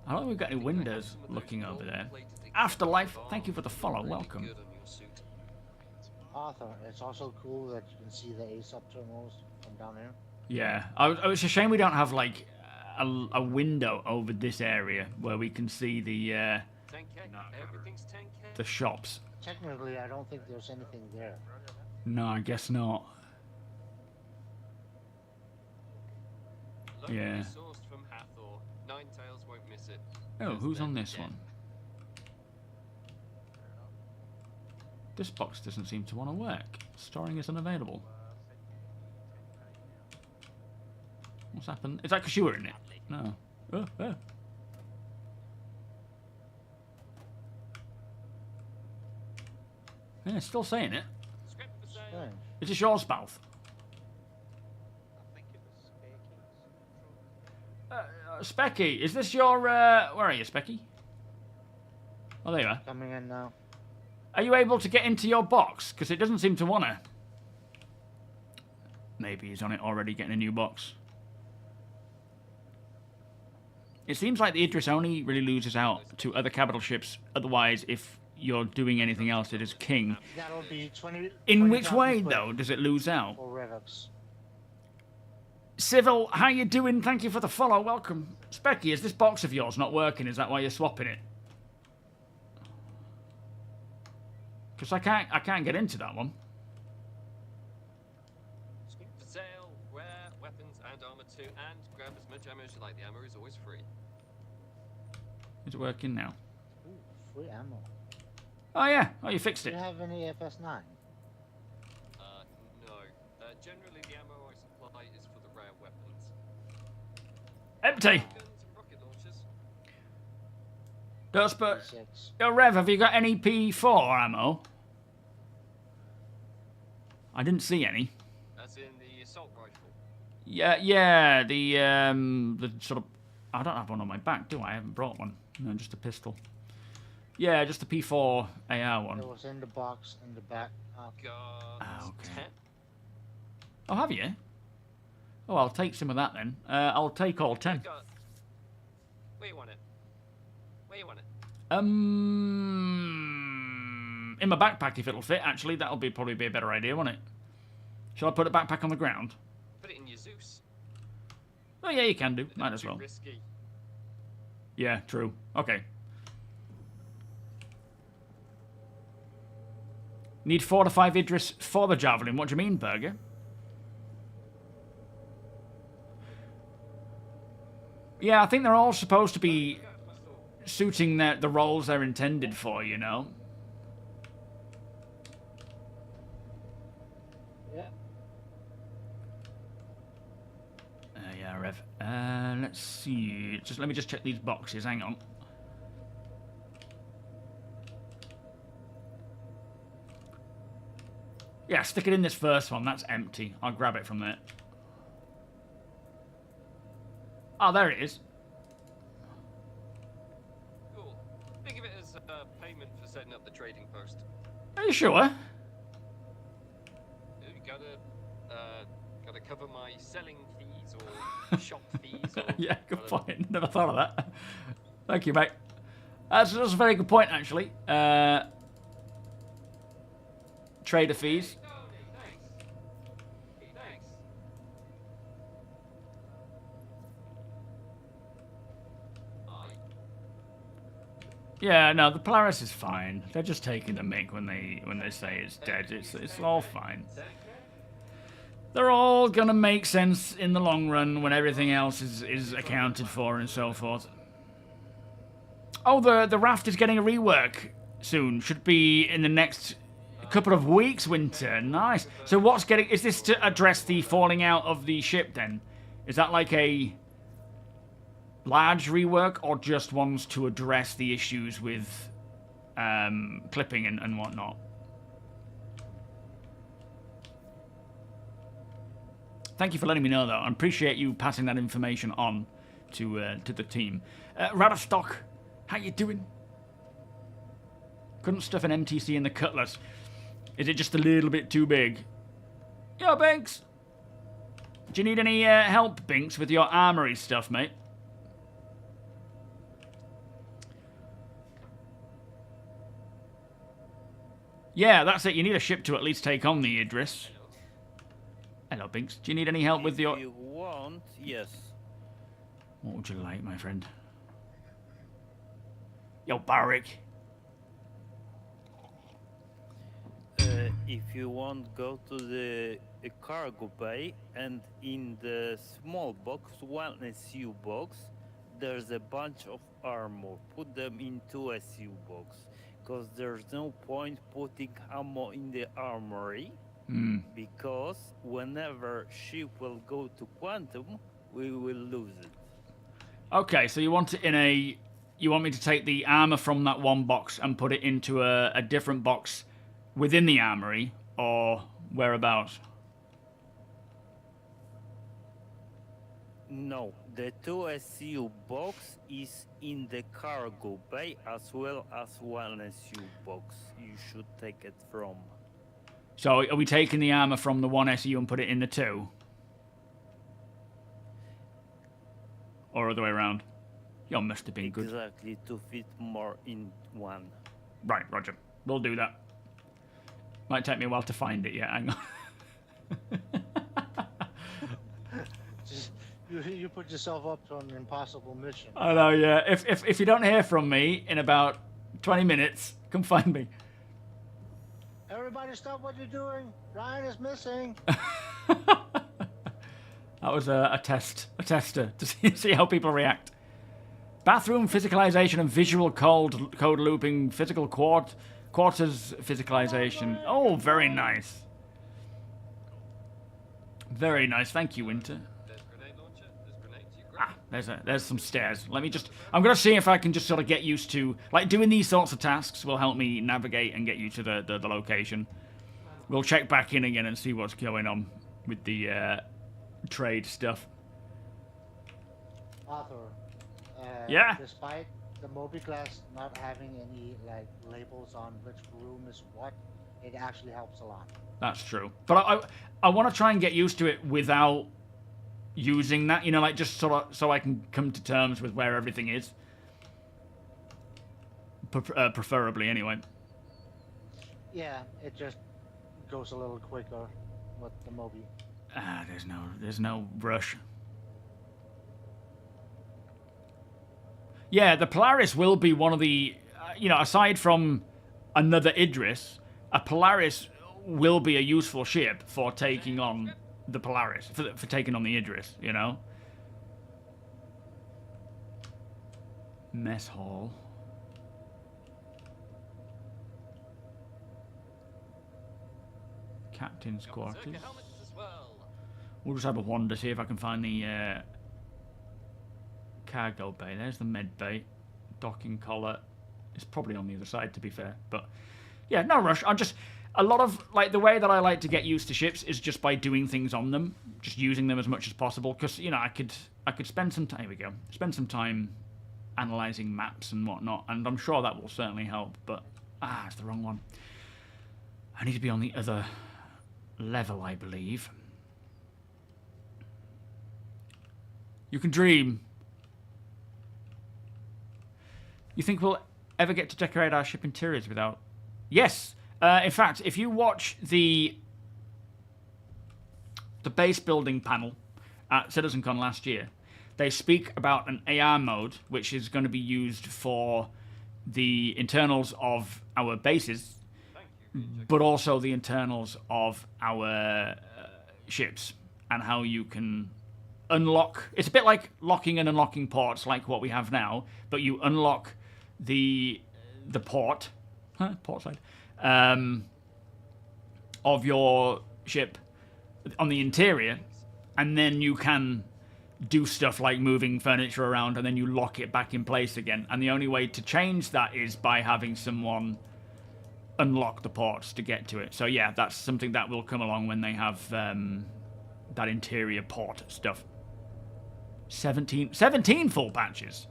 I don't think we've got any windows looking over there. Afterlife, thank you for the follow. Welcome. Arthur, it's also cool that you can see the ASOP terminals from down here. Yeah, it's a shame we don't have like a window over this area where we can see the 10K. Everything's 10K. the shops. Technically, I don't think there's anything there. No, I guess not. Locally Yeah. sourced from Hathor. Nine Tails won't miss it. Oh, who's on this Yeah. one? This box doesn't seem to want to work. Storing is unavailable. What's happened? Is that because you were in it? No. Oh, oh. Yeah, it's still saying it. Script for sale. Strange. Is this yours, Balth? I think it was Specky. Specky, is this your... where are you, Specky? Oh, there you are. Coming in now. Are you able to get into your box? Because it doesn't seem to want to. Maybe he's on it already, getting a new box. It seems like the Idris only really loses out to other capital ships. Otherwise, if you're doing anything else, it is king. That'll be 20. In which 20,000 way, quid though, does it lose out? For Redux. Civil, how you doing? Thank you for the follow. Welcome. Specky, is this box of yours not working? Is that why you're swapping it? Because I can't get into that one. Script for sale. Rare weapons and armor too, and grab as much ammo as you like. The ammo is always free. Is it working now? Ooh, free ammo. Oh, yeah. Oh, you fixed Do you it. have any FS9? No. Generally, the ammo I supply is for the rare weapons. Empty. Guns and rocket launchers. Dustbert. 6. Yo, Rev, have you got any P4 ammo? I didn't see any. As in the assault rifle. Yeah, the sort of... I don't have one on my back, do I? I haven't brought one. No, just a pistol. Yeah, just the P4 AR one. It was in the box in the back. Guns. okay. 10. Oh, have you? Oh, I'll take some of that then. I'll take all 10. Got... Where you want it? Where you want it? In my backpack if it'll fit, actually. That'll probably be a better idea, won't it? Shall I put a backpack on the ground? Put it in your Zeus. Oh, yeah, you can do. Might as Too well. risky. Yeah, true. Okay. Need 4 to 5 Idris for the Javelin. What do you mean, Burger? Yeah, I think they're all supposed to be suiting the roles they're intended for, you know? Yeah. Yeah, Rev. Let's see. Let me just check these boxes. Hang on. Yeah, stick it in this first one. That's empty. I'll grab it from there. Oh, there it is. Cool. Think of it as payment for setting up the trading post. Are you sure? You gotta cover my selling fees or shop fees. Or Yeah, good whatever. point. Never thought of that. Thank you, mate. That's a very good point, actually. Trader fees. Thanks. Yeah, no, the Polaris is fine. They're just taking the mick when they say it's dead. It's all fine. They're all gonna make sense in the long run when everything else is accounted for and so forth. Oh, the raft is getting a rework soon. Should be in the next couple of weeks, Winter. Nice. So what's getting... Is this to address the falling out of the ship, then? Is that like a large rework, or just ones to address the issues with clipping and whatnot? Thank you for letting me know, though. I appreciate you passing that information on to the team. Radastock, how you doing? Couldn't stuff an MTC in the Cutlass. Is it just a little bit too big? Yo, Binks! Do you need any help, Binks, with your armory stuff, mate? Yeah, that's it. You need a ship to at least take on the Idris. Hello, Binks. Do you need any help with your... If you want, yes. What would you like, my friend? Yo, Barrick. If you want, go to the cargo bay, and in the small box, one SU box, there's a bunch of armor. Put them into SU box, because there's no point putting ammo in the armory, because whenever ship will go to quantum, we will lose it. Okay, so you want it in a... You want me to take the armor from that one box and put it into a different box within the armory, or whereabouts? No, the 2 SU box is in the cargo bay as well as one SU box. You should take it from. So are we taking the armor from the 1 SU and put it in the 2? Or other way around? You must have been good. Exactly, to fit more in one. Right, Roger. We'll do that. Might take me a while to find it, yeah, hang on. You put yourself up to an impossible mission. I know, yeah. If you don't hear from me in about 20 minutes, come find me. Everybody stop what you're doing. Ryan is missing. That was a tester to see how people react. Bathroom physicalization and visual code looping, physical quarters physicalization. Oh, very nice. Very nice. Thank you, Winter. There's grenade launcher. There's grenades. You grab There's some stairs. Let me just... I'm going to see if I can just sort of get used to... Like, doing these sorts of tasks will help me navigate and get you to the location. We'll check back in again and see what's going on with the trade stuff. Arthur, yeah? Despite the MobiGlass not having any, like, labels on which room is what, it actually helps a lot. That's true. But I want to try and get used to it without using that, you know, like just sort of so I can come to terms with where everything is. Preferably, anyway. Yeah, it just goes a little quicker with the Mobi. There's no rush. Yeah, the Polaris will be one of the, you know, aside from another Idris, a Polaris will be a useful ship for taking on the Polaris, for taking on the Idris, you know? Mess hall. Captain's quarters. helmets as well. We'll just have a wander, see if I can find the cargo bay. There's the med bay. Docking collar. It's probably on the other side, to be fair. But, yeah, no rush. A lot of, like, the way that I like to get used to ships is just by doing things on them. Just using them as much as possible. Because, you know, I could spend some time... Here we go. Spend some time analysing maps and whatnot. And I'm sure that will certainly help. But, it's the wrong one. I need to be on the other level, I believe. You can dream. You think we'll ever get to decorate our ship interiors without... Yes! In fact, if you watch the base building panel at CitizenCon last year, they speak about an AR mode, which is going to be used for the internals of our bases, Thank you. Rich. but also the internals of our ships and how you can unlock. It's a bit like locking and unlocking ports, like what we have now, but you unlock the port side of your ship on the interior, and then you can do stuff like moving furniture around, and then you lock it back in place again. And the only way to change that is by having someone unlock the ports to get to it. So yeah, that's something that will come along when they have that interior port stuff. 17 full patches.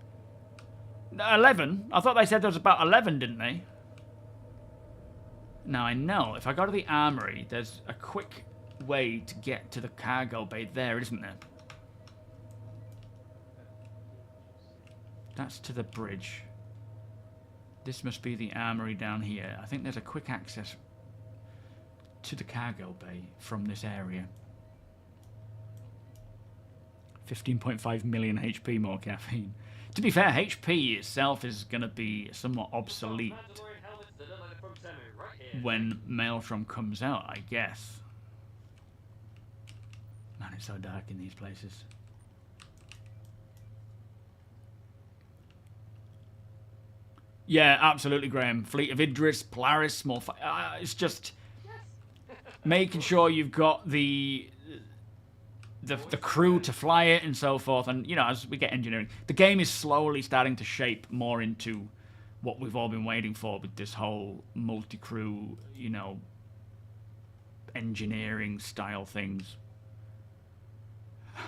11? I thought they said there was about 11, didn't they? Now I know, if I go to the armory, there's a quick way to get to the cargo bay there, isn't there? That's to the bridge. This must be the armory down here. I think there's a quick access to the cargo bay from this area. 15.5 million HP more caffeine. To be fair, HP itself is going to be somewhat obsolete when Maelstrom comes out, I guess. Man, it's so dark in these places. Yeah, absolutely, Graham. Fleet of Idris, Polaris, small... it's just making sure you've got the crew to fly it and so forth. And, you know, as we get engineering, the game is slowly starting to shape more into what we've all been waiting for with this whole multi-crew, you know, engineering style things.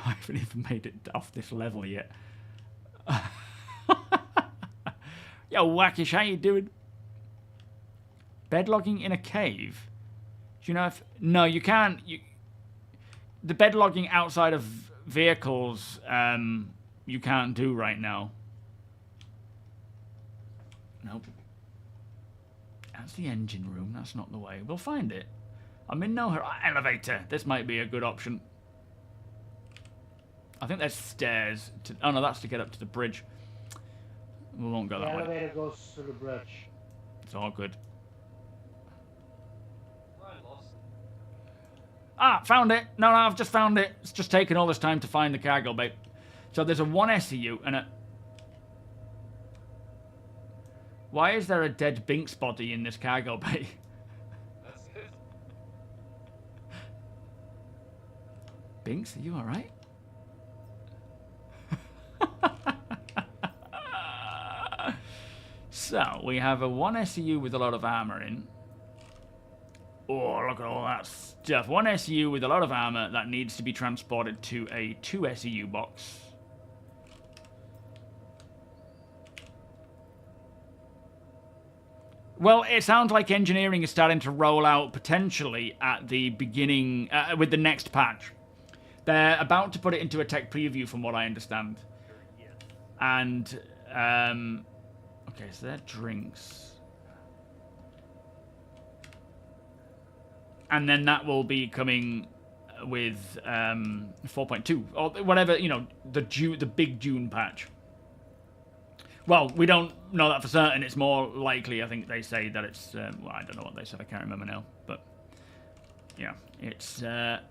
I haven't even made it off this level yet. Yo, Wackish, how you doing? Bed logging in a cave? Do you know if... No, you can't... The bed logging outside of vehicles, you can't do right now. Nope. That's the engine room. That's not the way. We'll find it. I'm in no hurry. Elevator. This might be a good option. I think there's stairs. Oh, no, that's to get up to the bridge. We won't go that way. The elevator goes to the bridge. It's all good. I lost. Ah, found it. No, I've just found it. It's just taken all this time to find the cargo bay. So there's a 1 SEU and a... Why is there a dead Binks body in this cargo bay? That's it. Binks, are you alright? So, we have a 1 SEU with a lot of armor in. Oh, look at all that stuff. 1 SEU with a lot of armor that needs to be transported to a 2 SEU box. Well, it sounds like engineering is starting to roll out potentially at the beginning, with the next patch. They're about to put it into a tech preview from what I understand. And, okay, so they're drinks. And then that will be coming with 4.2 or whatever, you know, the big June patch. Well, we don't know that for certain. It's more likely, I think they say that it's, well, I don't know what they said. I can't remember now. But, yeah, it's a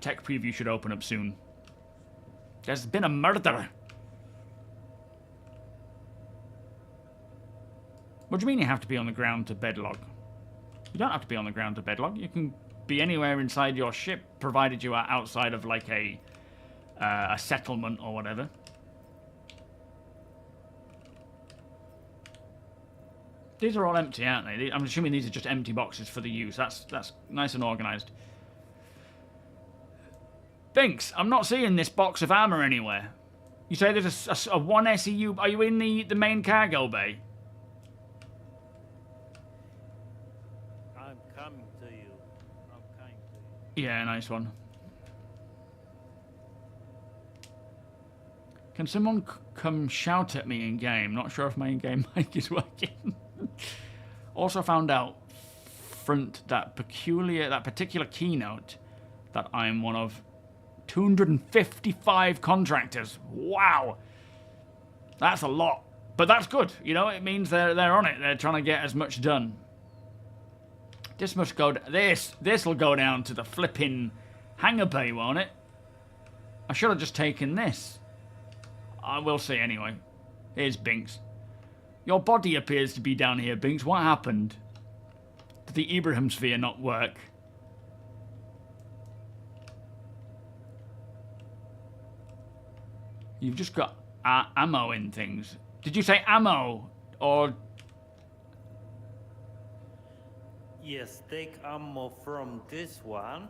tech preview should open up soon. There's been a murder. What do you mean you have to be on the ground to bedlog? You don't have to be on the ground to bedlog. You can be anywhere inside your ship, provided you are outside of, like, a settlement or whatever. These are all empty, aren't they? I'm assuming these are just empty boxes for the use. That's nice and organised. Binks, I'm not seeing this box of armour anywhere. You say there's a 1 SEU... Are you in the main cargo bay? I'm coming to you. I'm coming to you. Yeah, nice one. Can someone come shout at me in game? Not sure if my in-game mic is working. Also found out that particular keynote that I'm one of 255 contractors. Wow, that's a lot. But that's good, you know. It means they're on it. They're trying to get as much done. This must go. This'll go down to the flipping hangar bay, won't it? I should have just taken this. I will see anyway. Here's Binks. Your body appears to be down here, Binks. What happened? Did the Ibrahim sphere not work? You've just got ammo in things. Did you say ammo? Or... Yes, take ammo from this one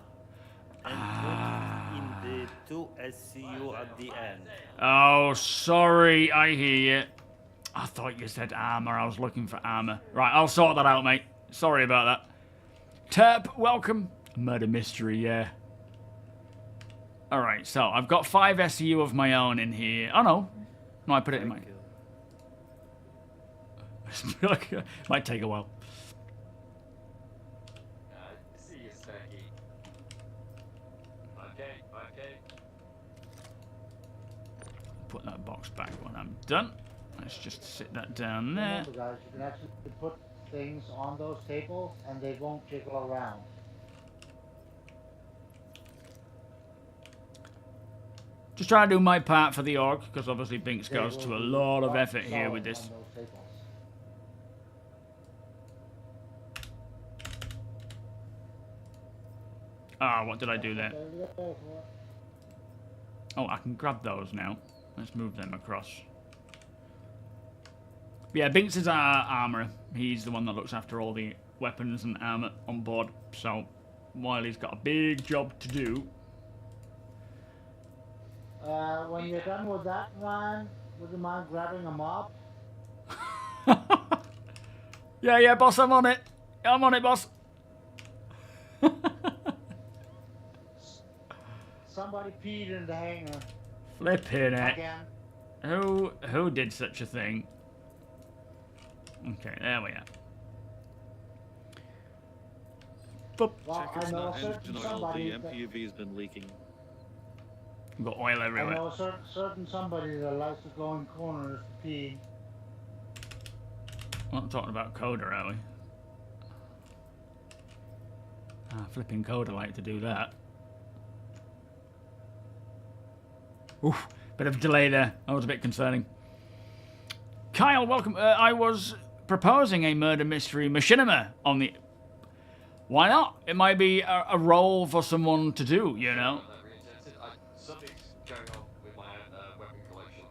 and put it in the 2 SCU at the end. Oh, sorry. I hear you. I thought you said armor. I was looking for armor. Right, I'll sort that out, mate. Sorry about that. Terp, welcome. Murder mystery, yeah. Alright, so I've got 5 SCU of my own in here. Oh, no. No, I put it in my... Might take a while. See you, Stacky. Okay. Put that box back when I'm done. Let's just sit that down there. Remember, guys, you can actually put things on those tables and they won't jiggle around. Just trying to do my part for the orc, because obviously Binks goes to a lot of effort here with this. Ah, what did I do there? Oh, I can grab those now. Let's move them across. Yeah, Binks is our armourer. He's the one that looks after all the weapons and armour on board. So, while he's got a big job to do... When you're done with that, Ryan, would you mind grabbing a mop? Yeah, boss, I'm on it. I'm on it, boss. Somebody peed in the hangar. Flipping it. Again. Who did such a thing? Okay, there we are. Well, Check I it's know not a certain engine oil. somebody The that, MPUV's been leaking. We've got oil I everywhere. know a certain somebody that likes to go in corners to pee. We're not talking about Coda, are we? Ah, flipping Coda like to do that. Oof, bit of delay there. That was a bit concerning. Kyle, welcome. I was proposing a murder mystery machinima on the... Why not? It might be a role for someone to do, you know? Something's going on with my weapon collection.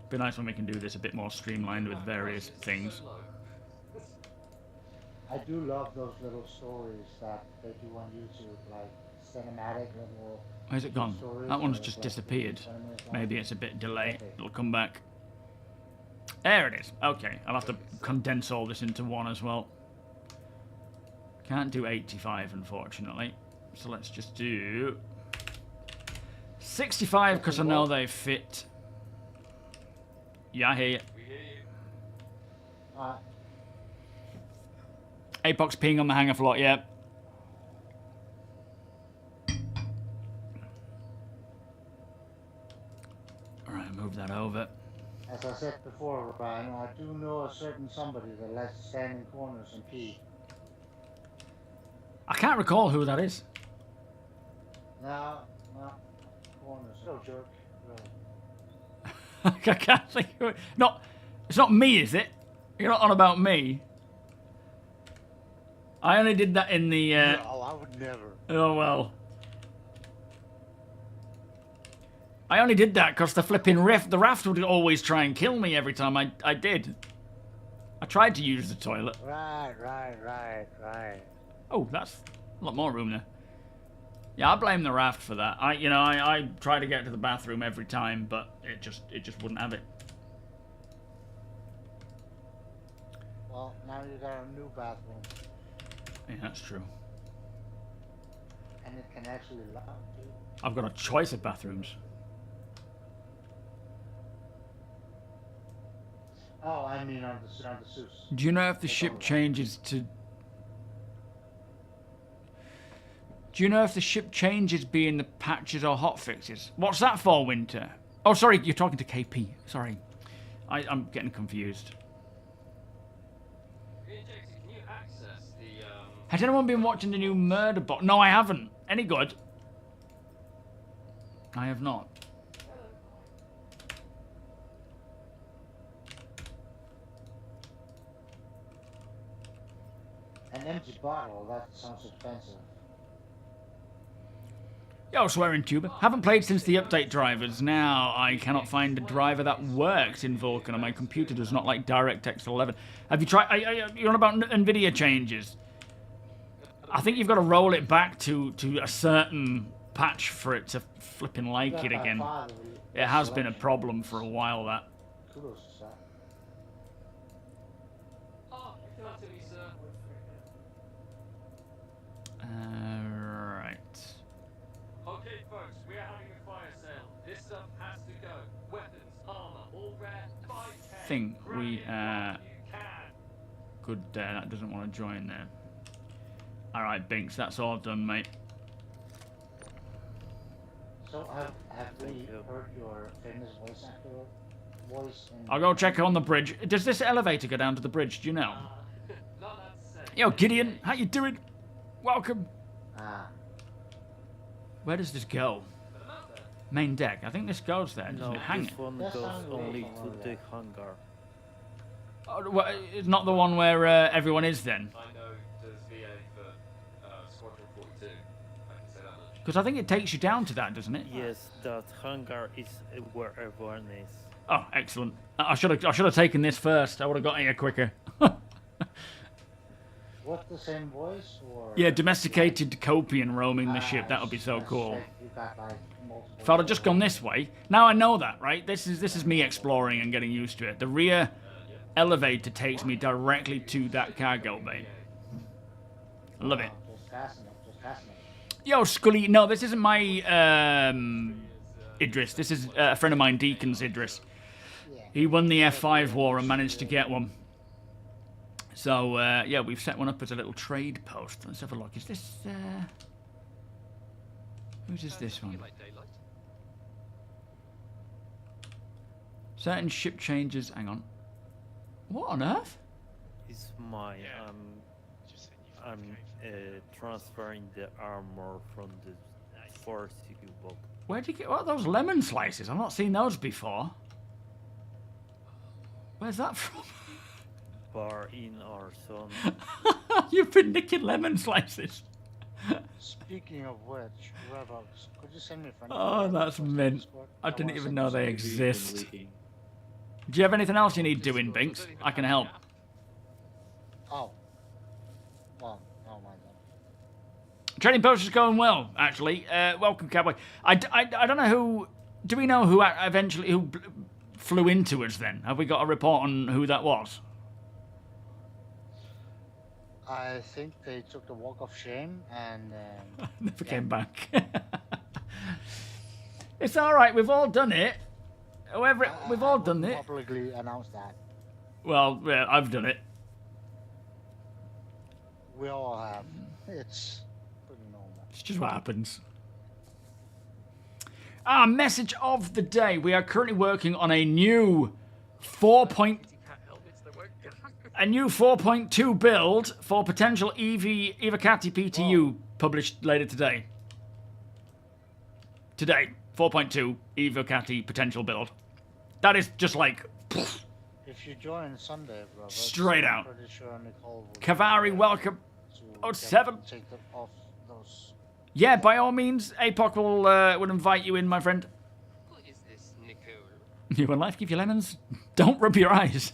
Be nice when we can do this a bit more streamlined with various things. I do love those little stories that they do on YouTube, like cinematic little... Where's it gone? stories That one's that are just like disappeared. 20 minutes long. Maybe it's a bit delayed. Okay. It'll come back. There it is. Okay, I'll have to condense all this into one as well. Can't do 85, unfortunately. So let's just do 65, because I know they fit. Yeah, I hear you. We hear you. Apox peeing on the hangar floor, yeah. Alright, move that over. As I said before, Ryan, I do know a certain somebody that likes to stand in corners and pee. I can't recall who that is. No, corners. No jerk, really. I can't think who it... It's not me, is it? You're not on about me. I only did that in the... No, I would never. Oh, well. I only did that because the flipping the raft would always try and kill me every time I did. I tried to use the toilet. Right. Oh, that's a lot more room there. Yeah, I blame the raft for that. I try to get to the bathroom every time, but it just wouldn't have it. Well, now you got a new bathroom, Yeah, that's true. and it can actually lock too. I've got a choice of bathrooms. Oh, I mean on the Seuss. Do you know if the ship changes to... Do you know if the ship changes be in the patches or hotfixes? What's that for, Winter? Oh, sorry, you're talking to KP. Sorry. I'm getting confused. Can you access the Has anyone been watching the new Murder Bot? No, I haven't. Any good? I have not. An empty bottle, that sounds expensive. Yo, swearing tuber. Haven't played since the update drivers. Now I cannot find a driver that works in Vulkan, and my computer does not like DirectX 11. Have you tried? You're on about NVIDIA changes. I think you've got to roll it back to a certain patch for it to flipping like it again. It has been a problem for a while, that. Kudos to that. Oh, glad to be, sir. Right. Okay, folks, we are having a fire sale. This stuff has to go. Weapons, armor, all rare, 5K. Think we You can. good there. That doesn't want to join there. All right, Binks, that's all done, mate. So have we heard your famous voice actor voice? I'll go check on the bridge. Does this elevator go down to the bridge? Do you know? Not that to say. Yo, Gideon, how you doing? Welcome. Ah, Where does this go? Main deck. I think this goes there. Doesn't No, it? Hang this it. one That goes sounds only really to familiar. the hangar. Oh, well, it's not the one where everyone is then. I know there's VA for Squadron 42. I can say that much. Because I think it takes you down to that, doesn't it? Yes, that hangar is where everyone is. Oh, excellent. I should have taken this first. I would have got here quicker. what, the same voice or? Yeah, domesticated Copian roaming the ship. That would be so That's cool. like you got, like, multiple If I'd have just gone this way, now I know that, right? This is me exploring and getting used to it. The rear elevator takes me directly to that cargo bay. I love it. Just fasten it, just fasten it. Yo, Scully, no, this isn't my Idris. This is a friend of mine, Deacon's Idris. Yeah. He won the F5 war and managed to get one. So, yeah, we've set one up as a little trade post. Let's have a look. Is this, whose is this one? Like daylight. Certain ship changes. Hang on. What on earth? It's mine. Yeah. I'm transferring the armor from the first U-boat. Where'd you get what are those lemon slices? I've not seen those before. Where's that from? Bar in our zone. You've been nicking lemon slices. Speaking of which, whereabouts? Could you send me a friend? Oh, that's mint. Discord? I didn't wanna even send know you they some. exist. Do you have anything else you need doing, Binks? I can help. Oh. Well, oh my god. Training post is going well, actually. Welcome, Cowboy. I don't know who... Do we know who eventually... Who flew into us then? Have we got a report on who that was? I think they took the walk of shame and Never Yeah. came back. It's alright, we've all done it. However, we've all done it. publicly announced that. Well, yeah, I've done it. We all have. It's pretty normal. It's just what happens. Message of the day. We are currently working on a new 4.2 build for potential Evocati PTU published later today. Today, 4.2 Evocati potential build. That is just like If you join Sunday, brother, Straight I'm out. pretty sure Nicole will Kavari, welcome. to Oh, get- 7. Take them off those. Yeah, by all means, APOC will invite you in, my friend. What is this, Nicole? You want life, give you lemons? Don't rub your eyes.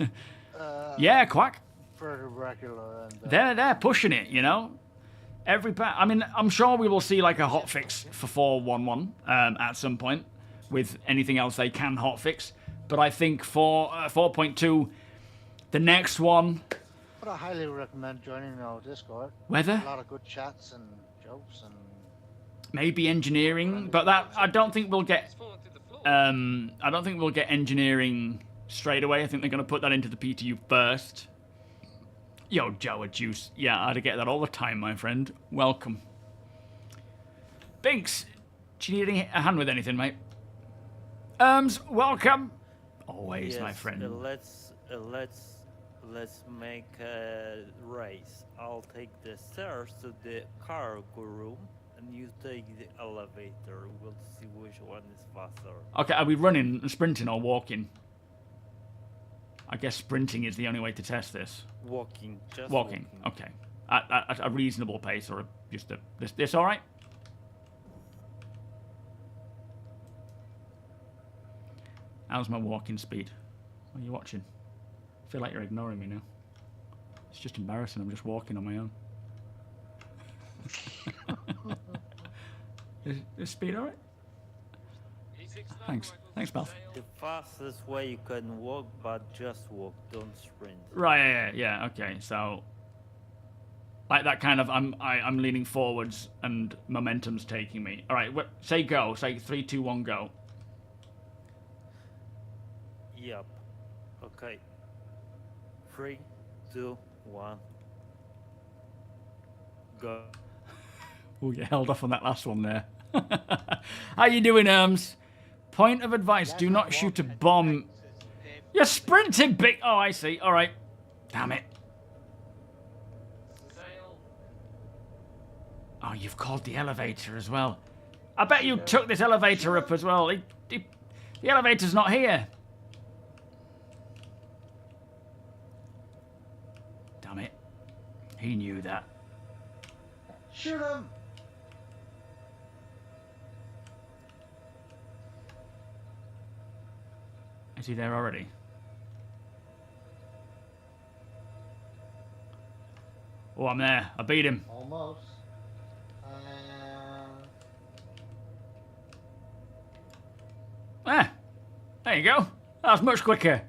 Yeah, quack. Pretty regular and. They're pushing it, you know. I mean, I'm sure we will see like a hotfix for 4.11 at some point with anything else they can hotfix. But I think for 4.2, the next one. But I highly recommend joining our Discord. Weather, A lot of good chats and jokes and. maybe engineering, but that I don't think we'll get. It's falling through the floor. I don't think we'll get engineering straight away. I think they're going to put that into the PTU first. Yo, Joa Juice. Yeah, I'd get that all the time, my friend. Welcome. Binks, do you need a hand with anything, mate? Welcome. Always, Yes, my friend. Let's make a race. I'll take the stairs to the cargo room, and you take the elevator. We'll see which one is faster. Okay, are we running, sprinting, or walking? I guess sprinting is the only way to test this. Walking, just Walking. Okay. At a reasonable pace, or just a this all right? How's my walking speed? What are you watching? I feel like you're ignoring me now. It's just embarrassing. I'm just walking on my own. Is speed all right? Thanks. Thanks, pal. The fastest way you can walk, but just walk, don't sprint. Right. Yeah. Okay. So, like that kind of, I'm leaning forwards and momentum's taking me. All right. Say go. Say 3, 2, 1, go. Yep. Okay. 3, 2, 1. Go. Oh, you held off on that last one there. How you doing, Erms? Point of advice, do not shoot a bomb. You're sprinting, big... Oh, I see. All right. Damn it. Oh, you've called the elevator as well. I bet you took this elevator up as well. The elevator's not here. Damn it. He knew that. Shoot him! Is he there already? Oh, I'm there. I beat him. Almost. Ah, there you go. That was much quicker.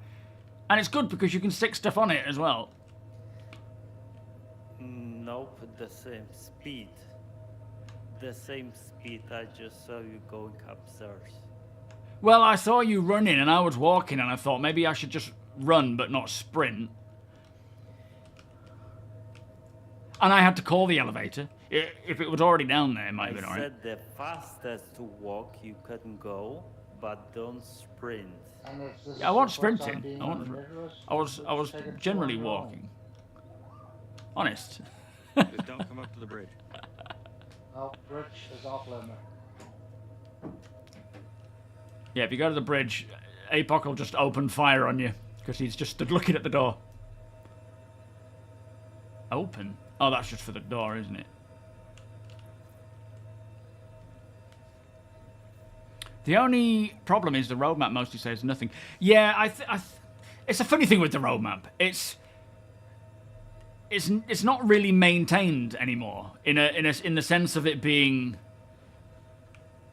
And it's good because you can stick stuff on it as well. Nope, the same speed. The same speed. I just saw you going upstairs. Well, I saw you running and I was walking and I thought maybe I should just run but not sprint. And I had to call the elevator. If it was already down there, it might have been I alright. said the fastest to walk you can go, but don't sprint. Yeah, I wasn't sprinting. I was generally walking. Honest. Just don't come up to the bridge. Oh, bridge is off limit. Yeah, if you go to the bridge, Apoc will just open fire on you because he's just stood looking at the door. Open? Oh, that's just for the door, isn't it? The only problem is the roadmap mostly says nothing. Yeah, it's a funny thing with the roadmap. It's not really maintained anymore in the sense of it being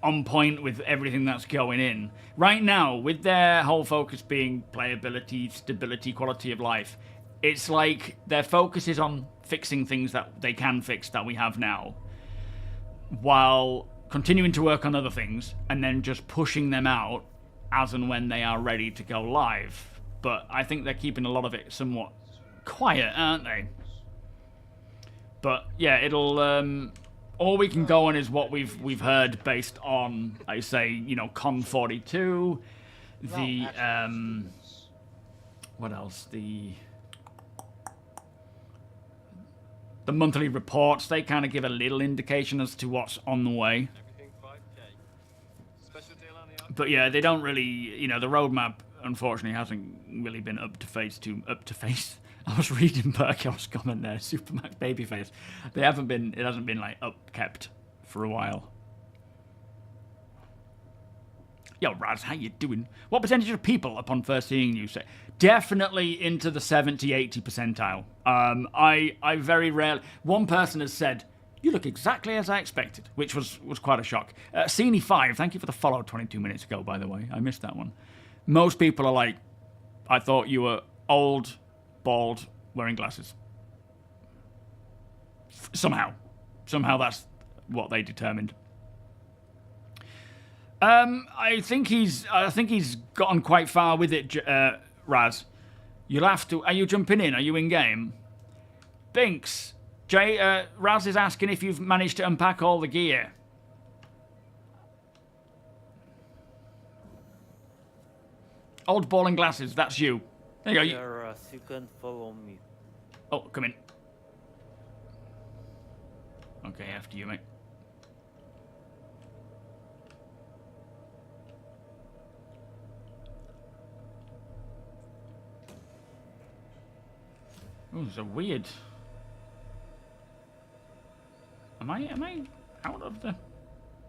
on point with everything that's going in. Right now, with their whole focus being playability, stability, quality of life, it's like their focus is on fixing things that they can fix that we have now, while continuing to work on other things and then just pushing them out as and when they are ready to go live. But I think they're keeping a lot of it somewhat quiet, aren't they? But yeah, it'll all we can go on is what we've heard based on, I say, you know, Con 42, the what else? The monthly reports. They kind of give a little indication as to what's on the way. Everything 5K. Special deal on the But yeah, they don't really, you know, the roadmap unfortunately hasn't really been up to face. I was reading Burkow's comment there, SuperMac Babyface. It hasn't been like upkept for a while. Yo, Raz, how you doing? What percentage of people, upon first seeing you, say definitely into the 70-80 percentile? I very rarely. One person has said, "You look exactly as I expected," which was quite a shock. Cine5, thank you for the follow 22 minutes ago, by the way. I missed that one. Most people are like, "I thought you were old, bald, wearing glasses." Somehow that's what they determined. I think he's gotten quite far with it, Raz. You'll have to. Are you jumping in? Are you in game? Binks, Raz is asking if you've managed to unpack all the gear. Old ball and glasses, that's you. There you go. Yaras, you can follow me. Oh, come in. Okay, after you, mate. Oh, there's a weird... Am I out of the...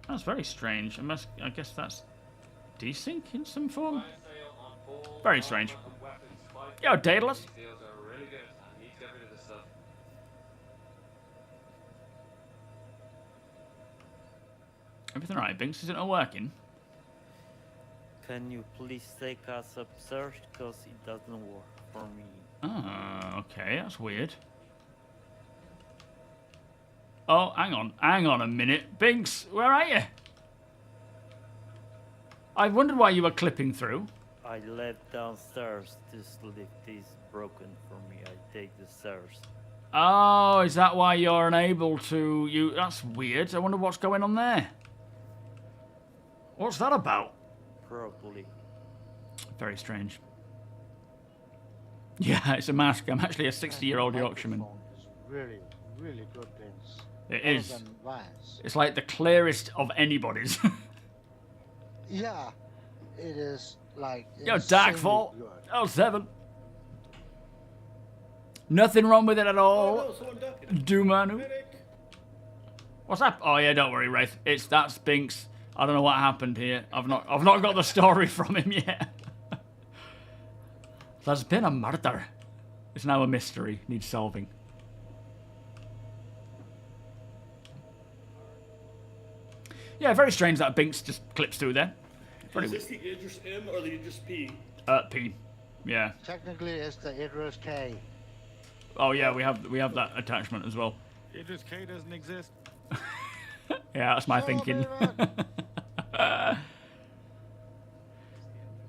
That's very strange. I guess that's desync in some form. Very strange. Yo, Daedalus. Everything alright, Binks? Is it not working? Can you please take us upstairs? Because it doesn't work for me. Ah, okay, that's weird. Oh, hang on a minute. Binks, where are you? I wondered why you were clipping through. I left downstairs. This lift is broken for me. I take the stairs. Oh, is that why you're unable to... That's weird. I wonder what's going on there. What's that about? Probably. Very strange. Yeah, it's a mask. I'm actually a 60-year-old Yorkshireman. It's really, really good things. It Other is. than Ryan's. It's like the clearest of anybody's. Yeah, it is like. Yo, insanely Darkfall. good. Oh, 7. Nothing wrong with it at all. Oh, no, someone ducked. Dumanu. Medic. What's that? Oh yeah, don't worry, Wraith. That's Binks. I don't know what happened here. I've not got the story from him yet. There's been a murder. It's now a mystery. Needs solving. Yeah, very strange that Binks just clips through there. Is this the Idris M or the Idris P? P. Yeah. Technically, it's the Idris K. Oh yeah, we have that attachment as well. Idris K doesn't exist. Yeah, that's my thinking.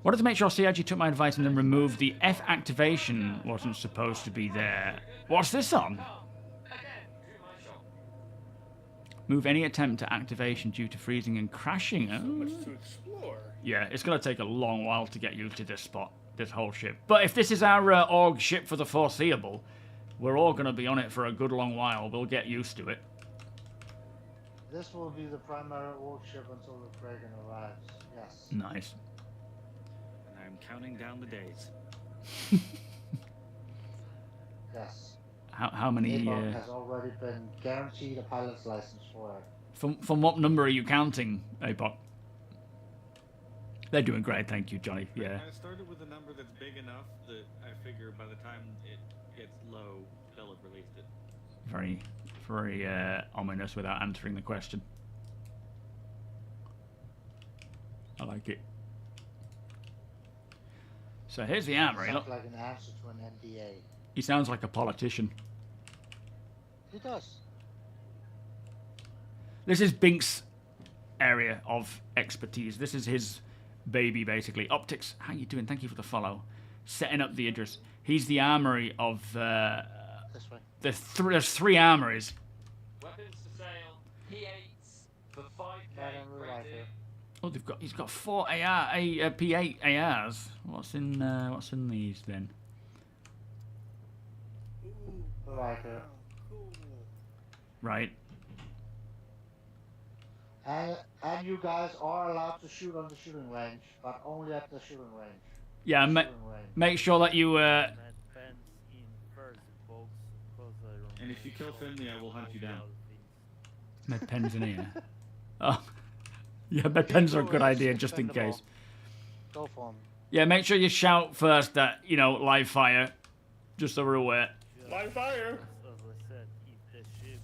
Wanted to make sure CIG took my advice and then removed the F activation wasn't supposed to be there. What's this on? Move any attempt to activation due to freezing and crashing. So Oh. much to explore. Yeah, it's going to take a long while to get used to this spot, this whole ship. But if this is our org ship for the foreseeable, we're all going to be on it for a good long while. We'll get used to it. This will be the primary org ship until the Dragon arrives. Yes. Nice. And I'm counting down the days. Yes. How many... Avon has already been guaranteed a pilot's license for it. From what number are you counting, APOC? They're doing great, thank you, Johnny. Yeah. I started with a number that's big enough that I figure by the time it gets low, they'll have released it. Very ominous without answering the question. I like it. So here's the armory. Sounds Look, like an answer to an NDA. he sounds like a politician. He does. This is Bink's area of expertise. This is his baby, basically. Optics, how you doing? Thank you for the follow. Setting up the Idris. He's the armory of... This way. there's 3 armories. Weapons for sale. P8s for 5k. Madam Great Riker. deal. Oh, he's got 4 P8 ARs. What's in these then? Riker. Cool. Right. And you guys are allowed to shoot on the shooting range, but only at the shooting range. Yeah, Shooting range. make sure that you That pens in first box because I don't And if you kill Finley, I will hunt you down. med pens in here. Oh, yeah, med pens are a good idea just in case. Go for him. Yeah, make sure you shout first that live fire, just so we're aware. Live fire. As I said, if the ship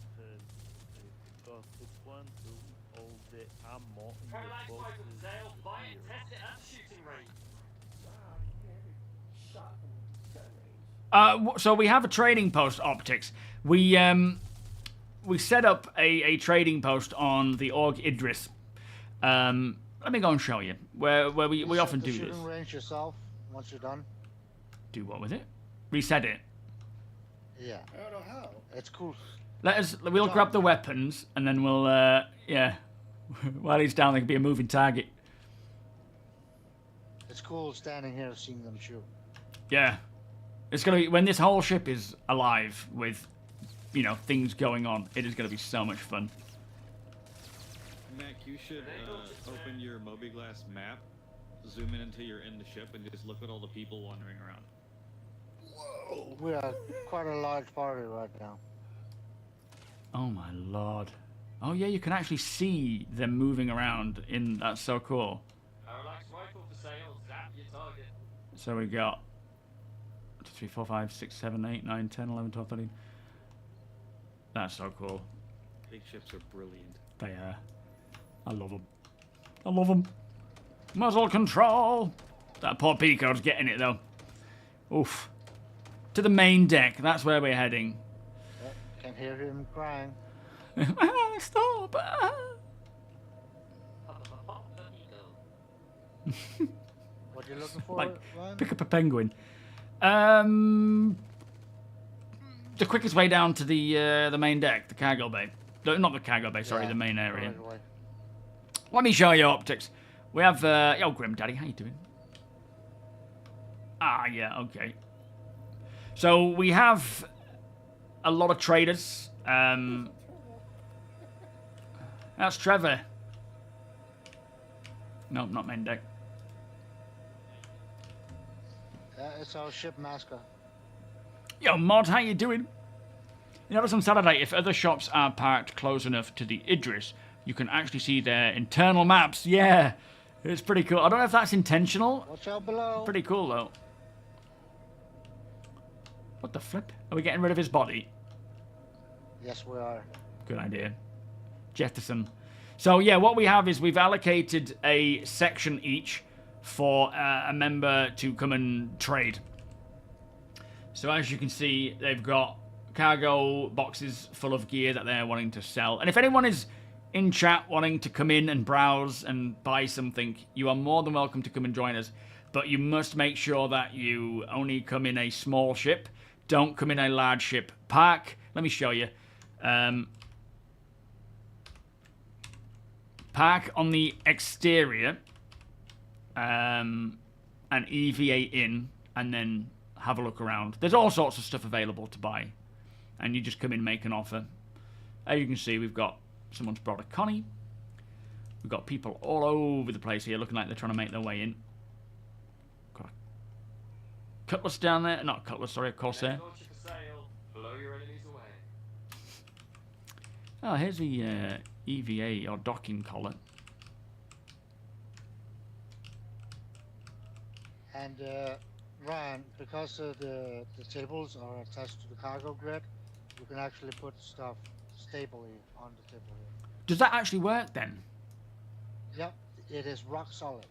goes to quantum, all the ammo in the Parallax box weapons is for sale. Buy it, here. test it at the shooting range. So we have a trading post, Optics. We set up a trading post on the Org Idris. Let me go and show you where we You often set do the this. shooting range yourself once you're done. Do what with it? Reset it. Yeah, I don't know how. it's cool. We'll grab the weapons and then we'll while he's down there, can be a moving target. It's it's cool standing here seeing them shoot. Yeah. It's going to be, when this whole ship is alive with, you know, things going on, it is going to be so much fun. Mac, you should open your MobiGlass map, zoom in until you're in the ship, and just look at all the people wandering around. Whoa! We are quite a large party right now. Oh my lord. Oh yeah, you can actually see them moving around in, that's so cool. Parallax rifle for sale, zap your target. So we got 2, 3, 4, 5, 6, 7, 8, 9, 10, 11, 12, 13. That's so cool. Big ships are brilliant. They are. I love them. I love them. Muzzle control. That poor Pico's getting it though. Oof. To the main deck. That's where we're heading. Yep, can hear him crying. Stop. What are you looking for, Like, Ryan? pick up a penguin. The quickest way down to the main deck, the cargo bay. Not the cargo bay, sorry, Yeah, the main area. right away. Let me show you optics. We have, yo, Grim Daddy, how you doing? Ah, yeah, okay. So we have a lot of traders. That's Trevor. No, not main deck. It's our ship mascot. Yo, Mod, how you doing? You notice on Saturday, if other shops are parked close enough to the Idris, you can actually see their internal maps. Yeah, it's pretty cool. I don't know if that's intentional. Watch out below. Pretty cool, though. What the flip? Are we getting rid of his body? Yes, we are. Good idea. Jefferson. So, yeah, what we have is we've allocated a section each for a member to come and trade. So, as you can see, they've got cargo boxes full of gear that they're wanting to sell. And if anyone is in chat wanting to come in and browse and buy something, you are more than welcome to come and join us. But you must make sure that you only come in a small ship. Don't come in a large ship. Park. Let me show you. Park on the exterior and EVA in, and then have a look around. There's all sorts of stuff available to buy, and you just come in and make an offer. As you can see, we've got someone's brought a Connie. We've got people all over the place here looking like they're trying to make their way in. Got a Cutlass down there. Not a Cutlass, sorry, a Corsair. Blow your enemies away. Oh, here's the EVA or docking collar. And Ryan, because the tables are attached to the cargo grid, you can actually put stuff stably on the table here. Does that actually work then? Yep, it is rock solid.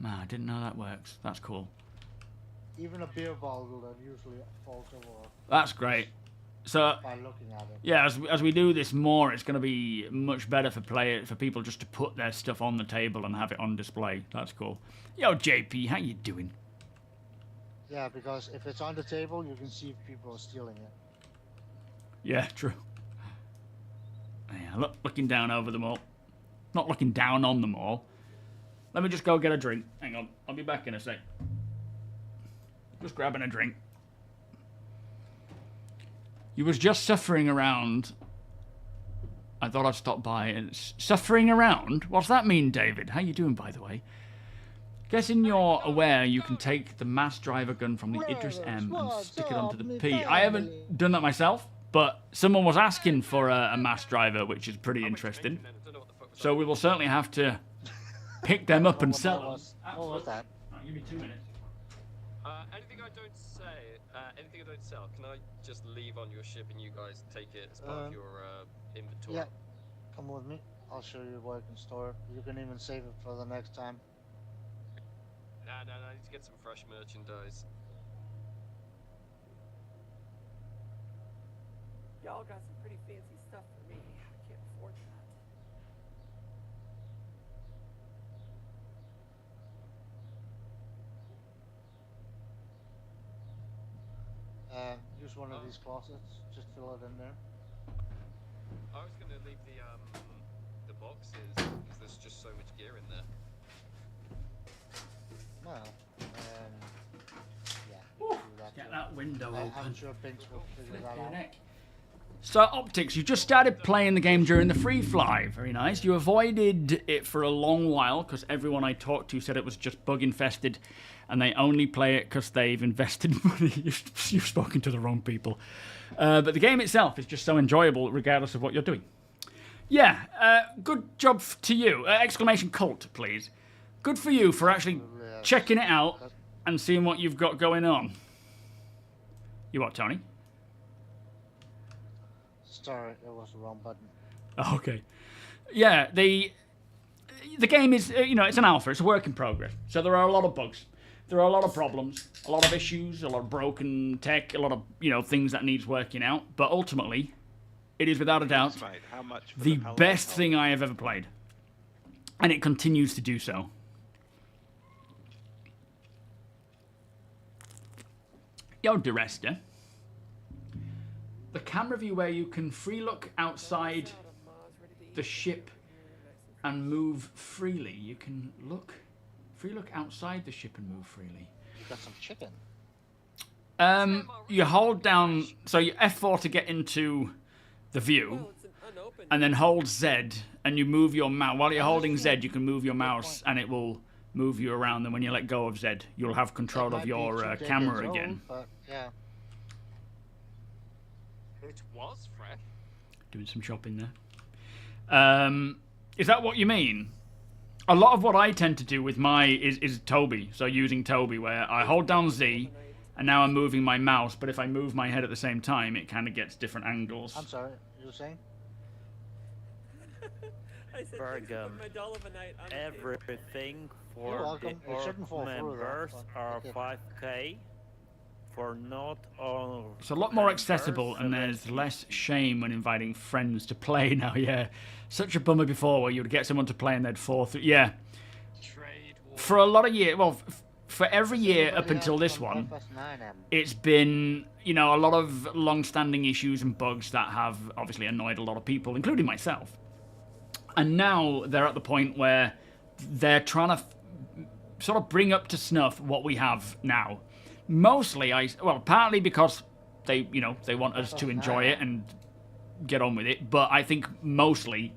Man, I didn't know that works. That's cool. Even a beer bottle that usually falls over That's great. So, by looking at it. yeah, as we do this more, it's going to be much better for people just to put their stuff on the table and have it on display. That's cool. Yo, JP, how you doing? Yeah, because if it's on the table, you can see if people are stealing it. Yeah, true. Yeah, looking down over them all. Not looking down on them all. Let me just go get a drink. Hang on, I'll be back in a sec. Just grabbing a drink. You was just suffering around. I thought I'd stop by and suffering around? What's that mean, David? How you doing, by the way? Guessing you're aware you can take the mass driver gun from the Idris M and stick it onto the P. I haven't done that myself, but someone was asking for a mass driver, which is pretty interesting. So we will certainly have to pick them up and sell them. What was that? Right, give me 2 minutes. Anything I don't sell, can I just leave on your ship and you guys take it as part of your inventory? Yeah, come with me. I'll show you where you can store it. You can even save it for the next time. Nah, I need to get some fresh merchandise. Y'all got some pretty fancy stuff for me. I can't afford that. Use one of these closets. Just fill it in there. I was gonna leave the boxes because there's just so much gear in there. Well, yeah. Ooh, do that get too. that window I'm open. sure Pinch will figure that out. So, Optics, you just started playing the game during the free fly. Very nice. You avoided it for a long while because everyone I talked to said it was just bug infested and they only play it because they've invested money. You've spoken to the wrong people. But the game itself is just so enjoyable regardless of what you're doing. Yeah, good job to you. Exclamation cult, please. Good for you for actually checking it out and seeing what you've got going on. You what, Tony? Sorry, it was the wrong button. Okay. Yeah, the game is, it's an alpha. It's a work in progress. So there are a lot of bugs. There are a lot of problems, a lot of issues, a lot of broken tech, a lot of, things that needs working out. But ultimately, it is without a doubt the best thing I have ever played. And it continues to do so. Yo, Duresta. The camera view where you can free look outside the ship and move freely. You can free look outside the ship and move freely. You got some chicken. You hold down, so you F4 to get into the view, and then hold Z, and you move your mouse. While you're holding Z, you can move your mouse, and it will move you around. And when you let go of Z, you'll have control of your camera again. But yeah. It was fresh. Doing some shopping there. Is that what you mean? A lot of what I tend to do with my is TOBII, so using TOBII, where I hold down Z, and now I'm moving my mouse, but if I move my head at the same time, it kind of gets different angles. I'm sorry, you were saying? I said, Bergam, my doll of a night on the everything You're for welcome. the It shouldn't fall org through, though, members but are okay. 5K. For not all It's a lot more members, accessible, and there's 70. less shame when inviting friends to play now, yeah. Such a bummer before where you would get someone to play and they'd fall through. Yeah. Trade war. For a lot of years, well, for every year up Anybody until else this from one, FS9M? it's been, a lot of long-standing issues and bugs that have obviously annoyed a lot of people, including myself. And now they're at the point where they're trying to sort of bring up to snuff what we have now. Mostly, partly because they want us to enjoy it and get on with it, but I think mostly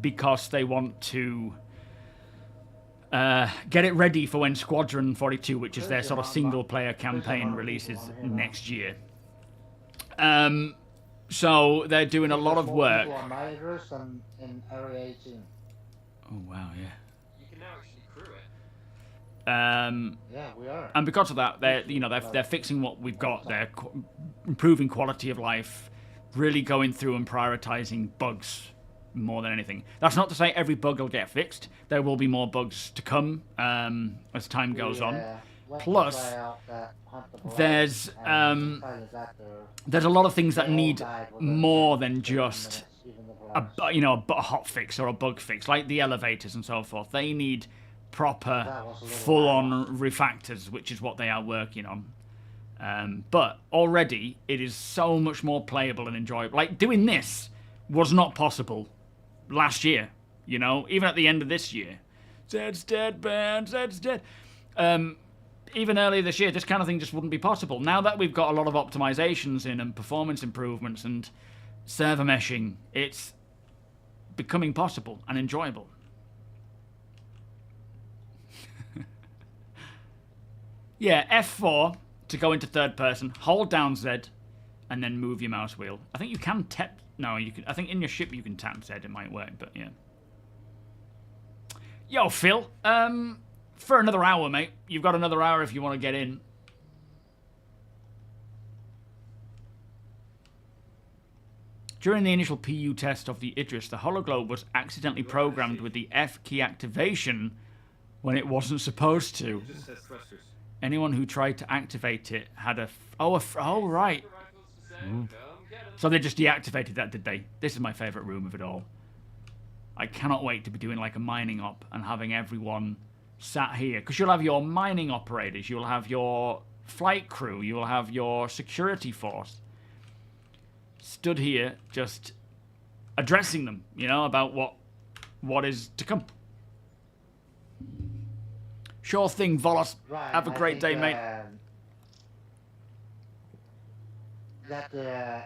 because they want to get it ready for when Squadron 42, which is their sort of single-player campaign, releases next year. So they're doing a lot of work. People on my IDRIS and in Area 18. Oh wow, yeah. You can now actually crew it. Yeah, we are. And because of that, they're fixing what we've got. They're improving quality of life, really going through and prioritizing bugs more than anything. That's not to say every bug will get fixed. There will be more bugs to come as time goes on. Plus, there's a lot of things that need more than just a hot fix or a bug fix, like the elevators and so forth. They need proper, full-on refactors, which is what they are working on. But already, it is so much more playable and enjoyable. Like, doing this was not possible last year, even at the end of this year. Zed's dead, man, Zed's dead. Even earlier this year, this kind of thing just wouldn't be possible. Now that we've got a lot of optimizations in and performance improvements and server meshing, it's becoming possible and enjoyable. Yeah, F4 to go into third person, hold down Z, and then move your mouse wheel. I think you can tap... No, you can. I think in your ship you can tap Z, it might work, but yeah. Yo, Phil, for another hour, mate. You've got another hour if you want to get in. During the initial PU test of the IDRIS, the hologlobe was accidentally programmed with the F key activation when it wasn't supposed to. Anyone who tried to activate it had a... Oh, right. So they just deactivated that, did they? This is my favourite room of it all. I cannot wait to be doing like a mining op and having everyone sat here. Because you'll have your mining operators, you'll have your flight crew, you'll have your security force. Stood here just addressing them, about what is to come. Sure thing, Volos. Right. Have a I great day, think, mate. That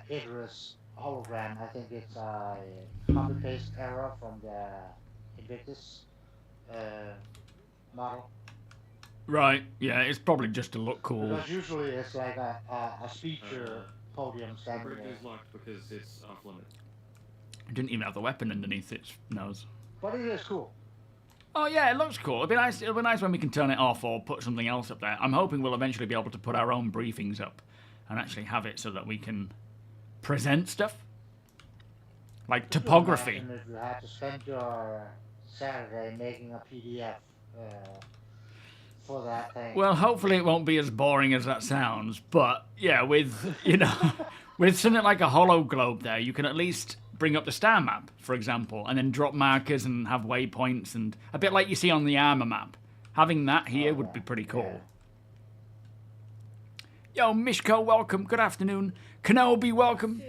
IDRIS hologram, I think it's a copy-paste error from the Invictus model. Right, yeah, it's probably just to look cool. Because usually it's like a feature podium The standing bridge there. is locked because it's off limit. It didn't even have the weapon underneath its nose. But it is cool. Oh yeah, it looks cool. It'll be nice when we can turn it off or put something else up there. I'm hoping we'll eventually be able to put our own briefings up and actually have it so that we can present stuff. Like Could you topography. imagine if you had to spend your Saturday making a PDF for that thing? Well, hopefully it won't be as boring as that sounds, but yeah, with, you know, with something like a holo globe there, you can at least bring up the star map, for example, and then drop markers and have waypoints, and a bit like you see on the armor map. Having that here would be pretty cool. Yo, Mishko, welcome. Good afternoon. Kenobi, welcome.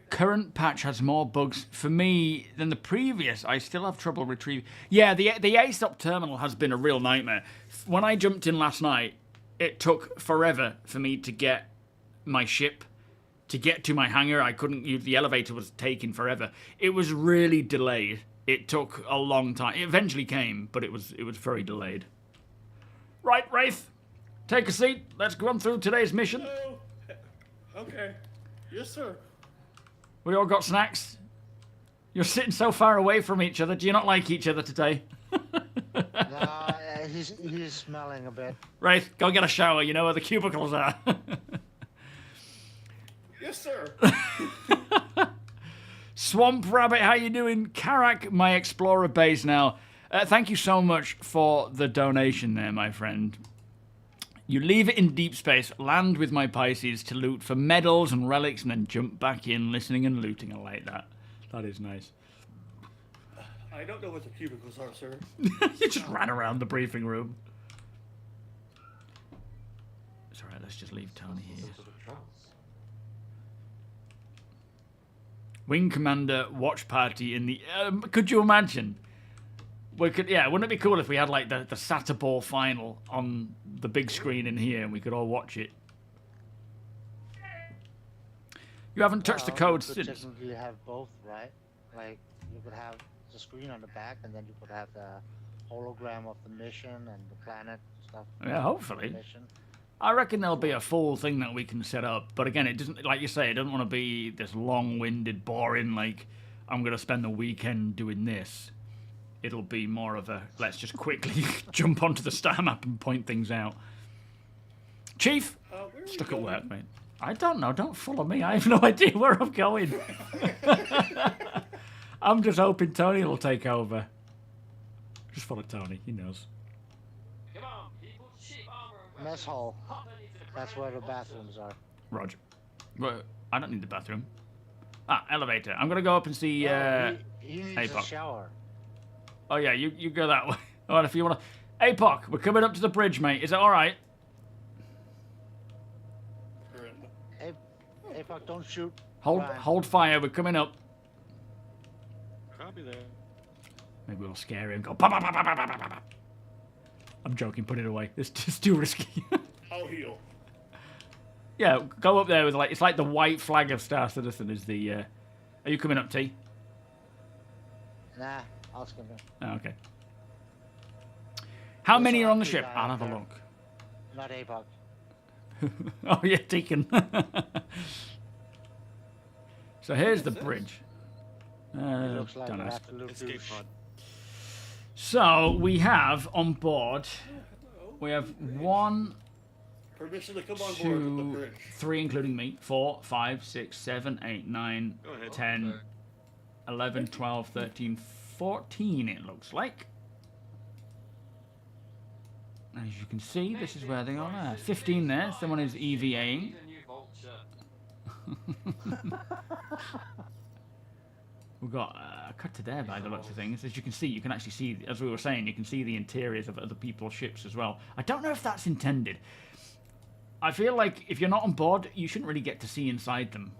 Current patch has more bugs for me than the previous. I still have trouble retrieving. Yeah, the ASOP terminal has been a real nightmare. When I jumped in last night, it took forever for me to get my ship, to get to my hangar. I couldn't use the elevator, was taking forever. It was really delayed. It took a long time. It eventually came, but it was very delayed. Right, Wraith, take a seat. Let's run through today's mission. Oh, okay. Yes, sir. We all got snacks? You're sitting so far away from each other. Do you not like each other today? No, he's smelling a bit. Right, go get a shower. You know where the cubicles are. Yes, sir. Swamp Rabbit, how you doing? Karak, my explorer base now. Thank you so much for the donation there, my friend. You leave it in deep space, land with my Pisces to loot for medals and relics, and then jump back in, listening and looting. I like that. That is nice. I don't know what the cubicles are, sir. You just ran around the briefing room. It's alright, let's just leave Tony here. Wing Commander watch party in the... could you imagine? We could, yeah, wouldn't it be cool if we had like the Sata Ball final on the big screen in here and we could all watch it? You haven't touched the code You could since. technically have both, right? Like, you could have the screen on the back, and then you could have the hologram of the mission and the planet stuff. Yeah, hopefully. Mission. I reckon there'll be a full thing that we can set up. But again, it doesn't, like you say, it doesn't want to be this long-winded, boring, like, I'm going to spend the weekend doing this. It'll be more of a, let's just quickly jump onto the star map and point things out. Chief, stuck at work, mate. I don't know, don't follow me. I have no idea where I'm going. I'm just hoping Tony will take over. Just follow Tony, he knows. Come on, people, ship armor and Mess hall. That's where the bathrooms are. Roger. Well, I don't need the bathroom. Ah, elevator. I'm gonna go up and see. He needs APOC. a shower. Oh yeah, you go that way. Alright, if you wanna. APOC, we're coming up to the bridge, mate. Is that all right? Hey, fuck, don't shoot. Hold fire. We're coming up. Copy that. Maybe we'll scare him. Go. Bah, bah, bah, bah, bah, bah, bah, bah. I'm joking. Put it away. It's just too risky. I'll heal. Yeah, go up there with like it's like the white flag of Star Citizen is the. Are you coming up, T? Nah, I'll skip it. Oh, okay. How There's many are on the actually ship? guy I'll up have a there. look. Not APOC. Oh yeah, Deacon. So here's the bridge. It looks like Don't an ask. absolute Escape douche. pod. So we have on board. We have 1, Permission to come on board with the 2, bridge. 3, including me. 4, 5, 6, 7, 8, 9, Go ahead. 10, 11, 12, 13, 14. It looks like. As you can see, this is where they are there. 15 there. Someone is EVAing. We've got a cut to there by the looks of things. As you can see, you can actually see, as we were saying, you can see the interiors of other people's ships as well. I don't know if that's intended. I feel like if you're not on board, you shouldn't really get to see inside them.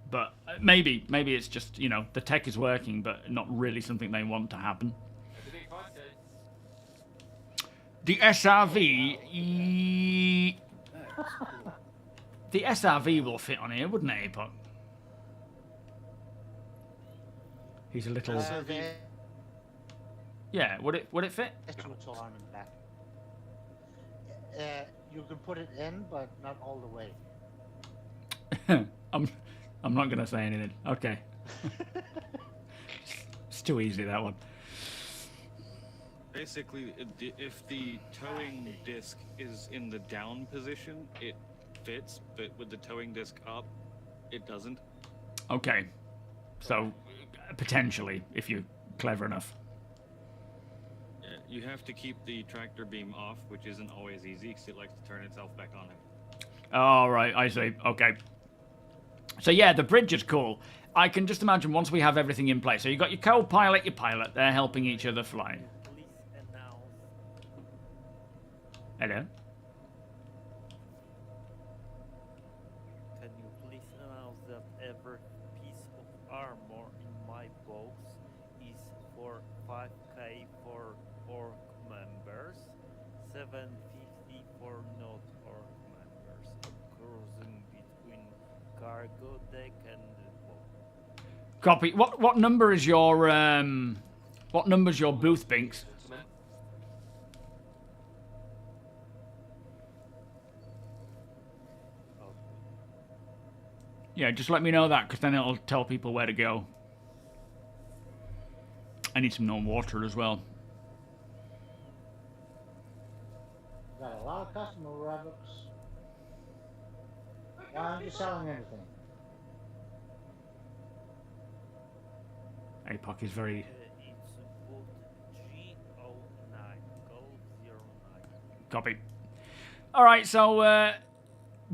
But maybe it's just, you know, the tech is working, but not really something they want to happen. The SRV... The SRV will fit on here, wouldn't it, Apoc? He's a little... Yeah, would it fit? It's too tall on the back. You can put it in, but not all the way. I'm not gonna say anything. Okay. It's too easy, that one. Basically, if the towing disc is in the down position, it fits, but with the towing disc up, it doesn't. Okay. So, potentially, if you're clever enough. Yeah, you have to keep the tractor beam off, which isn't always easy, because it likes to turn itself back on. Oh, right, I see. Okay. So, yeah, the bridge is cool. I can just imagine once we have everything in place. So, you've got your co-pilot, your pilot. They're helping each other fly. Please announce. Hello? Can you please announce that every piece of armor in my box is for 5k for org members, 750 for not org members, cruising between cargo deck and boat. Copy. What number is your what number's your booth, Binks? Yeah, just let me know that, because then it'll tell people where to go. I need some known water as well. Got a lot of customer rabbits. Why aren't you selling anything? APOC is very... It's boot G09, gold 09. Copy. Alright, so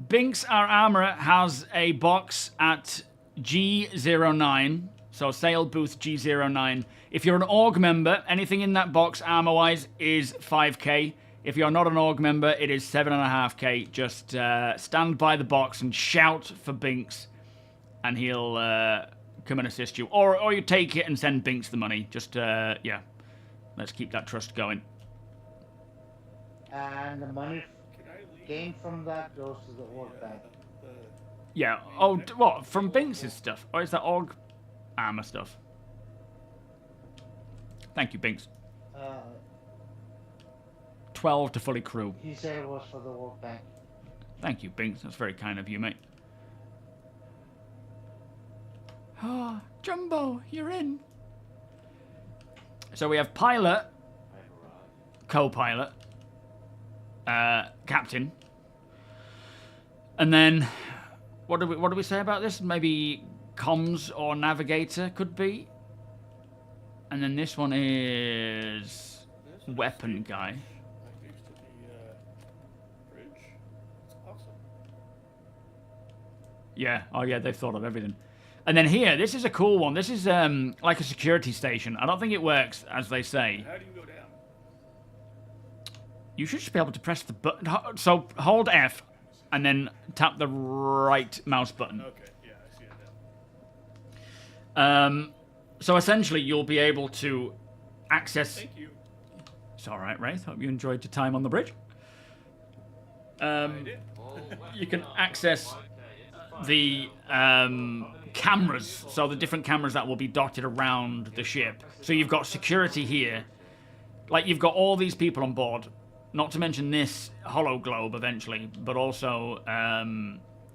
Binks, our armourer, has a box at G09. So sail booth G09. If you're an org member, anything in that box armor-wise is 5k. If you're not an org member, it is 7.5k. Just stand by the box and shout for Binks, and he'll come and assist you. Or you take it and send Binks the money. Just, yeah. Let's keep that trust going. And the money gained from that goes to the org bank. Yeah. Oh, what? From Binks' stuff? Or is that org armor stuff? Thank you, Binks. 12 to fully crew. He said it was for the org bank. Thank you, Binks. That's very kind of you, mate. Ah, Jumbo, you're in. So we have pilot, co-pilot, captain, and then what do we say about this? Maybe comms or navigator could be, and then this one is weapon guy. Yeah. Oh, yeah. They've thought of everything. And then here, this is a cool one. This is like a security station. I don't think it works as they say. How do you go down? You should just be able to press the button. So hold F, and then tap the right mouse button. Okay, yeah, I see it now. So essentially, you'll be able to access. Thank you. It's all right, Wraith. Hope you enjoyed your time on the bridge. You can access the cameras, so the different cameras that will be dotted around the ship. So you've got security here, like you've got all these people on board, not to mention this holo globe eventually, but also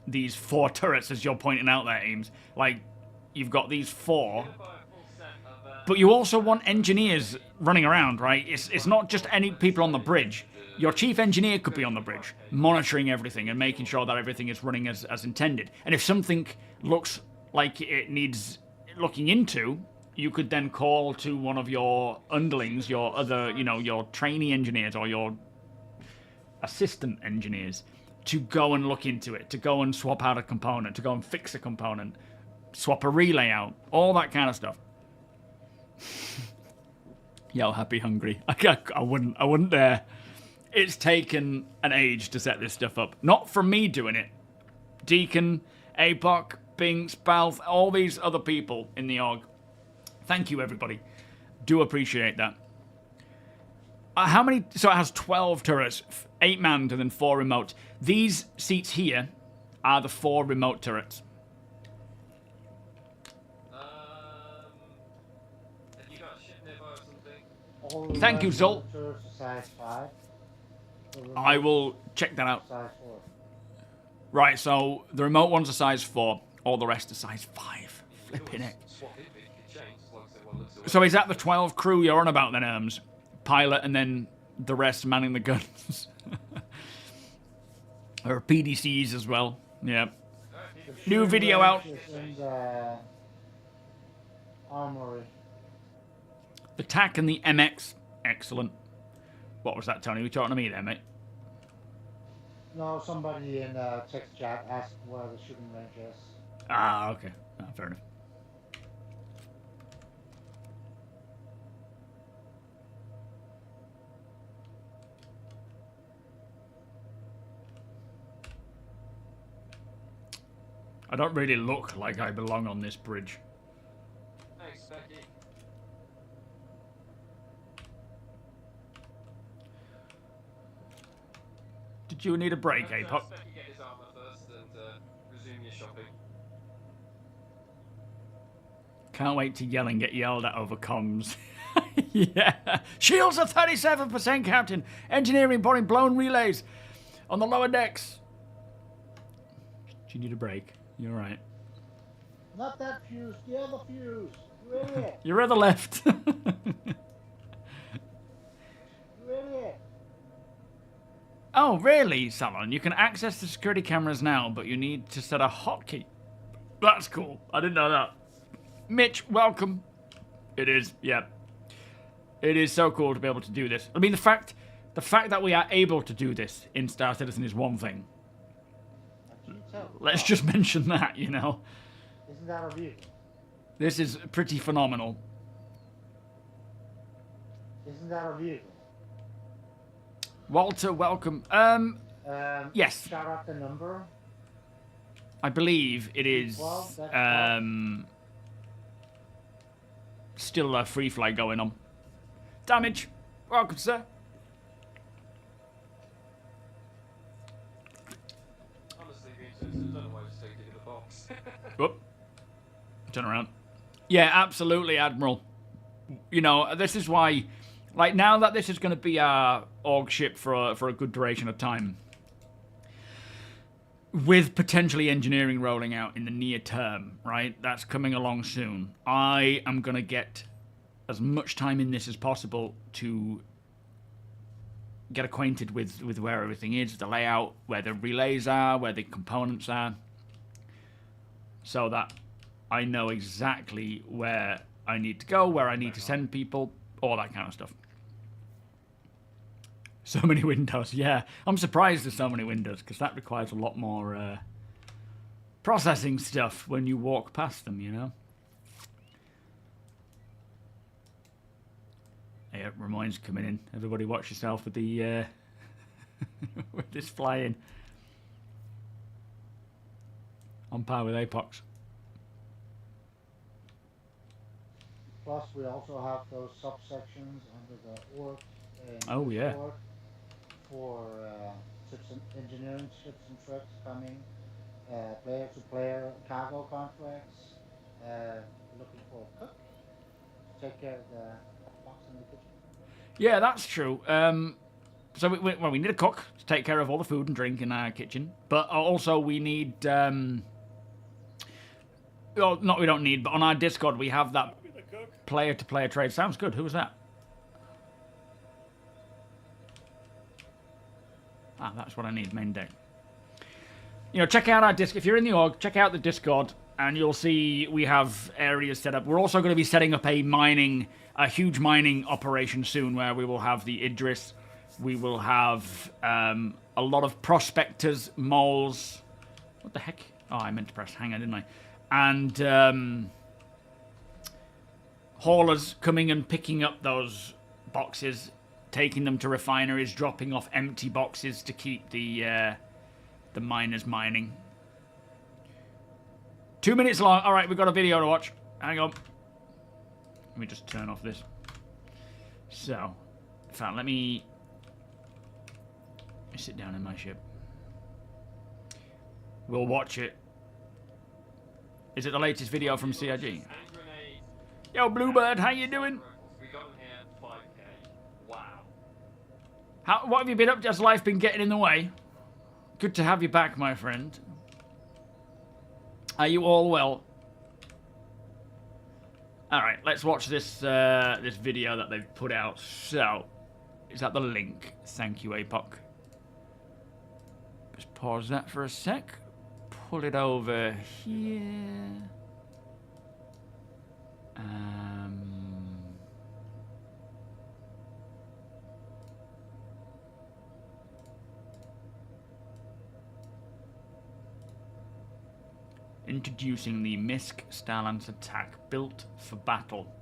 these 4 turrets, as you're pointing out there, Ames. Like, you've got these 4, but you also want engineers running around, right? It's not just any people on the bridge. Your chief engineer could be on the bridge, monitoring everything and making sure that everything is running as intended. And if something looks like it needs looking into, you could then call to one of your underlings, your other, your trainee engineers or your assistant engineers to go and look into it, to go and swap out a component, to go and fix a component, swap a relay out, all that kind of stuff. Yo, happy hungry. I wouldn't dare. It's taken an age to set this stuff up. Not from me doing it. Deacon, APOC, Bing, Spalf, all these other people in the org. Thank you, everybody. Do appreciate that. How many? So it has 12 turrets, 8 manned and then 4 remote. These seats here are the 4 remote turrets. Have you got a ship nearby or something? All Thank you, Zol. turrets are size 5. The I remote will check that out. size 4. Right, so the remote one's a size 4. All the rest are size 5. Flipping it. Swap it, but it could change as long as everyone looks away. So is that the 12 crew you're on about then, Erms? Pilot and then the rest manning the guns. Or PDCs as well. Yeah. New video out. Is in the armory. The TAC and the MX. Excellent. What was that, Tony? Were you talking to me there, mate? No, somebody in text chat asked where the shooting range is. Ah, okay. Ah, fair enough. I don't really look like I belong on this bridge. Thanks, Becky. Did you need a break, Apoc? Becky get his armor first and resume your shopping. Can't wait to yell and get yelled at over comms. Yeah. Shields are 37%, Captain. Engineering pouring blown relays on the lower decks. Do you need a break? You're right. Not that fuse, the other fuse. You idiot. You're at the left. You idiot. Oh, really, Salon? You can access the security cameras now, but you need to set a hotkey. That's cool. I didn't know that. Mitch, welcome. It is, yeah. It is so cool to be able to do this. I mean, the fact that we are able to do this in Star Citizen is one thing. Let's just mention that, you know. Isn't that a vehicle? This is pretty phenomenal. Isn't that a vehicle? Walter, welcome. Yes. Shout out the number. I believe it is 12, that's still a free fly going on. Damage. Welcome, sir. Honestly, I don't know why I just take it in the box. Whoop. Turn around. Yeah, absolutely, Admiral. You know, this is why, like, now that this is going to be our org ship for a good duration of time, with potentially engineering rolling out in the near term, right? That's coming along soon. I am going to get as much time in this as possible to get acquainted with where everything is, the layout, where the relays are, where the components are, so that I know exactly where I need to go, where I need to send people, all that kind of stuff. So many windows, yeah. I'm surprised there's so many windows, because that requires a lot more processing stuff when you walk past them, you know? Yeah, Ramoine's coming in. Everybody watch yourself with the with this flying. On par with Apox. Plus, we also have those subsections under the org and Oh, yeah. org for ships and engineering ships and trucks coming, player-to-player cargo contracts, looking for a cook to take care of the box in the kitchen. Yeah, that's true. So we need a cook to take care of all the food and drink in our kitchen, but also we need. Well, not we don't need, but on our Discord we have that player-to-player trade. Sounds good. Who was that? Ah, that's what I need. Main deck. You know, check out our Discord. If you're in the org, check out the Discord, and you'll see we have areas set up. We're also going to be setting up a huge mining operation soon, where we will have the Idris. We will have a lot of prospectors, moles. What the heck? Oh, I meant to press hangar, didn't I? And haulers coming and picking up those boxes, taking them to refineries, dropping off empty boxes to keep the miners mining. 2 minutes long. All right, we've got a video to watch. Hang on. Let me just turn off this. So, in fact, let me sit down in my ship. We'll watch it. Is it the latest video from CIG? Yo, Bluebird, how you doing? We got in here 5k. Wow. What have you been up to? Has life been getting in the way? Good to have you back, my friend. Are you all well? All right, let's watch this this video that they've put out. So, is that the link? Thank you, APOC. Just pause that for a sec. Pull it over here. Introducing the MISC Starlance attack built for battle.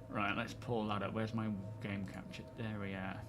Right, let's pull that up. Where's my game capture? There we are.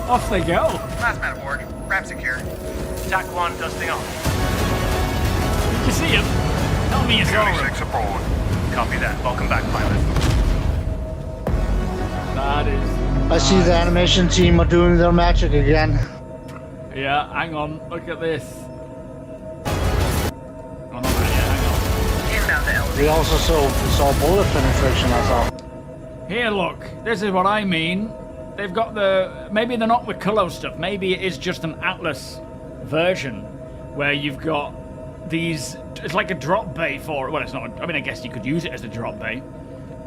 Off they go. Plasmat aboard. Ramp secure. Attack 1 dusting off. Did you see him? Tell me it's over. 6 aboard. Copy that. Welcome back, pilot. That is... I see the animation team are doing their magic again. Yeah, hang on. Look at this. Oh, not that yet. Hang on. Inbound to LZ. We also saw bullet penetration, I thought. Here, look. This is what I mean. They've got the... Maybe they're not with Willow stuff. Maybe it is just an Atlas version where you've got these... It's like a drop bay for... Well, it's not... I mean, I guess you could use it as a drop bay.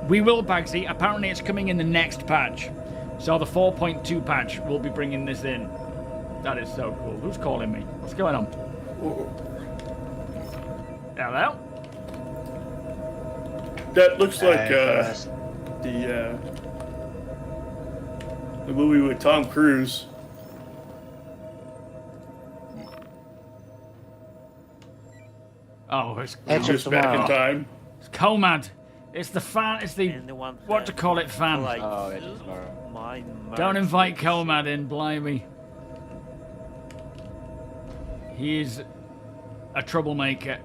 We will, Bagsy. Apparently, it's coming in the next patch. So the 4.2 patch will be bringing this in. That is so cool. Who's calling me? What's going on? Hello? That looks like the movie with Tom Cruise. Oh, it's Just back in time. It's Comad. It's the fan. It's the what to call it fan. Like, Oh, it is tomorrow. Don't invite Comad in, blimey. He's a troublemaker.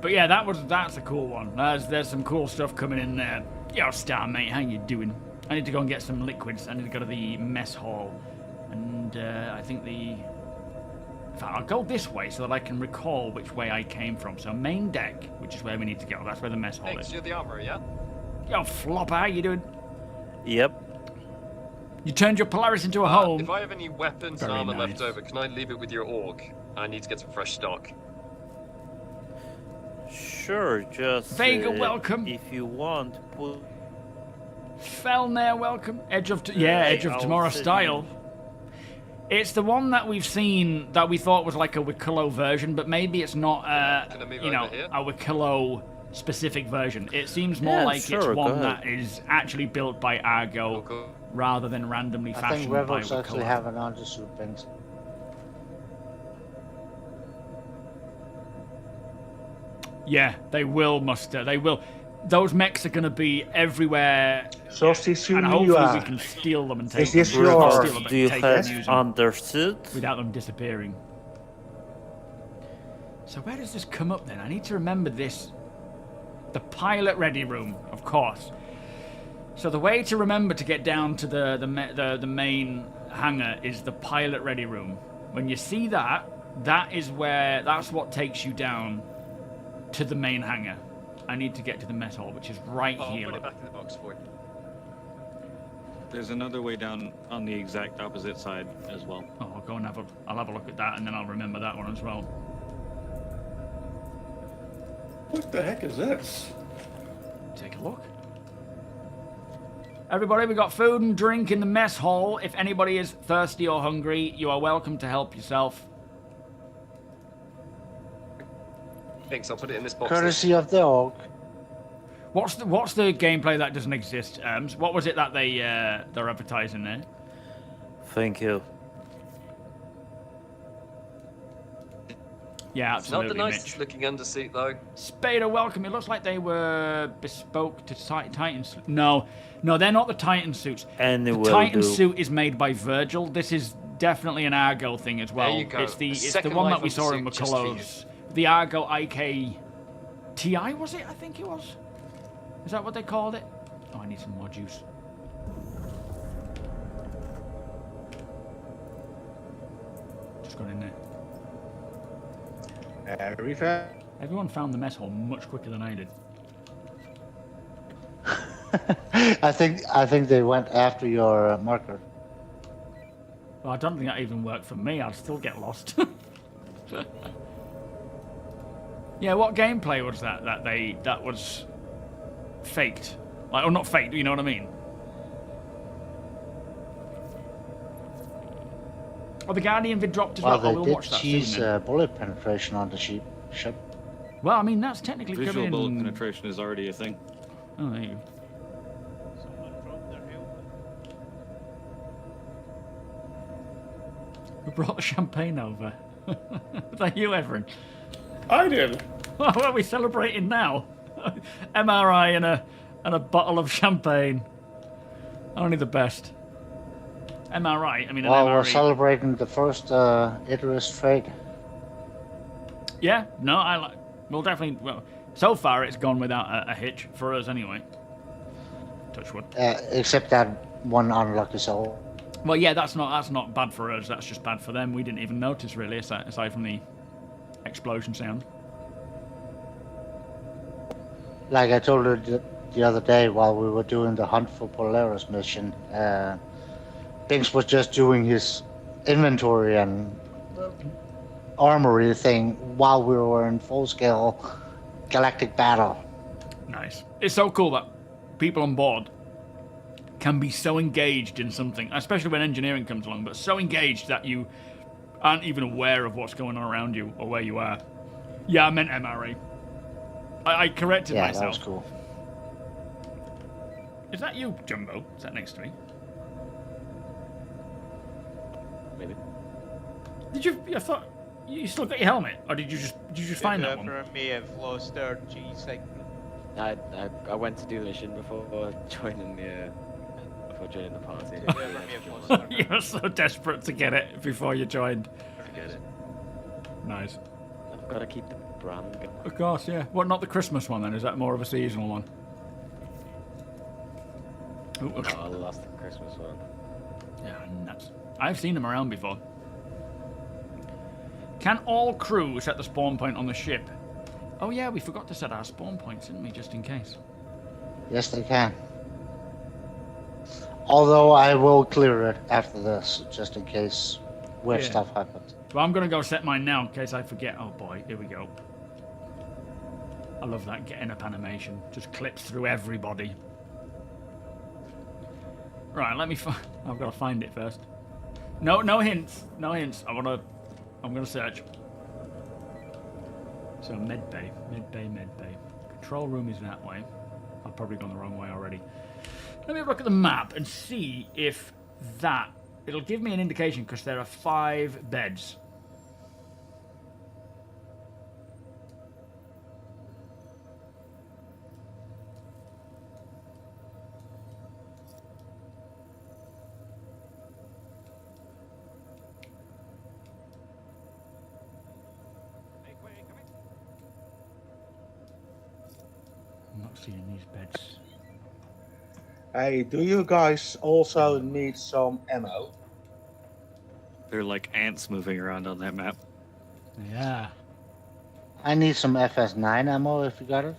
But yeah, that's a cool one. There's some cool stuff coming in there. Yo, Star mate, how you doing? I need to go and get some liquids. I need to go to the mess hall, and I think in fact, I'll go this way so that I can recall which way I came from. So main deck, which is where we need to go. That's where the mess hall Thanks, is. you're the armorer, yeah? Yo, Flopper, how you doing? Yep. You turned your Polaris into a home. If I have any weapons and Very armor nice. left over, can I leave it with your org? I need to get some fresh stock. Sure, just... Vega, welcome. If you want, put... Felnair, welcome. Edge of Tomorrow style. It's the one that we've seen that we thought was like a Wicklow version, but maybe it's not, Can I move you know, over here? a Wicklow specific version. It seems more like sure, it's go one ahead. that is actually built by Argo Cool. rather than randomly I fashioned think by Rebels actually Wicklow. have an undersuit bench. Yeah, they will muster. They will. those mechs are going to be everywhere, and hopefully we can steal them and take them. this your- Do you Take them and have use them undersuit? without them disappearing. So where does this come up then? I need to remember this. The pilot ready room, of course. So the way to remember to get down to the main hangar is the pilot ready room. When you see that, that's what takes you down to the main hangar. I need to get to the mess hall, which is right I'll here. put it Look. back in the box for you. There's another way down on the exact opposite side as well. Oh, I'll go and I'll have a look at that, and then I'll remember that one as well. What the heck is this? Take a look. Everybody, we got food and drink in the mess hall. If anybody is thirsty or hungry, you are welcome to help yourself. Thanks, I'll put it in this box. Courtesy of the orc. What's the gameplay that doesn't exist? What was it that they're advertising there? Thank you. Yeah, It's not absolutely. the nicest Mitch. looking undersuit though. Spader, welcome. It looks like they were bespoke to Titan. No, they're not the Titan suits. And the Titan suit is made by Virgil. This is definitely an Argo thing as well. There you go. It's the Second one life that we of the saw in suit just for you. McCullough's. The Argo IK TI, was it? I think it was. Is that what they called it? Oh, I need some more juice. Just got in there. Refair. Everyone found the mess hall much quicker than I did. I think they went after your marker. Well, I don't think that even worked for me. I'd still get lost. Yeah, what gameplay was that? That was faked, like, or not faked? You know what I mean? Oh, the Guardian vid dropped as well. Well, We'll they watch did that tease soon. Then. bullet penetration on the ship. Well, I mean that's technically Visual covered bullet in... penetration is already a thing. Oh, there you go. Someone dropped their helmet. Who brought the champagne over? Was that you, Everin? I did. What are we celebrating now? MRI and a bottle of champagne. Only the best. MRI. I mean, an Well, we're MRE. celebrating the first IDRIS trade. Yeah, no, I like. We'll definitely. Well, so far it's gone without a hitch for us anyway. Touch wood. Except that one unlucky soul. Well, yeah, that's not bad for us. That's just bad for them. We didn't even notice really, aside from the explosion sound. Like I told you the other day while we were doing the Hunt for Polaris mission, Binks was just doing his inventory and armory thing while we were in full-scale galactic battle. Nice. It's so cool that people on board can be so engaged in something, especially when engineering comes along, but so engaged that you aren't even aware of what's going on around you or where you are. Yeah, I meant MRE. I corrected Yeah, myself. that was cool. Is that you, Jumbo? Is that next to me? Maybe. Did you? I thought you still got your helmet, or did you just find that one? Whoever may have lost their G segment. I went to do the mission before joining the party. Whoever may have lost their You were so desperate to get it before you joined. Forget it. Nice. I've got to keep the brand going. Of course, yeah. What, not the Christmas one then? Is that more of a seasonal one? Ooh, No, I lost the Christmas one. yeah, nuts. I've seen them around before. Can all crew set the spawn point on the ship? Oh yeah, we forgot to set our spawn points, didn't we, just in case? Yes, they can. Although I will clear it after this, just in case weird Yeah. stuff happens. Well, I'm going to go set mine now in case I forget. Oh boy, here we go. I love that getting up animation. Just clips through everybody. Right, let me I've got to find it first. No hints. No hints. I'm going to search. So medbay. Control room is that way. I've probably gone the wrong way already. Let me have a look at the map and see if that... It'll give me an indication because there are 5 beds. not seeing these beds. Hey, do you guys also need some ammo? They're like ants moving around on that map. Yeah. I need some FS9 ammo if you got it.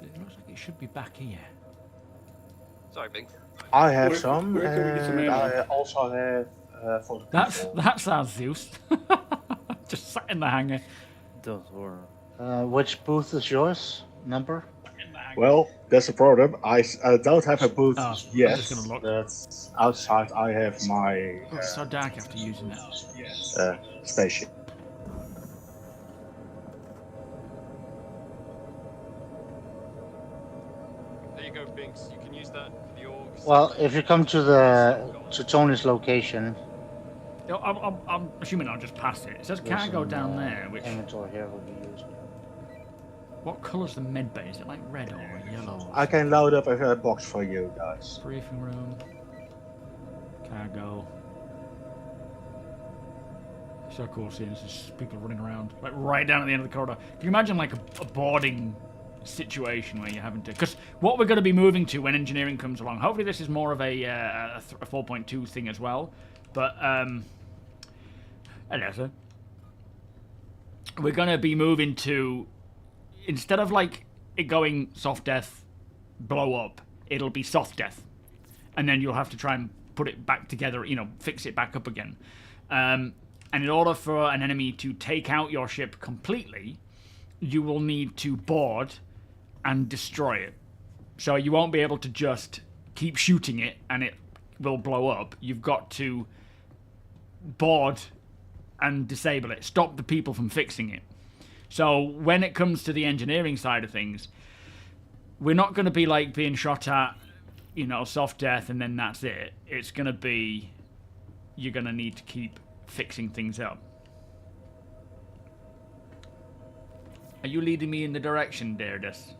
It looks like it should be back here. Sorry, Bing. I have Where- some, where can we get some and ammo? I also have for the people. That's our Zeus. Just sat in the hangar. Don't worry. Which booth is yours? Number? Well, that's a problem. I don't have a booth Oh, I'm yet. just gonna look. That's outside. I have my Oh, it's so dark after using that. spaceship. There you go, Binks. You can use that for the orgs. Well, if you come to Tony's location, I'm assuming I'll just pass it. It says there's cargo some, down there, which... inventory here will be used. What colour's the med bay? Is it like red or yellow? I can load up a box for you guys. Briefing room. Cargo. So cool seeing this is people running around, like right down at the end of the corridor. Can you imagine like a boarding situation where you're having to... Because what we're going to be moving to when engineering comes along, hopefully this is more of a 4.2 thing as well, but... hello, sir. We're going to be moving to... Instead of like it going soft death, blow up, it'll be soft death. And then you'll have to try and put it back together, you know, fix it back up again. And in order for an enemy to take out your ship completely, you will need to board and destroy it. So you won't be able to just keep shooting it and it will blow up. You've got to board and disable it, stop the people from fixing it. So when it comes to the engineering side of things, we're not going to be like being shot at, you know, soft death and then that's it. It's going to be, you're going to need to keep fixing things up. Are you leading me in the direction, Deirdus?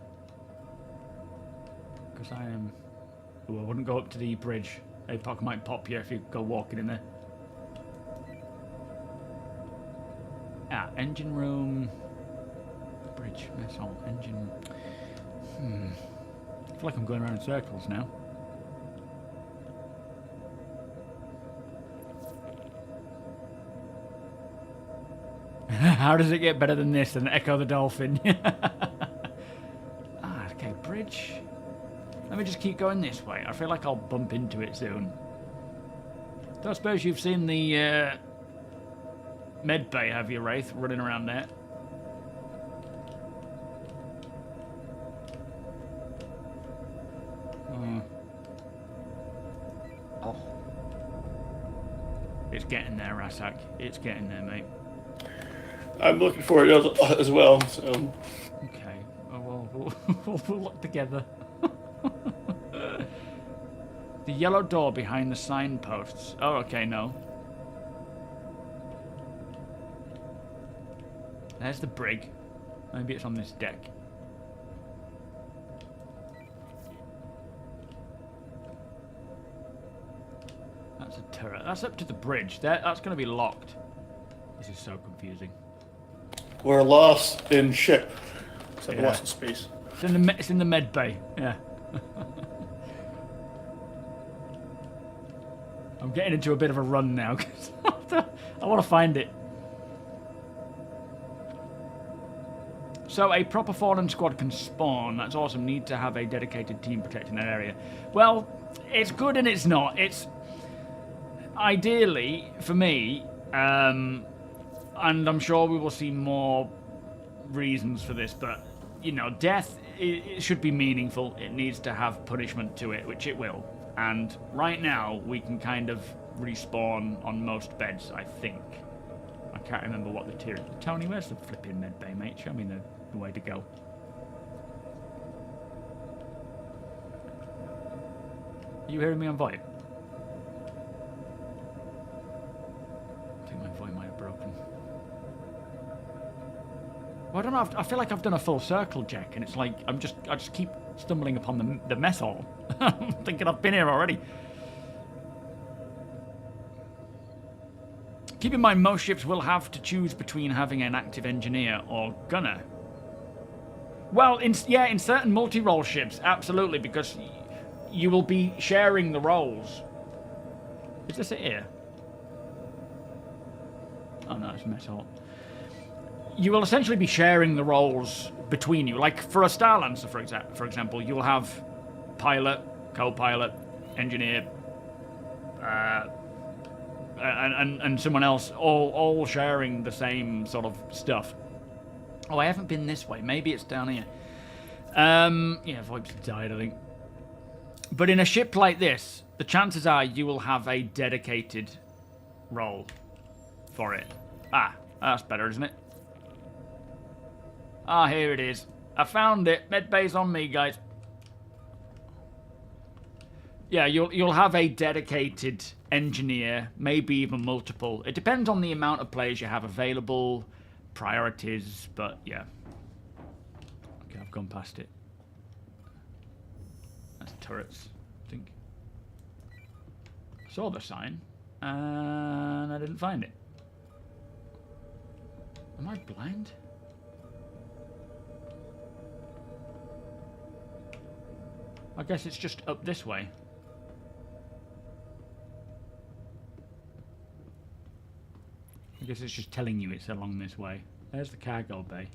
Because I am... Oh, I wouldn't go up to the bridge. APOC might pop you if you go walking in there. Ah, engine room... Bridge, missile, engine... I feel like I'm going around in circles now. How does it get better than this, than Echo the Dolphin? Okay, bridge. Let me just keep going this way. I feel like I'll bump into it soon. Don't suppose you've seen the med bay, have you, Wraith, running around there? Oh. It's getting there, Rasak. It's getting there, mate. I'm looking for it as well, so... Okay. Oh, well, we'll look together. The yellow door behind the signposts. Oh, okay, no. There's the brig. Maybe it's on this deck. That's a turret. That's up to the bridge. That's going to be locked. This is so confusing. We're lost in ship. It's like Yeah. lost in space. It's in the med bay. Yeah. I'm getting into a bit of a run now because I want to find it. So a proper Fallen squad can spawn. That's awesome. Need to have a dedicated team protecting that area. Well, it's good and it's not. It's ideally for me, and I'm sure we will see more reasons for this, but you know, death it should be meaningful. It needs to have punishment to it, which it will. And right now, we can kind of respawn on most beds, I think. I can't remember what the tier is. Tony, where's the flipping med bay, mate? Show me the way to go. Are you hearing me on VoIP? I think my VoIP might have broken. Well, I don't know. I feel like I've done a full circle, Jack, and it's like I just keep stumbling upon the mess hall. I'm thinking I've been here already. Keep in mind, most ships will have to choose between having an active engineer or gunner. Well, in certain multi-role ships, absolutely, because you will be sharing the roles. Is this it here? Oh no, it's metal. You will essentially be sharing the roles between you. Like for a Star Lancer, for example, you will have pilot, co-pilot, engineer, and someone else, all sharing the same sort of stuff. Oh, I haven't been this way. Maybe it's down here. Yeah, VoIP's died, I think. But in a ship like this, the chances are you will have a dedicated role for it. Ah, that's better, isn't it? Ah, here it is. I found it. Medbay's on me, guys. Yeah, you'll have a dedicated engineer, maybe even multiple. It depends on the amount of players you have available, priorities, but yeah. Okay, I've gone past it. That's turrets, I think. I saw the sign, and I didn't find it. Am I blind? I guess it's just up this way. I guess it's just telling you it's along this way. There's the cargo bay.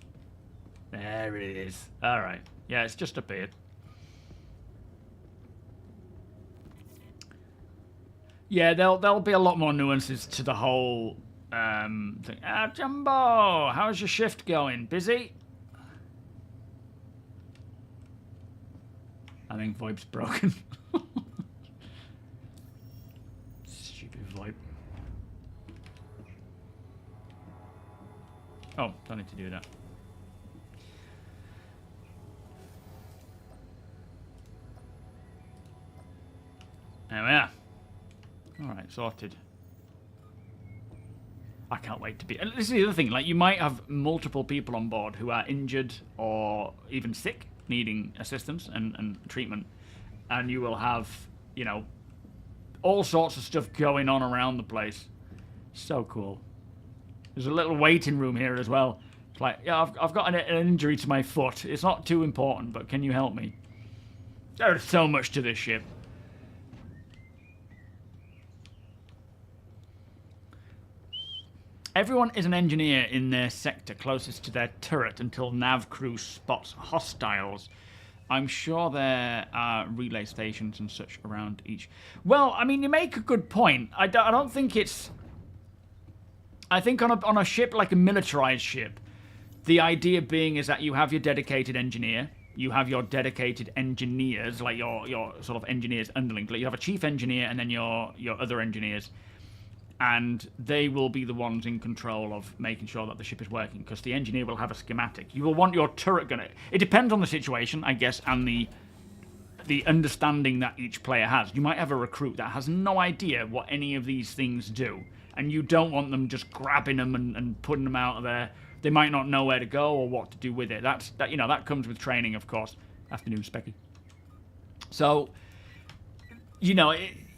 There it is. Alright. Yeah, it's just up here. Yeah, there'll be a lot more nuances to the whole thing. Ah, Jumbo! How's your shift going? Busy? I think VoIP's broken. Stupid VoIP. Oh, don't need to do that. There we are. Alright, sorted. I can't wait to be... And this is the other thing, like, you might have multiple people on board who are injured or even sick, needing assistance and treatment. And you will have, you know, all sorts of stuff going on around the place. So cool. There's a little waiting room here as well. It's like, yeah, I've got an injury to my foot. It's not too important, but can you help me? There's so much to this ship. Everyone is an engineer in their sector closest to their turret until nav crew spots hostiles. I'm sure there are relay stations and such around each. Well, I mean, you make a good point. I don't think it's... I think on a ship like a militarized ship, the idea being is that you have your dedicated engineer, you have your dedicated engineers, like your sort of engineers underlings. Like you have a chief engineer and then your other engineers. And they will be the ones in control of making sure that the ship is working, because the engineer will have a schematic. You will want your turret gunner. It depends on the situation, I guess, and the understanding that each player has. You might have a recruit that has no idea what any of these things do, and you don't want them just grabbing them and putting them out of there. They might not know where to go or what to do with it. That comes with training, of course. Afternoon, Specky. So, you know...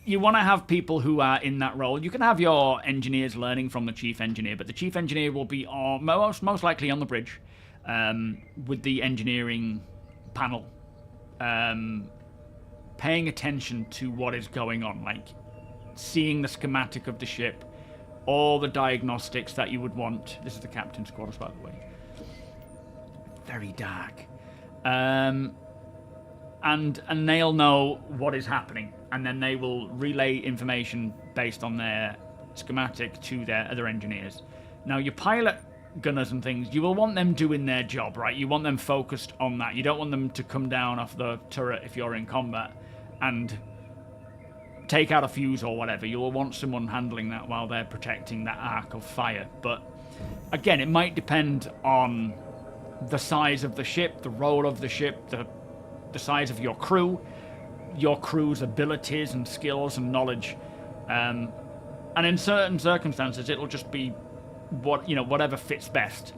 You want to have people who are in that role. You can have your engineers learning from the chief engineer, but the chief engineer will be most likely on the bridge with the engineering panel, paying attention to what is going on, like seeing the schematic of the ship, all the diagnostics that you would want. This is the captain's quarters, by the way. Very dark. And they'll know what is happening, and then they will relay information based on their schematic to their other engineers. Now, your pilot gunners and things, you will want them doing their job, right? You want them focused on that. You don't want them to come down off the turret if you're in combat and take out a fuse or whatever. You'll want someone handling that while they're protecting that arc of fire. But, again, it might depend on the size of the ship, the role of the ship, the size of your crew's abilities and skills and knowledge, and in certain circumstances it'll just be whatever fits best.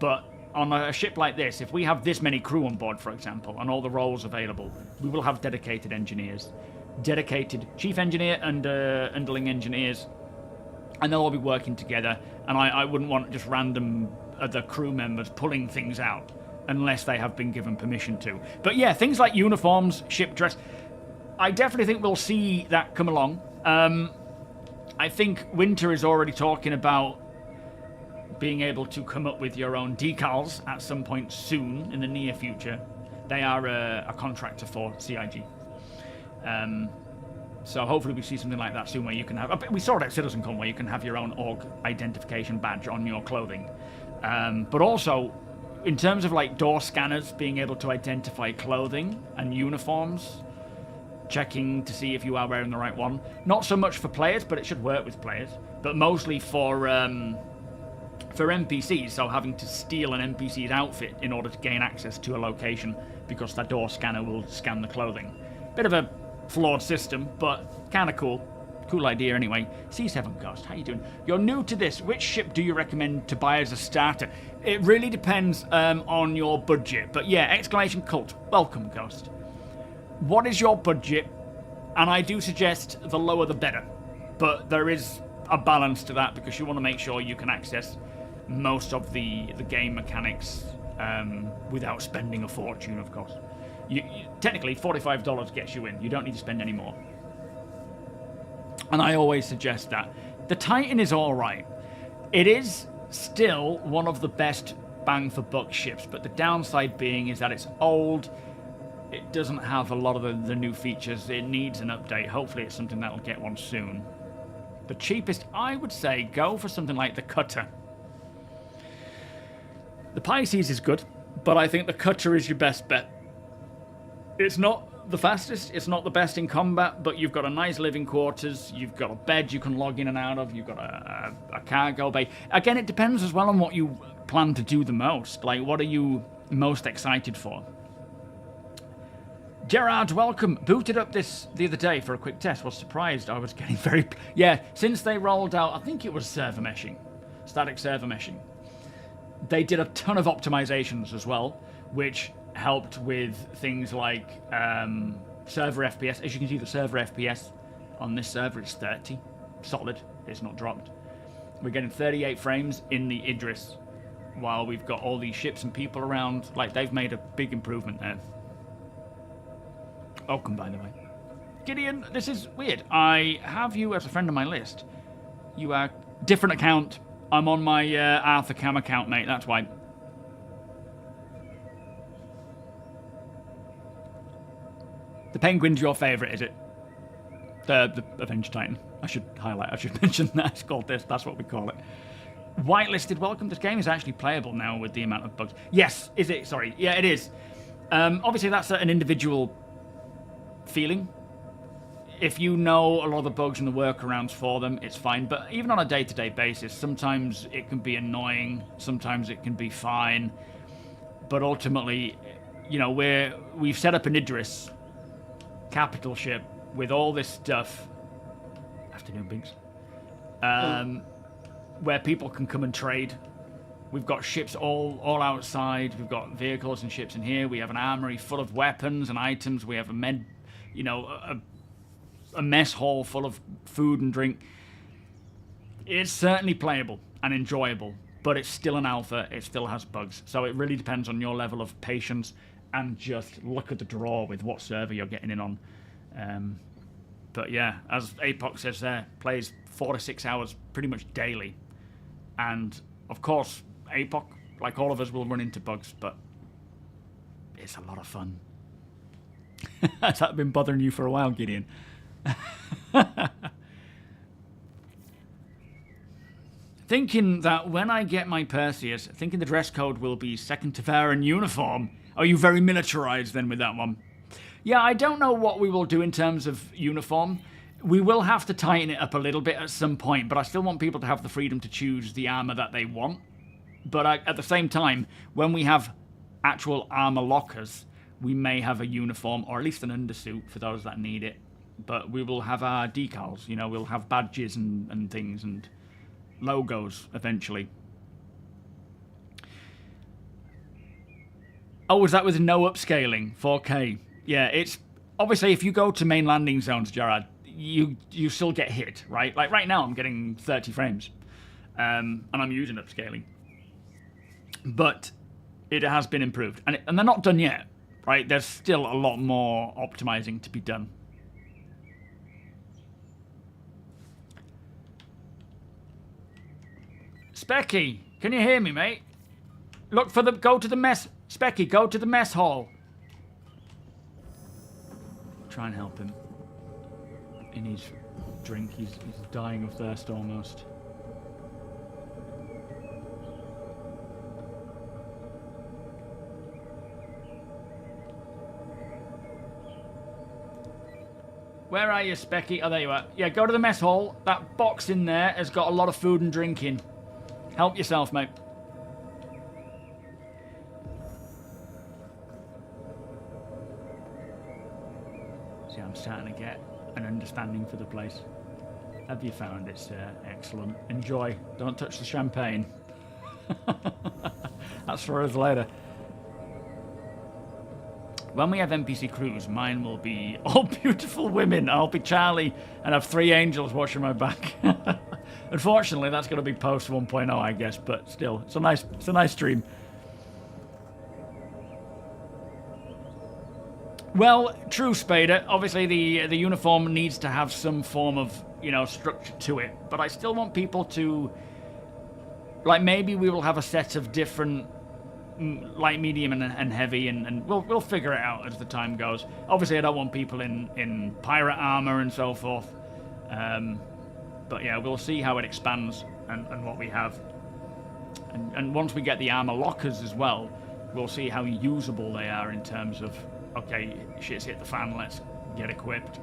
But on a ship like this, if we have this many crew on board, for example, and all the roles available, we will have dedicated engineers, dedicated chief engineer and underling engineers, and they'll all be working together. And I wouldn't want just random other crew members pulling things out. unless they have been given permission to. But yeah, things like uniforms, ship dress, I definitely think we'll see that come along. I think Winter is already talking about being able to come up with your own decals at some point soon in the near future. They are a contractor for CIG. So hopefully we see something like that soon where you can have... We saw it at CitizenCon where you can have your own org identification badge on your clothing. But also, in terms of like door scanners, being able to identify clothing and uniforms, checking to see if you are wearing the right one. Not so much for players, but it should work with players. But mostly for NPCs, so having to steal an NPC's outfit in order to gain access to a location because that door scanner will scan the clothing. Bit of a flawed system, but kind of cool. Cool idea anyway. C7 Ghost, how you doing? You're new to this. Which ship do you recommend to buy as a starter? It really depends on your budget. But yeah, exclamation cult. Welcome, Ghost. What is your budget? And I do suggest the lower the better. But there is a balance to that because you want to make sure you can access most of the game mechanics without spending a fortune, of course. Technically, $45 gets you in. You don't need to spend any more. And I always suggest that. The Titan is alright. It is still one of the best bang for buck ships, but the downside being is that it's old. It doesn't have a lot of the new features. It needs an update. Hopefully it's something that'll get one soon. The cheapest, I would say, go for something like the Cutter. The Pisces is good, but I think the Cutter is your best bet. It's not the fastest, it's not the best in combat, but you've got a nice living quarters, you've got a bed you can log in and out of, you've got a cargo bay. Again, it depends as well on what you plan to do the most. Like, what are you most excited for? Gerard, welcome. Booted up this the other day for a quick test. Was surprised I was getting very... Yeah, since they rolled out, I think it was server meshing, static server meshing. They did a ton of optimizations as well, which helped with things like server FPS. As you can see, the server FPS on this server is 30. Solid. It's not dropped. We're getting 38 frames in the Idris while we've got all these ships and people around. Like, they've made a big improvement there. Welcome, by the way. Gideon, this is weird. I have you as a friend on my list. You are different account. I'm on my Arthur Cam account, mate. That's why. The Penguin's your favourite, is it? The Avenger Titan. I should mention that. It's called this. That's what we call it. Whitelisted, welcome. This game is actually playable now with the amount of bugs. Yes, is it? Sorry. Yeah, it is. Obviously, that's an individual feeling. If you know a lot of the bugs and the workarounds for them, it's fine. But even on a day-to-day basis, sometimes it can be annoying. Sometimes it can be fine. But ultimately, you know, we've set up an Idris capital ship with all this stuff. Afternoon, Binks. Where people can come and trade. We've got ships all outside. We've got vehicles and ships in here. We have an armory full of weapons and items. We have a mess hall full of food and drink. It's certainly playable and enjoyable, but it's still an alpha. It still has bugs. So it really depends on your level of patience and just look at the draw with what server you're getting in on. But yeah, as Apoc says there, plays 4 to 6 hours pretty much daily. And of course, Apoc, like all of us, will run into bugs, but it's a lot of fun. Has that been bothering you for a while, Gideon? Thinking that when I get my Perseus, thinking the dress code will be second to wear and uniform. Are you very militarized then with that one? Yeah, I don't know what we will do in terms of uniform. We will have to tighten it up a little bit at some point, but I still want people to have the freedom to choose the armor that they want. But at the same time, when we have actual armor lockers, we may have a uniform, or at least an undersuit for those that need it. But we will have our decals, you know, we'll have badges and things and logos eventually. Oh, was that with no upscaling? 4K. Yeah, it's... Obviously, if you go to main landing zones, Gerard, you still get hit, right? Like, right now, I'm getting 30 frames. And I'm using upscaling. But it has been improved. And they're not done yet, right? There's still a lot more optimizing to be done. Specky, can you hear me, mate? Look for the... Go to the mess... Specky, go to the mess hall. Try and help him. He needs drink. He's dying of thirst almost. Where are you, Specky? Oh, there you are. Yeah, go to the mess hall. That box in there has got a lot of food and drink in. Help yourself, mate. See, I'm starting to get an understanding for the place. Have you found it, sir? Excellent. Enjoy. Don't touch the champagne. That's for us later. When we have NPC crews, mine will be all beautiful women. I'll be Charlie and have 3 angels watching my back. Unfortunately, that's going to be post 1.0, I guess, but still, it's a nice stream. Well, true, Spader. Obviously, the uniform needs to have some form of, you know, structure to it, but I still want people to, like, maybe we will have a set of different light, medium, and heavy, and we'll figure it out as the time goes. Obviously, I don't want people in pirate armor and so forth. But yeah, we'll see how it expands and what we have. And once we get the armor lockers as well, we'll see how usable they are in terms of, okay, shit's hit the fan, let's get equipped.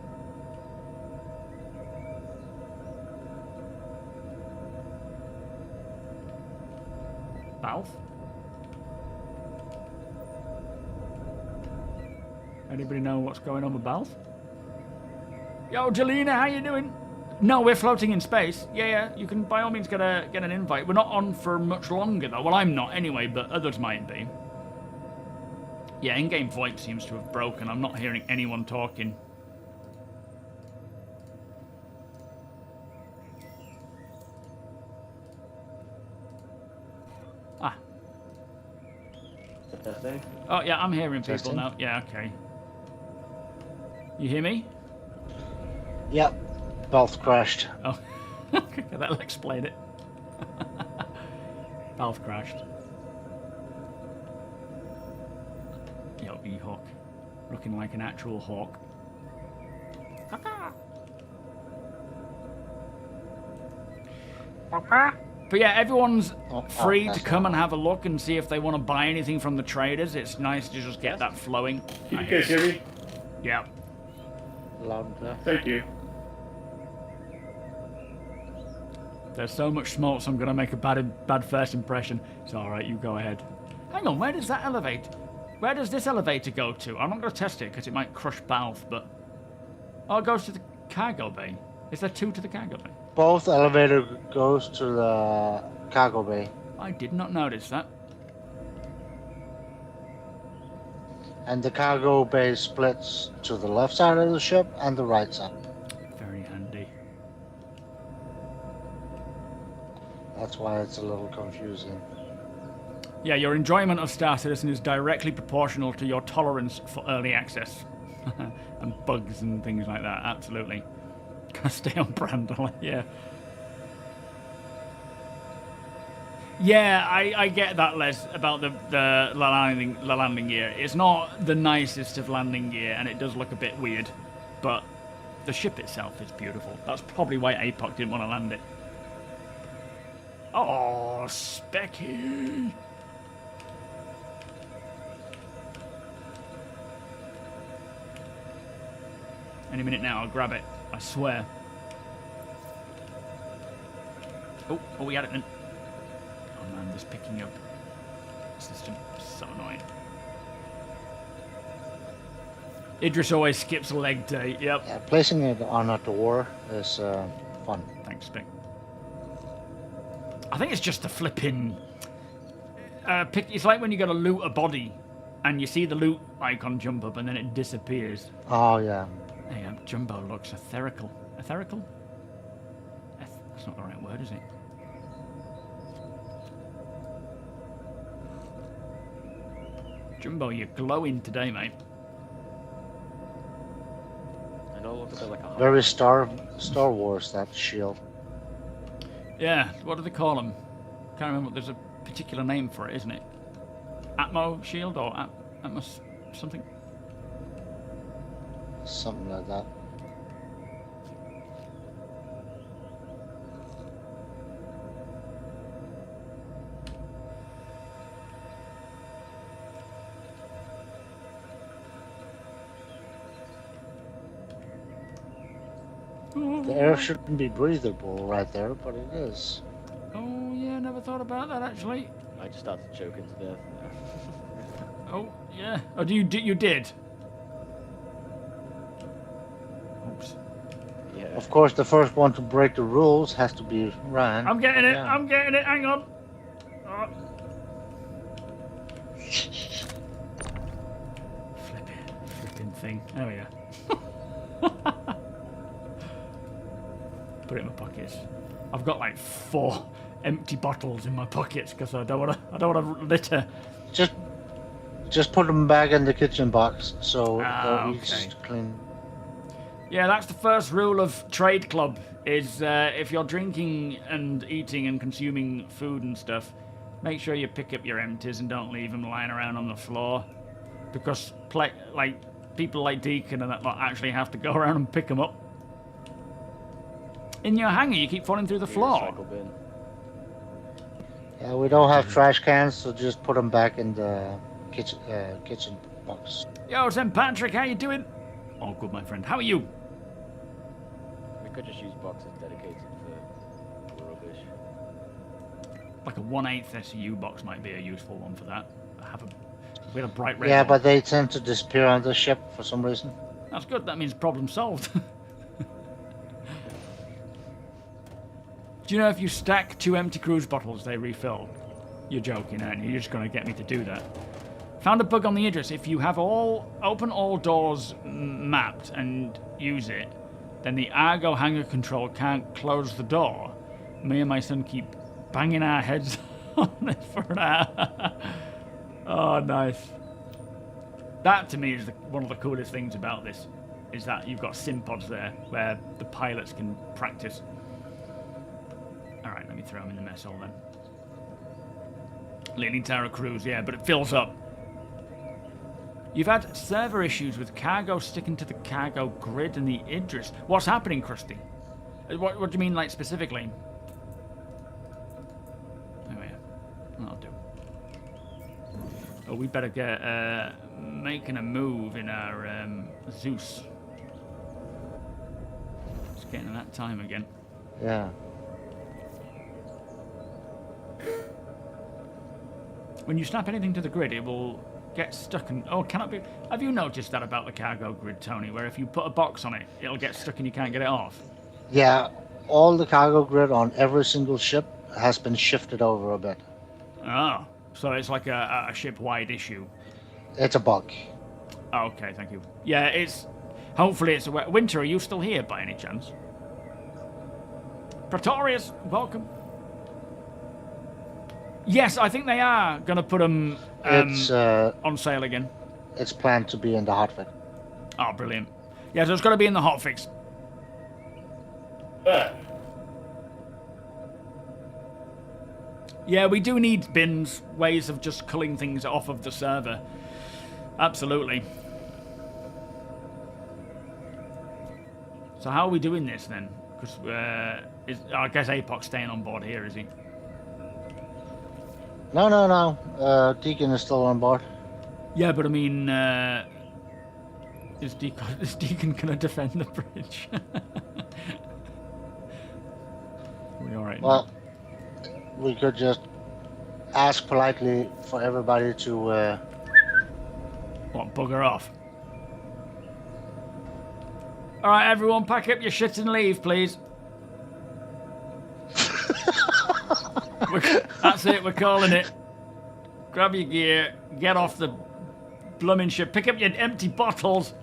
Valve? Anybody know what's going on with Valve? Yo, Jelena, how you doing? No, we're floating in space. Yeah, you can by all means get an invite. We're not on for much longer, though. Well, I'm not anyway, but others might be. Yeah, in-game VoIP seems to have broken. I'm not hearing anyone talking. Ah. Oh, yeah, I'm hearing people Testing. now. Yeah, okay. You hear me? Yep. Both crashed. Oh, okay, that'll explain it. Valve crashed. Yo, E-Hawk. Looking like an actual hawk. But yeah, everyone's free to come and have a look and see if they want to buy anything from the traders. It's nice to just get that flowing. Can you guys hear me? Yeah. Loud and clear. Thank you. There's so much smoke, so I'm going to make a bad first impression. It's alright, you go ahead. Hang on, where does that elevate? Where does this elevator go to? I'm not going to test it because it might crush Balth, but... Oh, it goes to the cargo bay. Is there 2 to the cargo bay? Both elevator goes to the cargo bay. I did not notice that. And the cargo bay splits to the left side of the ship and the right side. Very handy. That's why it's a little confusing. Yeah, your enjoyment of Star Citizen is directly proportional to your tolerance for early access. And bugs and things like that, absolutely. Gotta stay on brand, yeah. Yeah, I get that, Les, about the landing gear. It's not the nicest of landing gear, and it does look a bit weird, but the ship itself is beautiful. That's probably why APOC didn't want to land it. Oh, Specky! Any minute now, I'll grab it. I swear. Oh, we had it then. Oh man, this picking up system is so annoying. Idris always skips a leg day, yep. Yeah, placing it on a door is fun. Thanks, Spick. I think it's just the flipping... it's like when you go to loot a body and you see the loot icon jump up and then it disappears. Oh, yeah. Hey, Jumbo looks etherical. Etherical? That's not the right word, is it? Jumbo, you're glowing today, mate. I know, look a bit like a Very Star Wars, that shield. Yeah, what do they call them? Can't remember. There's a particular name for it, isn't it? Atmo shield or Atmos something? Something like that. The air shouldn't be breathable right there, but it is. Oh yeah, never thought about that actually. I just started choking to death. Oh yeah. Oh, you did? Oops. Yeah. Of course, the first one to break the rules has to be Ryan. I'm getting it. Yeah. I'm getting it. Hang on. Oh. Flipping thing. There we go. Put it in my pockets. I've got like 4 empty bottles in my pockets because I don't want to litter. Just put them back in the kitchen box so they'll be okay. clean. Yeah, that's the first rule of Trade Club. Is if you're drinking and eating and consuming food and stuff, make sure you pick up your empties and don't leave them lying around on the floor, because like people like Deacon and that lot actually have to go around and pick them up. In your hangar, you keep falling through the floor. Recycle bin. Yeah, we don't have trash cans, so just put them back in the kitchen box. Yo, St. Patrick, how you doing? Oh, good, my friend. How are you? We could just use boxes dedicated for rubbish. Like a 1/8 SCU box might be a useful one for that. We had a bright red Yeah, one. but they tend to disappear on the ship for some reason. That's good. That means problem solved. Do you know if you stack 2 empty cruise bottles, they refill? You're joking, aren't you? You're just going to get me to do that. Found a bug on the Idris. If you have open all doors mapped and use it, then the Argo hangar control can't close the door. Me and my son keep banging our heads on it for an hour. Oh, nice. That to me is one of the coolest things about this, is that you've got sim pods there where the pilots can practice. Alright, let me throw them in the mess hole then. Leaning Tower Cruise, yeah, but it fills up. You've had server issues with cargo sticking to the cargo grid in the Idris. What's happening, Krusty? What do you mean, like, specifically? Oh, yeah. That'll do. Oh, we better get making a move in our Zeus. It's getting to that time again. Yeah. When you snap anything to the grid, it will get stuck and... Oh, cannot be... Have you noticed that about the cargo grid, Tony, where if you put a box on it, it'll get stuck and you can't get it off? Yeah, all the cargo grid on every single ship has been shifted over a bit. Oh, so it's like a ship-wide issue. It's a bug. Oh, okay, thank you. Yeah, it's... Hopefully it's a... Winter, are you still here by any chance? Pretorius, welcome. Yes, I think they are going to put them on sale again. It's planned to be in the hotfix. Oh, brilliant. Yeah, so it's got to be in the hotfix. Yeah, we do need bins, ways of just culling things off of the server. Absolutely. So how are we doing this then? Because I guess Apoc's staying on board here, is he? No. Deacon is still on board. Yeah, but I mean, is Deacon gonna defend the bridge? We all right? Well, we could just ask politely for everybody to... What, bugger off? All right, everyone, pack up your shit and leave, please. That's it, we're calling it. Grab your gear, get off the blooming ship, pick up your empty bottles.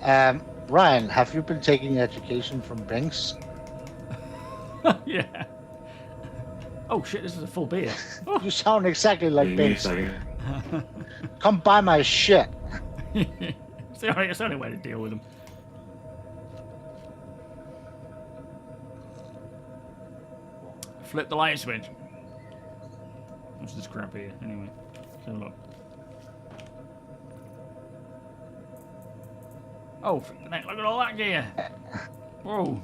Ryan, have you been taking education from Brinks? Yeah. Oh shit, this is a full beer. You sound exactly like Give me a Base. second. Come buy my shit. It's the only way to deal with them. Flip the light switch. What's this crap here? Anyway, let's have a look. Oh, flipping heck, look at all that gear. Whoa.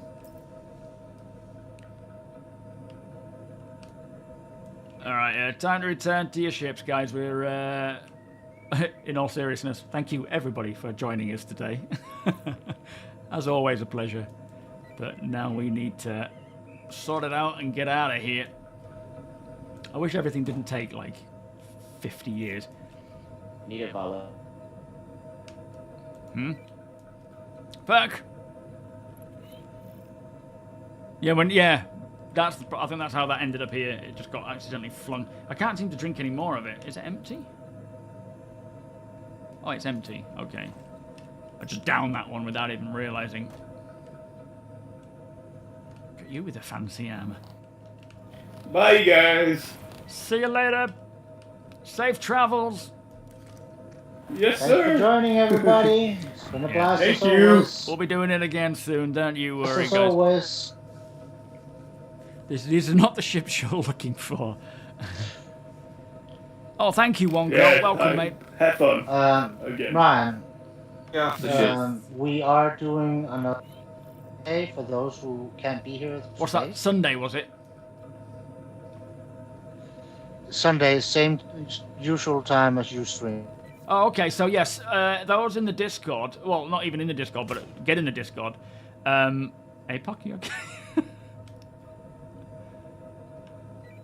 Alright, time to return to your ships, guys. We're, in all seriousness, thank you everybody for joining us today. As always, a pleasure. But now we need to sort it out and get out of here. I wish everything didn't take, like, 50 years. Need a follow. Fuck! Yeah, that's I think that's how that ended up here. It just got accidentally flung. I can't seem to drink any more of it. Is it empty? Oh, it's empty. Okay. I just downed that one without even realizing. Look at you with a fancy armor. Bye, guys. See you later. Safe travels. Yes, Thanks for sir. joining, everybody. It's been a blast thank as you. always. We'll be doing it again soon. Don't you worry, As guys. always. These are not the ships you're looking for. Oh, thank you, One Girl. Yeah, Welcome, mate. Have fun. Again. Ryan, Yeah. we are doing another day for those who can't be here today. What's that? Sunday, was it? Sunday, same usual time as you stream. Oh, okay. So yes, those in the Discord. Well, not even in the Discord, but get in the Discord. APOC, you okay?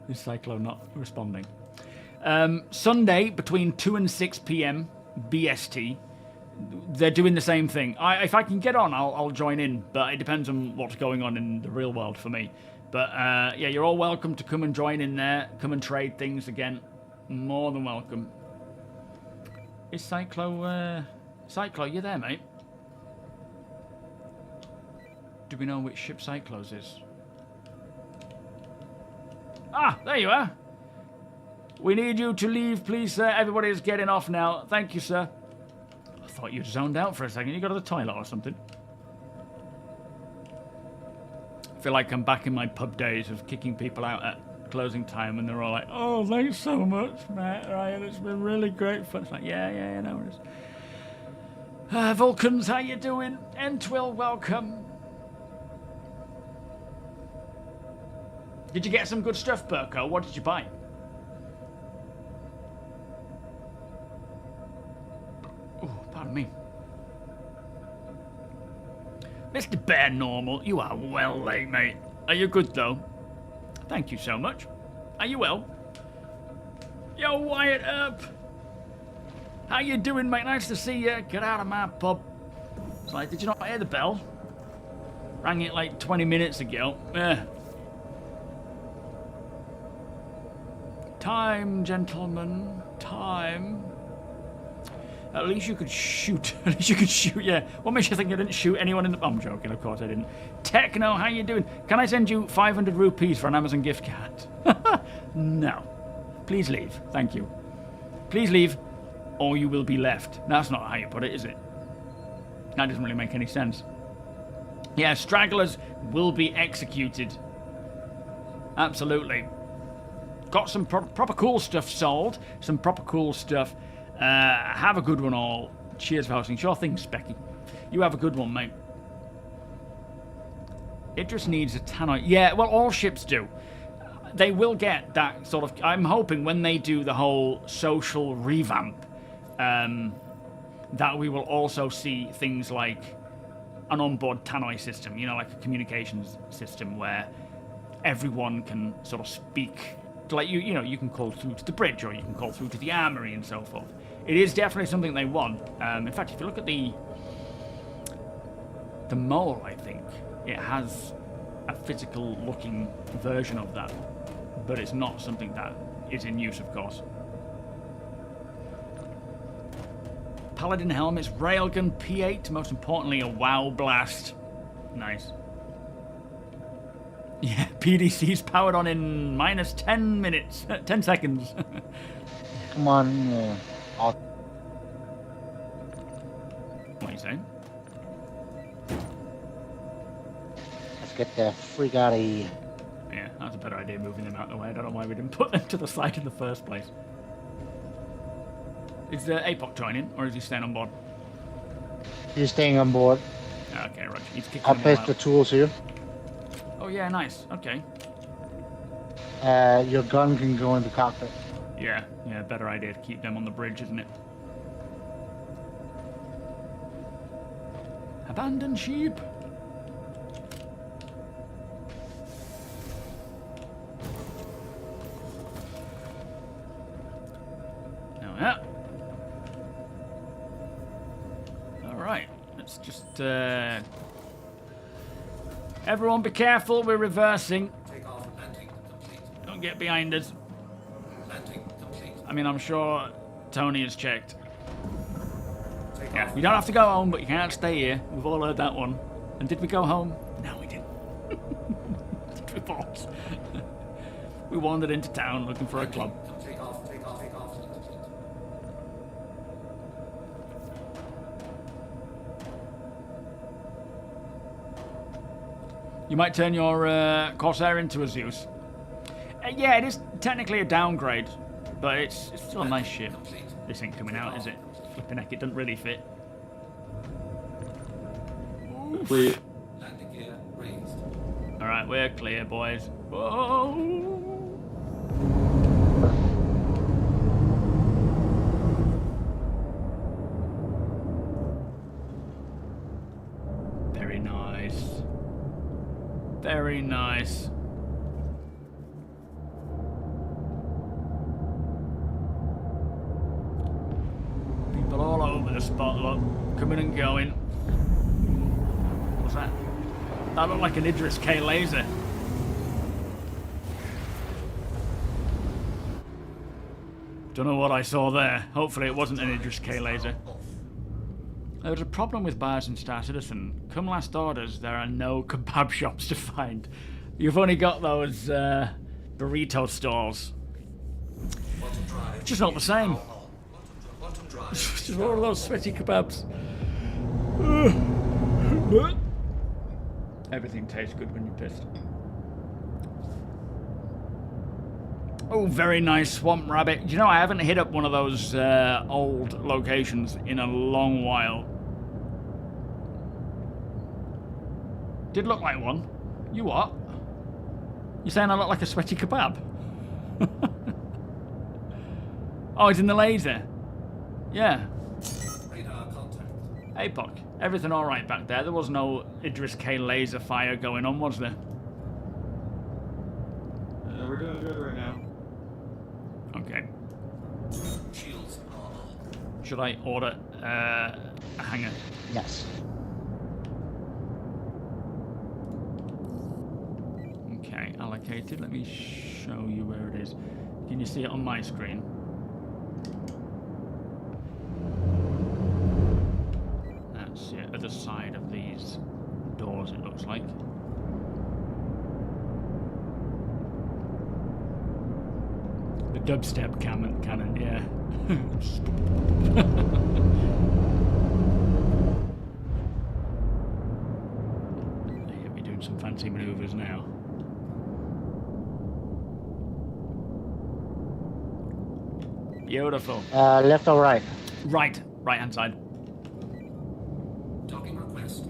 Is Cyclone not responding? Sunday between 2 and 6 p.m. BST. They're doing the same thing. If I can get on, I'll join in, but it depends on what's going on in the real world for me. But yeah, you're all welcome to come and join in there. Come and trade things again. More than welcome. Is Cyclo, you there, mate? Do we know which ship Cyclo's is? Ah, there you are. We need you to leave, please, sir. Everybody's getting off now. Thank you, sir. I thought you'd zoned out for a second. You got to the toilet or something. I feel like I'm back in my pub days of kicking people out at closing time, and they're all like, "Oh, thanks so much, Matt, Ryan. It's been really great fun." It's like, yeah, no worries. Vulcans, how you doing? Entwill, welcome. Did you get some good stuff, Burko? What did you buy? Oh, pardon me. Mr. Bear Normal, you are well late, mate. Are you good, though? Thank you so much. Are you well? Yo, Wyatt up. How you doing, mate? Nice to see you. Get out of my pub. It's like, did you not hear the bell? Rang it like 20 minutes ago. Time, gentlemen. Time. At least you could shoot. At least you could shoot, yeah. What makes you think I didn't shoot anyone in the... I'm joking, of course I didn't. Techno, how you doing? Can I send you 500 rupees for an Amazon gift card? No. Please leave. Thank you. Please leave, or you will be left. That's not how you put it, is it? That doesn't really make any sense. Yeah, stragglers will be executed. Absolutely. Got some proper cool stuff sold. Some proper cool stuff. Have a good one all. Cheers for hosting. Sure thing, Specky. You have a good one, mate. It just needs a tannoy. Yeah, well, all ships do. They will get that sort of... I'm hoping when they do the whole social revamp, that we will also see things like an onboard tannoy system, you know, like a communications system where everyone can sort of speak... Like, you know, you can call through to the bridge, or you can call through to the armory and so forth. It is definitely something they want. In fact, if you look at the mole, I think, it has a physical-looking version of that. But it's not something that is in use, of course. Paladin helmets, railgun, P8, most importantly, a WoW blast. Nice. Yeah, PDC's powered on in minus 10 minutes, 10 seconds. Come on, What are you saying? let's get the freak out of here. Yeah, that's a better idea, moving them out of the way. I don't know why we didn't put them to the side in the first place. Is APOC joining, or is he staying on board? He's staying on board. Okay, Roger. He's kicking I'll them all place out. the tools here. Oh, yeah, nice. Okay. Your gun can go in the cockpit. Yeah, better idea to keep them on the bridge, isn't it? Abandoned sheep. Now, yeah. All right. Let's just. Everyone, be careful. We're reversing. Don't get behind us. I mean, I'm sure Tony has checked. Yeah, you don't have to go home, but you can't stay here. We've all heard that one. And did we go home? No, we didn't. Did we, boss? We wandered into town looking for a club. You might turn your Corsair into a Zeus. Yeah, it is technically a downgrade, but it's still a nice ship. This ain't coming out, is it? Flipping heck, it doesn't really fit. Clear. Alright, we're clear, boys. Whoa! Very nice. Very nice. People all over the spot, look. Coming and going. What's that? That looked like an Idris K laser. Don't know what I saw there. Hopefully it wasn't an Idris K laser. There was a problem with bars in Star Citizen. Come last orders, there are no kebab shops to find. You've only got those burrito stalls. It's just not the same. It's just all of those sweaty kebabs. Everything tastes good when you're pissed. Oh, very nice swamp rabbit. You know, I haven't hit up one of those old locations in a long while. Did look like one. You what? You saying I look like a sweaty kebab? Oh, it's in the laser. Yeah. APOC. Everything all right back there? There was no Idris K laser fire going on, was there? We're doing good right now. Okay. Should I order a hangar? Yes. Okay, allocated. Let me show you where it is. Can you see it on my screen? That's the other side of these doors, it looks like. The dubstep cannon, yeah. He'll be doing some fancy maneuvers now. Beautiful. Left or right? Right hand side. Docking request.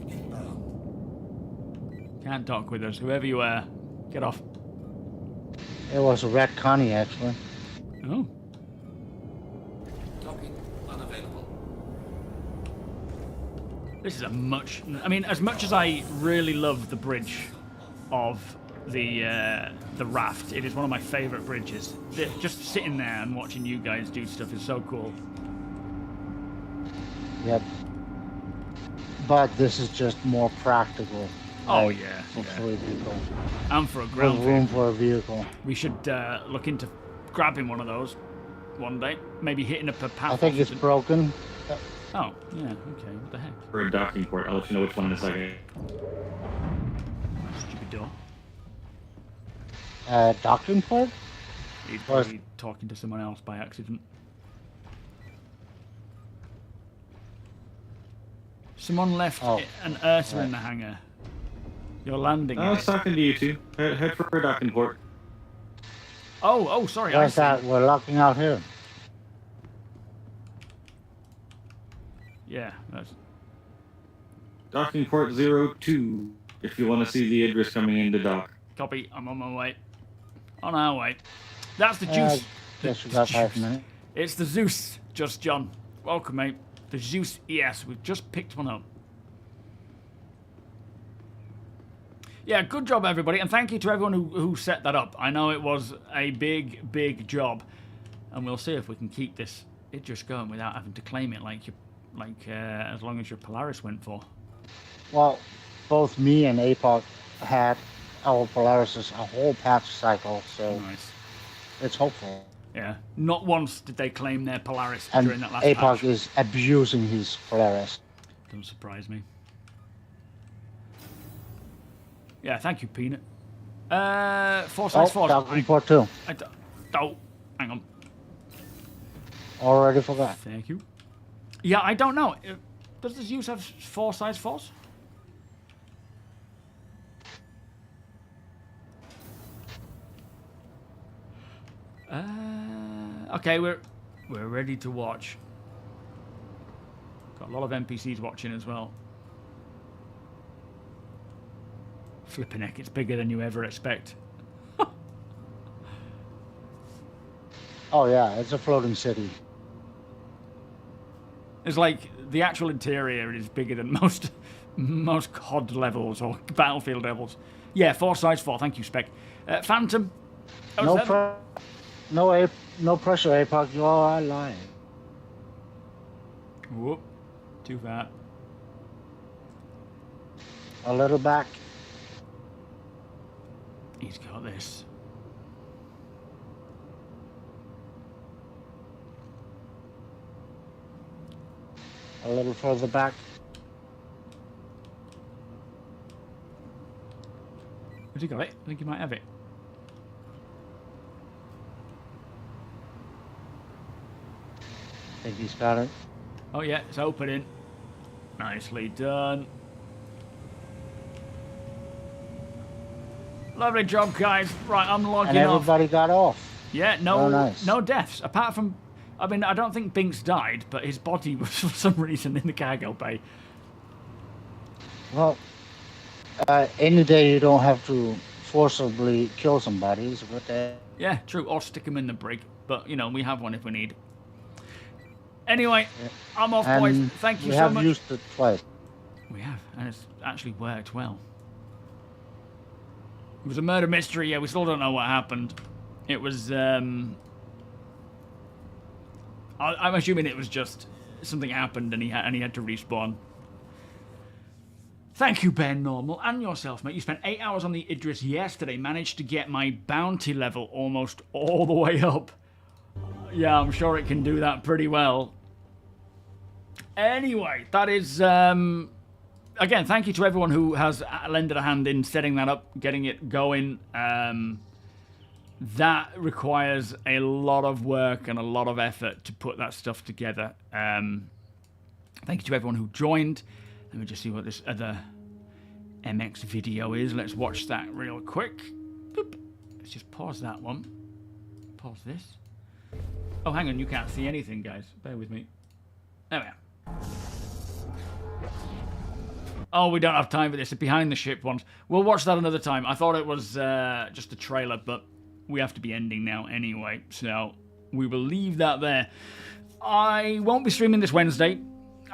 Can't dock with us, whoever you are. Get off. It was a red Connie, actually. Oh. Docking unavailable. This is a much... I mean, as much as I really love the bridge of the raft, it is one of my favourite bridges. Just sitting there and watching you guys do stuff is so cool. Yep. But this is just more practical. Oh, yeah. For a vehicle. And for a ground With room vehicle. for a vehicle. We should look into grabbing one of those one day. Maybe hitting up a path. I think it's broken. Oh, yeah, okay. What the heck? We're in docking port. I'll let you know which one in a second. Stupid door. docking port? He's probably talking to someone else by accident. Someone left an Ursa in the hangar. You're landing. I was talking to you two. Head for a docking port. Oh, sorry. Where's that? We're locking out here. Yeah, that's... Docking port 02, if you want to see the Idris coming into dock. Copy. I'm on my way. On our way. That's the Juice. Guess we got 5 minutes. It's the Zeus, Just John. Welcome, mate. The Zeus ES. We've just picked one up. Yeah, good job, everybody. And thank you to everyone who set that up. I know it was a big, big job. And we'll see if we can keep this Idris going without having to claim it as long as your Polaris went for. Well, both me and APOC had our Polarises a whole patch cycle, so nice. It's hopeful. Yeah, not once did they claim their Polaris And during that last APOC patch. is abusing his Polaris. Doesn't surprise me. Yeah, thank you, Peanut. 464. Docking port 2. Oh, hang on. Already forgot. Thank you. Yeah, I don't know. Does this use have 4 size 4s? Okay, we're ready to watch. Got a lot of NPCs watching as well. Flipping heck, it's bigger than you ever expect. Oh yeah, it's a floating city. It's like the actual interior is bigger than most COD levels or Battlefield levels. Yeah, 4 size 4. Thank you, Spec. Phantom. No pressure, APOC. You are lying. Whoop. Too far. A little back. He's got this. A little further back. Has he got it? I think he might have it. I think he's got it. Oh yeah, it's opening. Nicely done. Lovely job, guys. Right, I'm logging and off. everybody got off. Yeah, no, nice. no deaths. Apart from, I mean, I don't think Binks died, but his body was for some reason in the cargo bay. Well, any day you don't have to forcibly kill somebody is a good day. Yeah, true. Or stick him in the brig. But, you know, we have one if we need. Anyway, I'm off, boys. Thank you so much. We have used it twice. We have, and it's actually worked well. It was a murder mystery. Yeah, we still don't know what happened. It was, I'm assuming it was just something happened and he had to respawn. Thank you, Ben Normal, and yourself, mate. You spent 8 hours on the Idris yesterday. Managed to get my bounty level almost all the way up. Yeah, I'm sure it can do that pretty well. Anyway, that is... again, thank you to everyone who has lended a hand in setting that up, getting it going. That requires a lot of work and a lot of effort to put that stuff together. Thank you to everyone who joined. Let me just see what this other MX video is. Let's watch that real quick. Boop. Let's just pause that one. Pause this. Oh, hang on. You can't see anything, guys. Bear with me. There we are. Oh, we don't have time for this. The behind the ship ones. We'll watch that another time. I thought it was just a trailer, but we have to be ending now anyway. So we will leave that there. I won't be streaming this Wednesday.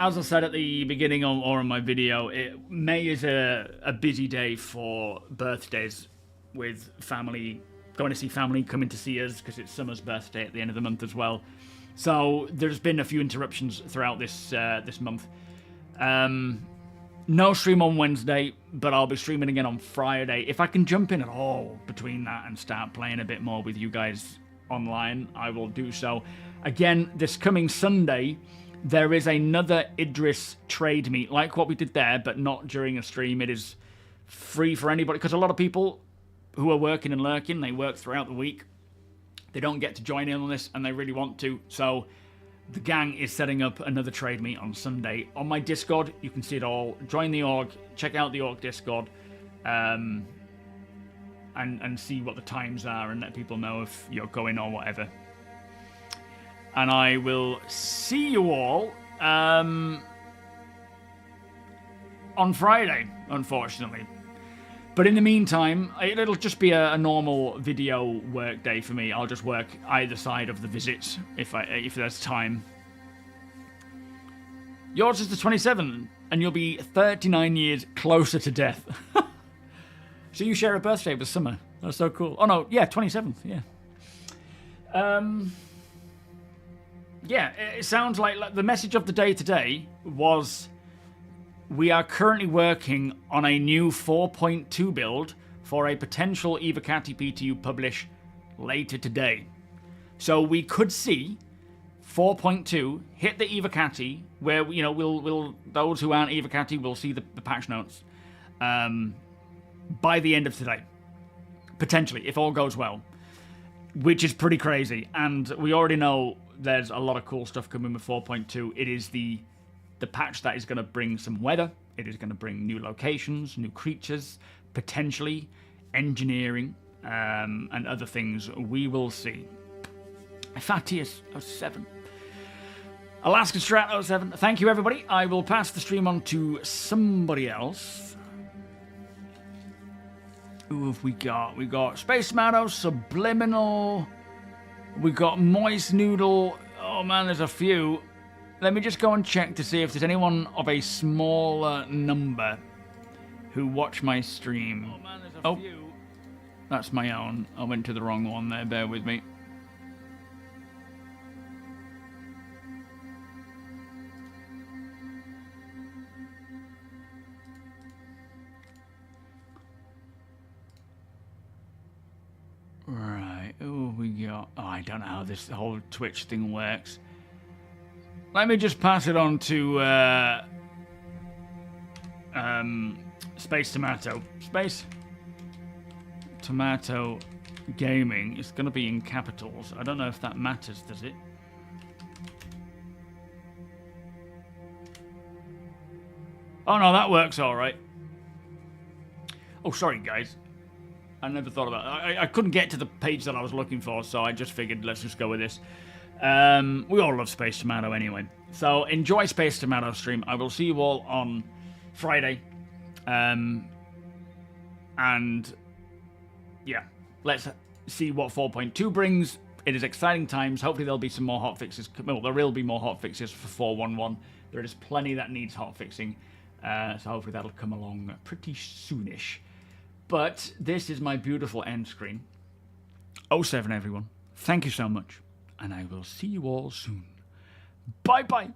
As I said at the beginning or in my video, May is a busy day for birthdays with family, going to see family, coming to see us because it's Summer's birthday at the end of the month as well. So there's been a few interruptions throughout this month. No stream on Wednesday, but I'll be streaming again on Friday. If I can jump in at all between that and start playing a bit more with you guys online, I will do so. Again, this coming Sunday, there is another Idris trade meet, like what we did there, but not during a stream. It is free for anybody, because a lot of people who are working and lurking, they work throughout the week. They don't get to join in on this, and they really want to. So the gang is setting up another trade meet on Sunday on my Discord. You can see it all. Join the org, check out the org Discord, and see what the times are, and let people know if you're going or whatever. And I will see you all on Friday, unfortunately. But in the meantime, it'll just be a normal video work day for me. I'll just work either side of the visits if there's time. Yours is the 27th, and you'll be 39 years closer to death. So you share a birthday with Summer. That's so cool. Oh no, yeah, 27th, yeah. Yeah, it sounds like the message of the day today was we are currently working on a new 4.2 build for a potential Evocati PTU publish later today. So we could see 4.2 hit the Evocati, where we'll those who aren't Evocati will see the patch notes by the end of today, potentially, if all goes well, which is pretty crazy. And we already know there's a lot of cool stuff coming with 4.2. It is the patch that is going to bring some weather. It is going to bring new locations, new creatures, potentially engineering, and other things. We will see. Fatius 07. Alaska Strat 07. Thank you, everybody. I will pass the stream on to somebody else. Who have we got? We got Space Tomato, Subliminal. We got Moist Noodle. Oh man, there's a few. Let me just go and check to see if there's anyone of a smaller number who watch my stream. Oh man, there's a few. That's my own. I went to the wrong one there. Bear with me. Right, who have we got? Oh, I don't know how this whole Twitch thing works. Let me just pass it on to Space Tomato. Space Tomato Gaming. It's going to be in capitals. I don't know if that matters, does it? Oh no, that works all right. Oh, sorry guys. I never thought about that. I couldn't get to the page that I was looking for, so I just figured let's just go with this. We all love Space Tomato anyway. So enjoy Space Tomato stream. I will see you all on Friday. And yeah, let's see what 4.2 brings. It is exciting times. Hopefully there'll be some more hotfixes. Well, there will be more hotfixes for 4.1.1. There is plenty that needs hotfixing. So hopefully that'll come along pretty soonish. But this is my beautiful end screen. 07, everyone. Thank you so much. And I will see you all soon. Bye-bye.